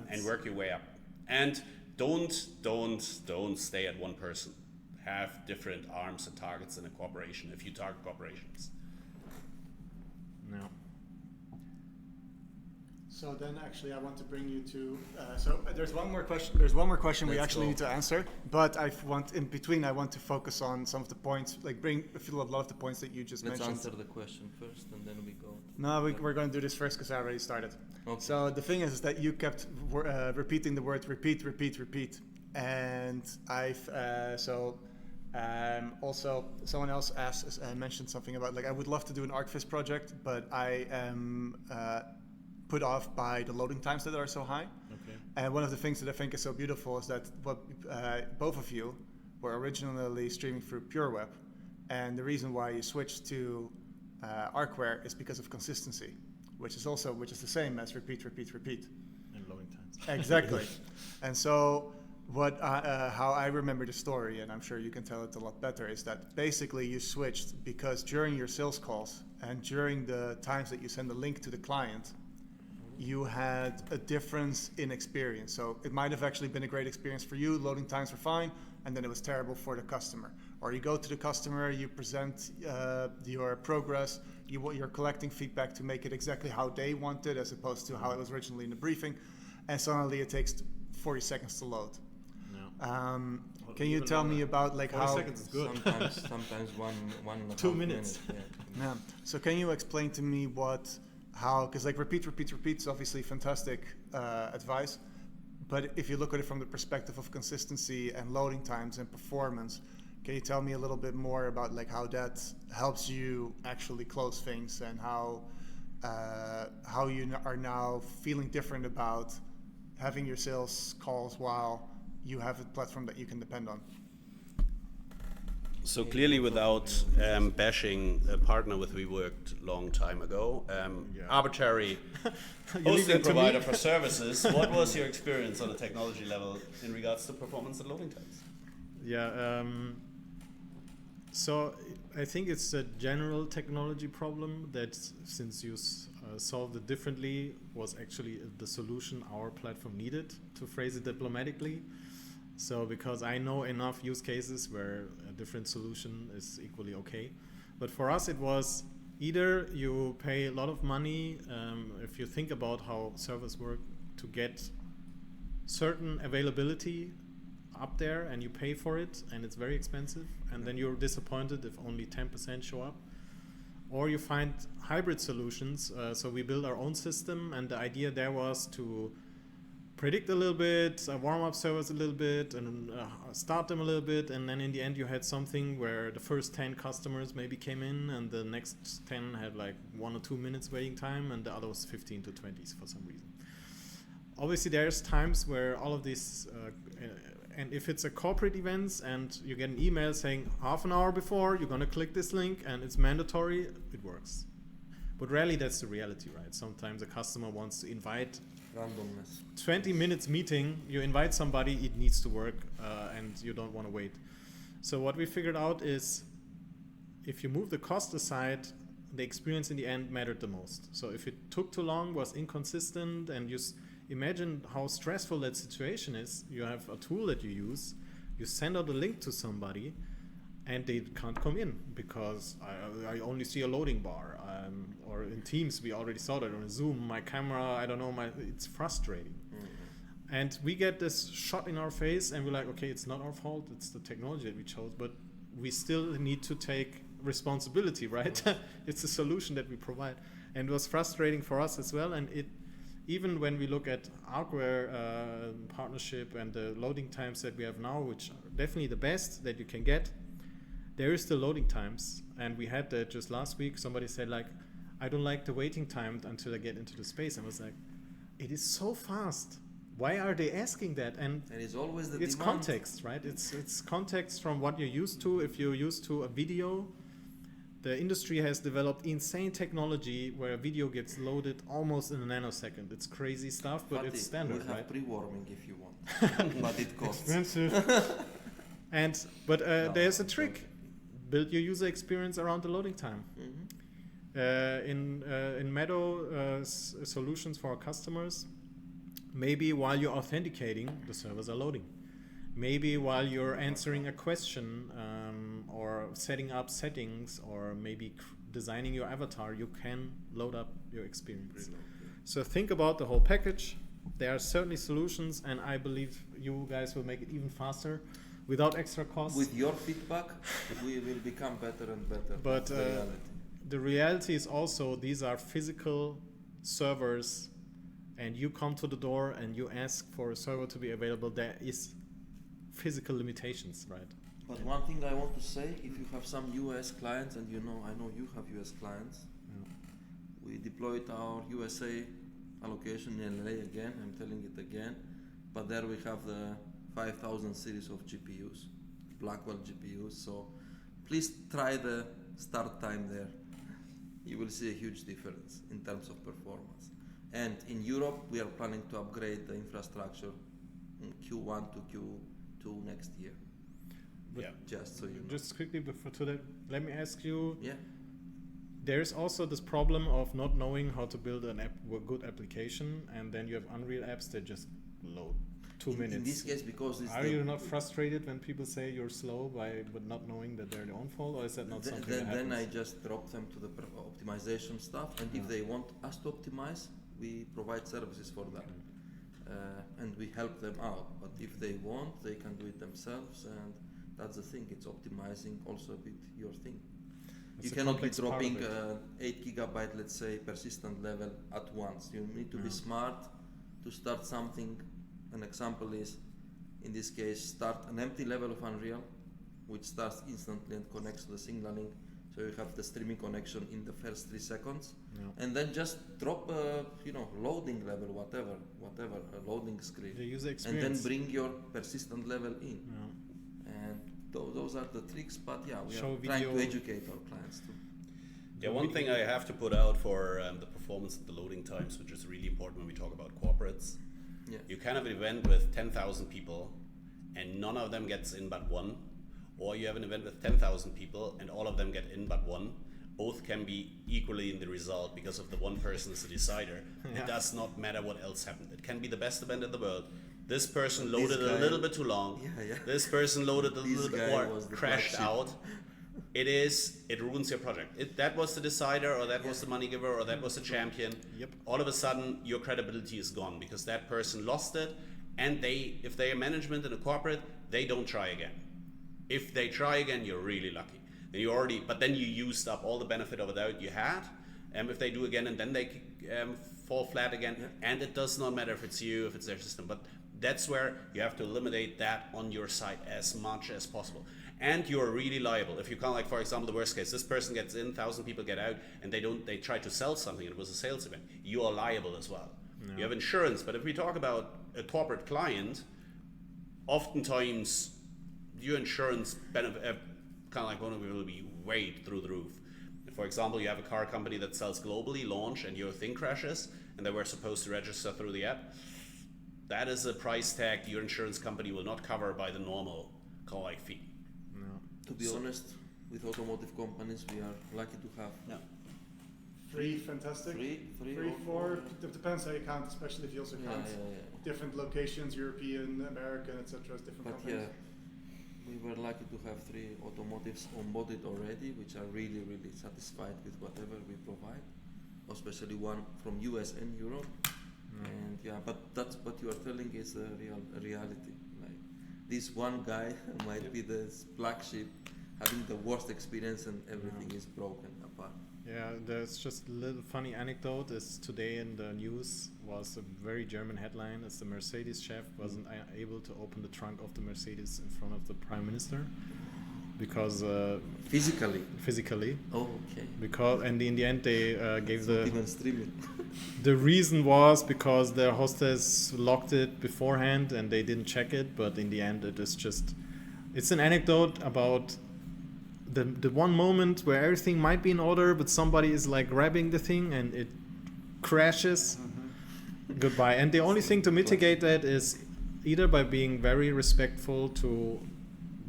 and work your way up. And don't stay at one person. Have different arms and targets in a corporation if you target corporations. No. So then, actually, I want to bring you to. So there's one more question. There's one more question we actually need to answer. But I want to focus on some of the points, like bring a lot of the points that you just mentioned. Let's answer the question first, and then we go. No, we're going to do this first because I already started. Okay. So the thing is that you kept repeating the word repeat, and also someone else mentioned something about like I would love to do an ArcFIS project, but I am put off by the loading times that are so high. Okay. And one of the things that I think is so beautiful is that both of you were originally streaming through PureWeb, and the reason why you switched to ARCWARE is because of consistency, which is the same as repeat. And loading times. Exactly. And so how I remember the story, and I'm sure you can tell it a lot better, is that basically you switched because during your sales calls and during the times that you send a link to the client, you had a difference in experience. So it might have actually been a great experience for you, loading times were fine, and then it was terrible for the customer. Or you go to the customer, you present your progress, you're collecting feedback to make it exactly how they want it as opposed to how it was originally in the briefing, and suddenly it takes 40 seconds to load. No. Can you tell me about like 40 how... seconds is good. Sometimes one and a 2 half minutes. Yeah. So can you explain to me how, because like repeat is obviously fantastic advice, But if you look at it from the perspective of consistency and loading times and performance, can you tell me a little bit more about like how that helps you actually close things, and how you are now feeling different about having your sales calls while you have a platform that you can depend on? So clearly, without bashing a partner with we worked long time ago, arbitrary hosting provider for services, what was your experience on a technology level in regards to performance and loading times? Yeah, so I think it's a general technology problem that, since you solved it differently, was actually the solution our platform needed, to phrase it diplomatically. So because I know enough use cases where a different solution is equally okay. But for us it was either you pay a lot of money, if you think about how servers work, to get certain availability up there, and you pay for it and it's very expensive, and then you're disappointed if only 10% show up. Or you find hybrid solutions. So we built our own system, and the idea there was to predict a little bit, warm up servers a little bit, and start them a little bit, and then in the end you had something where the first 10 customers maybe came in, and the next 10 had like 1 or 2 minutes waiting time, and the other was 15 to 20 for some reason. Obviously there's times where all of these, and if it's a corporate events and you get an email saying half an hour before you're gonna click this link and it's mandatory, it works. But rarely that's the reality, right? Sometimes a customer wants to invite Randomness. 20 minutes meeting, you invite somebody, it needs to work, and you don't want to wait. So what we figured out is, if you move the cost aside, the experience in the end mattered the most. So if it took too long, was inconsistent, and you imagine how stressful that situation is. You have a tool that you use, you send out a link to somebody, and they can't come in because I only see a loading bar. Or in Teams, we already saw that, on Zoom, my camera, I don't know, it's frustrating. Mm-hmm. And we get this shot in our face, and we're like, okay, it's not our fault, it's the technology that we chose, but we still need to take responsibility, right? Mm-hmm. It's a solution that we provide. And it was frustrating for us as well, and even when we look at ARCWARE partnership and the loading times that we have now, which are definitely the best that you can get, there is still loading times. And we had that just last week. Somebody said, like, I don't like the waiting time until I get into the space. I was like, it is so fast. Why are they asking that? And it's always the it's demand. Context, right? It's context from what you're used to. If you're used to a video, the industry has developed insane technology where a video gets loaded almost in a nanosecond. It's crazy stuff, but it's standard, we have right? pre-warming if you want, but it costs. Expensive. But there's a trick. Build your user experience around the loading time. Mm-hmm. In Meadow solutions for our customers, maybe while you're authenticating, the servers are loading. Maybe while you're answering a question, or setting up settings, or maybe designing your avatar, you can load up your experience. So think about the whole package. There are certainly solutions, and I believe you guys will make it even faster without extra costs. With your feedback, we will become better and better. But the reality is also, these are physical servers, and you come to the door and you ask for a server to be available. There is physical limitations, right? But one thing I want to say, if you have some US clients, and I know you have US clients, we deployed our USA allocation in LA again, I'm telling it again, but there we have the 5000 series of GPUs, Blackwell GPUs, so please try the start time there. You will see a huge difference in terms of performance. And in Europe, we are planning to upgrade the infrastructure in Q1 to Q2 next year. But just so you know. Just quickly before to that, let me ask you. Yeah. There's also this problem of not knowing how to build a good application, and then you have Unreal apps that just load 2 minutes. In this case, because are you not frustrated when people say you're slow but not knowing that they're their own fault, or is that not something that happens? Then I just drop them to the optimization stuff, and if they want us to optimize, we provide services for that, and we help them out. But if they want, they can do it themselves, and that's the thing. It's optimizing also a bit your thing. You cannot be dropping 8 gigabyte, let's say, persistent level at once. You need to be smart to start something an example is, in this case, start an empty level of Unreal, which starts instantly and connects to the signaling. So you have the streaming connection in the first 3 seconds, and then just drop a loading level, whatever, a loading screen, The user and experience. then bring your persistent level in. And those are the tricks. But yeah, we Show are trying to video. educate our clients too. Yeah, one thing I have to put out for the performance and the loading times, which is really important when we talk about corporates. Yeah. You can have an event with 10,000 people and none of them gets in but one. Or you have an event with 10,000 people and all of them get in but one. Both can be equally in the result because of the one person is the decider. It does not matter what else happened. It can be the best event in the world. This person loaded a little bit too long. This person loaded a little bit more, crashed out. It ruins your project. That was the decider, or that was the money giver, or that was the champion. All of a sudden, your credibility is gone because that person lost it. And if they are management in a corporate, they don't try again. If they try again, you're really lucky. But then you used up all the benefit of a doubt you had. If they do again, and then they fall flat again, and it does not matter if it's you, if it's their system. But that's where you have to eliminate that on your side as much as possible. And you're really liable. If you can't, like for example, the worst case, this person gets in, 1,000 people get out, and they try to sell something, and it was a sales event. You are liable as well. You have insurance, but if we talk about a corporate client, oftentimes your insurance benefit, kind of like one will be way through the roof. For example, you have a car company that sells globally, launch, and your thing crashes, and they were supposed to register through the app. That is a price tag your insurance company will not cover by the normal call-like fee. To be honest, with automotive companies, we are lucky to have 3, fantastic. 3, 4. It depends how you count, especially if you also count different locations, European, American, etc. Different But companies. we were lucky to have 3 automotives onboarded already, which are really, really satisfied with whatever we provide, especially one from US and Europe. And but that's what you are telling is a reality. Like this one guy might be the black sheep, having the worst experience, and everything is broken apart. Yeah, there's just a little funny anecdote. Is today in the news was a very German headline as the Mercedes chef wasn't able to open the trunk of the Mercedes in front of the Prime Minister because physically. Oh, okay. Because and in the end they gave Even streaming. the reason was because the hostess locked it beforehand and they didn't check it. But in the end, it's an anecdote about the one moment where everything might be in order, but somebody is like grabbing the thing and it crashes. Goodbye. And the only thing to mitigate that is either by being very respectful to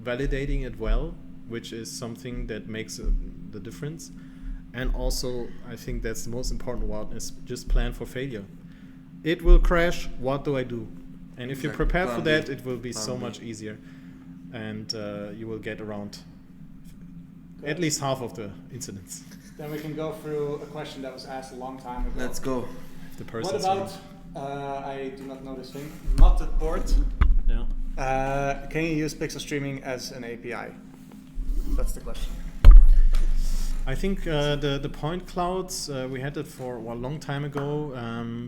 validating it well, which is something that makes the difference. And also, I think that's the most important one, is just plan for failure. It will crash, what do I do? And if you're prepared for that, it will be so much easier. And you will get around at least half of the incidents. Then we can go through a question that was asked a long time ago. Let's go. What about, I do not know this thing, Matterport? Yeah. Can you use pixel streaming as an API? That's the question. I think the point clouds, we had it for a long time ago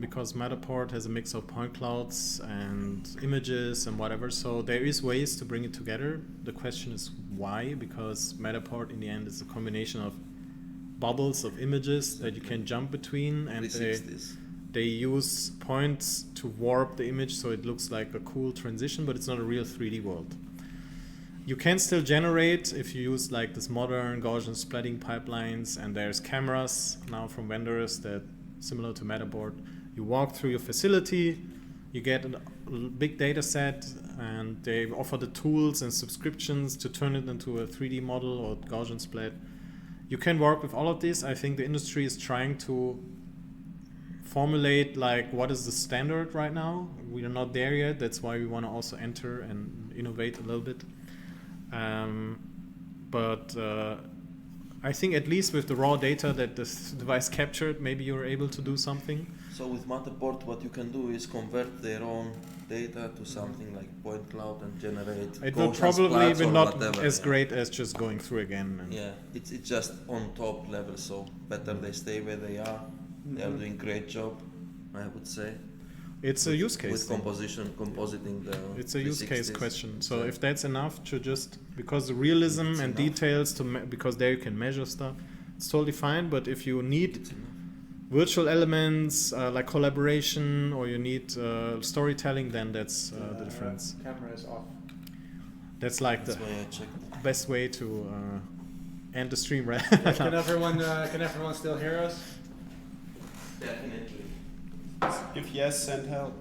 because Matterport has a mix of point clouds and images and whatever. So there is ways to bring it together. The question is why? Because Matterport in the end is a combination of bubbles of images that you can jump between, and they use points to warp the image so it looks like a cool transition, but it's not a real 3D world. You can still generate if you use like this modern Gaussian splatting pipelines, and there's cameras now from vendors that similar to Matterport. You walk through your facility, you get a big data set, and they offer the tools and subscriptions to turn it into a 3D model or Gaussian splat. You can work with all of this. I think the industry is trying to formulate like what is the standard right now. We are not there yet. That's why we want to also enter and innovate a little bit. But I think at least with the raw data that this device captured, maybe you're able to do something. So with Matterport, what you can do is convert their own data to something like point cloud and generate. It will probably be not as great as just going through again. And it's just on top level. So better they stay where they are. They are doing great job, I would say. It's a use case. With compositing the. It's a use case 360s. question. So if that's enough to just, because the realism It's and enough. details because there you can measure stuff, it's totally fine. But if you need It's enough. virtual elements like collaboration, or you need storytelling, then that's the difference. Camera is off. That's like That's the why I checked. best way to end the stream, right? Can everyone still hear us? Definitely. If yes, send help.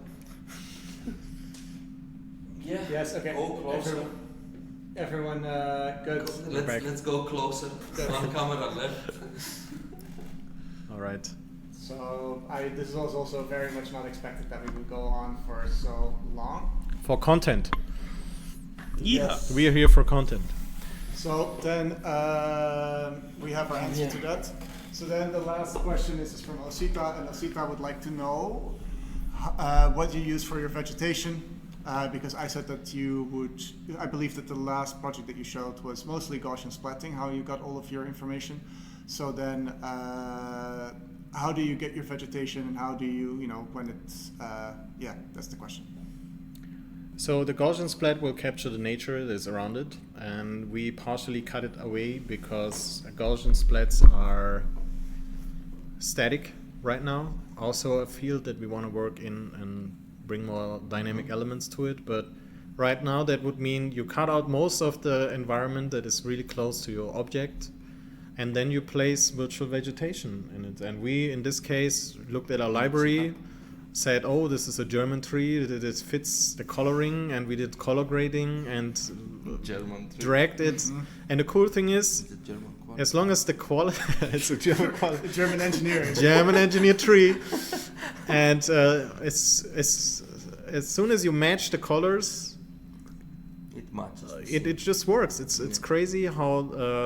Yeah. Yes, okay. Go closer. Everyone good? Let's go closer. One camera left. All right. So this was also very much not expected that we would go on for so long. For content. Yeah. Yes. We are here for content. So then we have our answer to that. So then the last question is from Osita, and Osita would like to know what you use for your vegetation, because I said that you would, I believe that the last project that you showed was mostly Gaussian splatting, how you got all of your information. So then how do you get your vegetation, and how do you, when it's, yeah, that's the question. So the Gaussian splat will capture the nature that is around it, and we partially cut it away because Gaussian splats are static right now. Also a field that we want to work in and bring more dynamic elements to it, but right now that would mean you cut out most of the environment that is really close to your object, and then you place virtual vegetation in it. And we, in this case, looked at our library, said, oh, this is a German tree, it fits the coloring, and we did color grading and German tree. dragged it. And the cool thing is, It's a German quality. as long as the quality, it's a German quality, German engineering. German engineer tree, and as soon as you match the colors, It matches. it just works. It's crazy how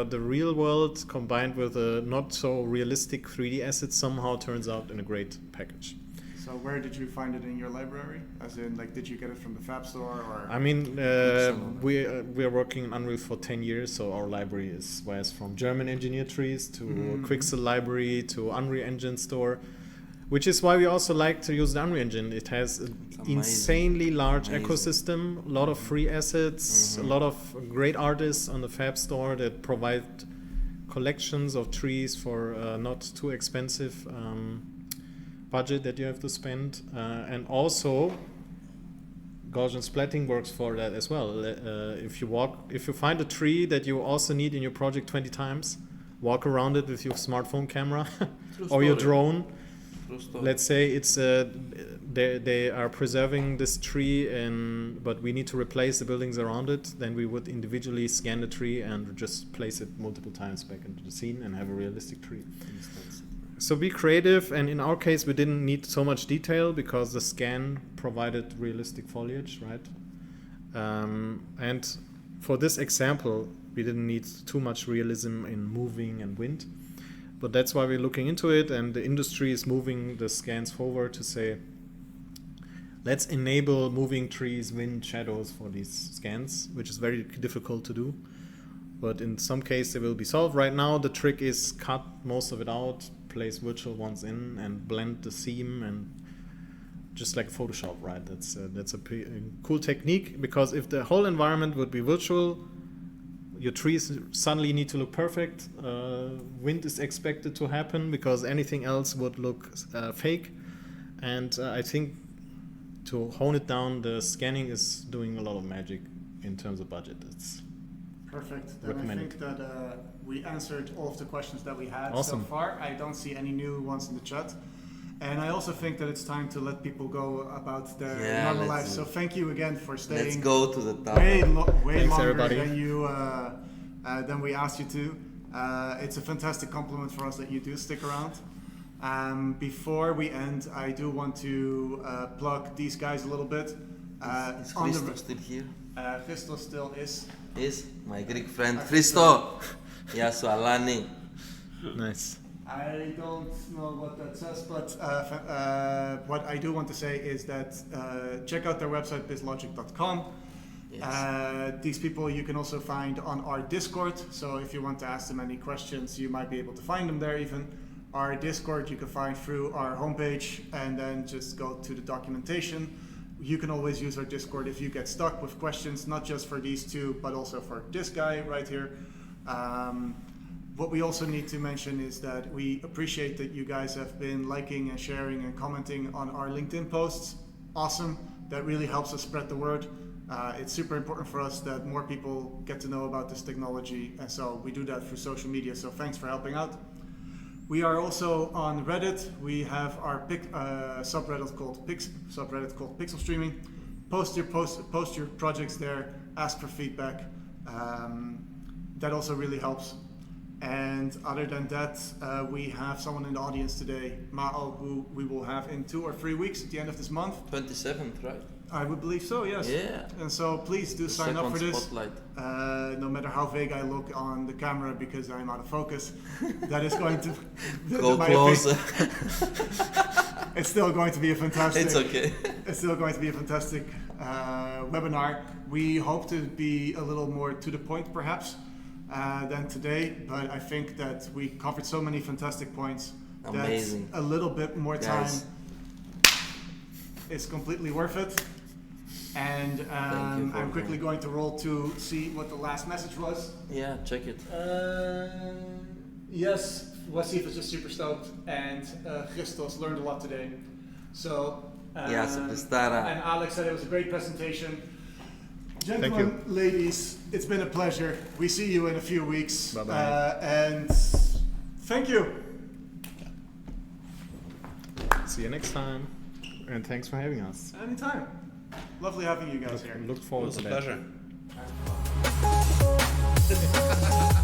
the real world combined with a not so realistic 3D asset somehow turns out in a great package. So where did you find it in your library? As in, like, did you get it from the Fab Store, or? I mean, we are working in Unreal for 10 years, so our library is from German engineer trees to Quixel library to Unreal Engine store, which is why we also like to use the Unreal Engine. It has an insanely large ecosystem, a lot of free assets, a lot of great artists on the Fab store that provide collections of trees for not too expensive budget that you have to spend, and also Gaussian splatting works for that as well. If you find a tree that you also need in your project 20 times, walk around it with your smartphone camera or your drone. Let's say it's they are preserving this tree, but we need to replace the buildings around it. Then we would individually scan the tree and just place it multiple times back into the scene and have a realistic tree. So be creative, and in our case we didn't need so much detail because the scan provided realistic foliage, right? And for this example we didn't need too much realism in moving and wind, but that's why we're looking into it, and the industry is moving the scans forward to say, let's enable moving trees, wind, shadows for these scans, which is very difficult to do, but in some case they will be solved. Right now the trick is cut most of it out, place virtual ones in, and blend the seam, and just like Photoshop, right? That's a cool technique, because if the whole environment would be virtual, your trees suddenly need to look perfect. Wind is expected to happen because anything else would look fake. And I think to hone it down, the scanning is doing a lot of magic in terms of budget. It's perfect. Then I think that we answered all of the questions that we had so far. I don't see any new ones in the chat. And I also think that it's time to let people go about their normal lives. So thank you again for staying. Let's go to the top. Way Thanks, longer everybody. than we asked you to. It's a fantastic compliment for us that you do stick around. Before we end, I do want to plug these guys a little bit. Is Christo still here? Christo still is. Is my Greek friend Christo. Yasu Alani. nice. I don't know what that says, but what I do want to say is that check out their website, Bizzlogic.com. Yes. These people you can also find on our Discord, so if you want to ask them any questions, you might be able to find them there even. Our Discord you can find through our homepage, and then just go to the documentation. You can always use our Discord if you get stuck with questions, not just for these two, but also for this guy right here. What we also need to mention is that we appreciate that you guys have been liking and sharing and commenting on our LinkedIn posts. Awesome. That really helps us spread the word. It's super important for us that more people get to know about this technology, and so we do that through social media, so thanks for helping out. We are also on Reddit. We have our subreddit called Pixel Streaming. Post your projects there, ask for feedback. That also really helps. And other than that, we have someone in the audience today, Mao, who we will have in 2 or 3 weeks at the end of this month. 27th, right? I would believe so, yes. Yeah. And so please do sign up for this. Spotlight. No matter how vague I look on the camera because I'm out of focus, that is going to Go closer. It's still going to be a fantastic. It's okay. It's still going to be a fantastic webinar. We hope to be a little more to the point, perhaps, than today. But I think that we covered so many fantastic points. Amazing. That a little bit more time is completely worth it. And I'm quickly going to roll to see what the last message was. Yeah, check it. Yes, Wasif is just super stoked, and Christos learned a lot today. So, and Alex said it was a great presentation. Gentlemen, ladies, it's been a pleasure. We see you in a few weeks. Bye-bye. And thank you. See you next time. And thanks for having us. Anytime. Lovely having you guys here. Look forward to that. It was a pleasure.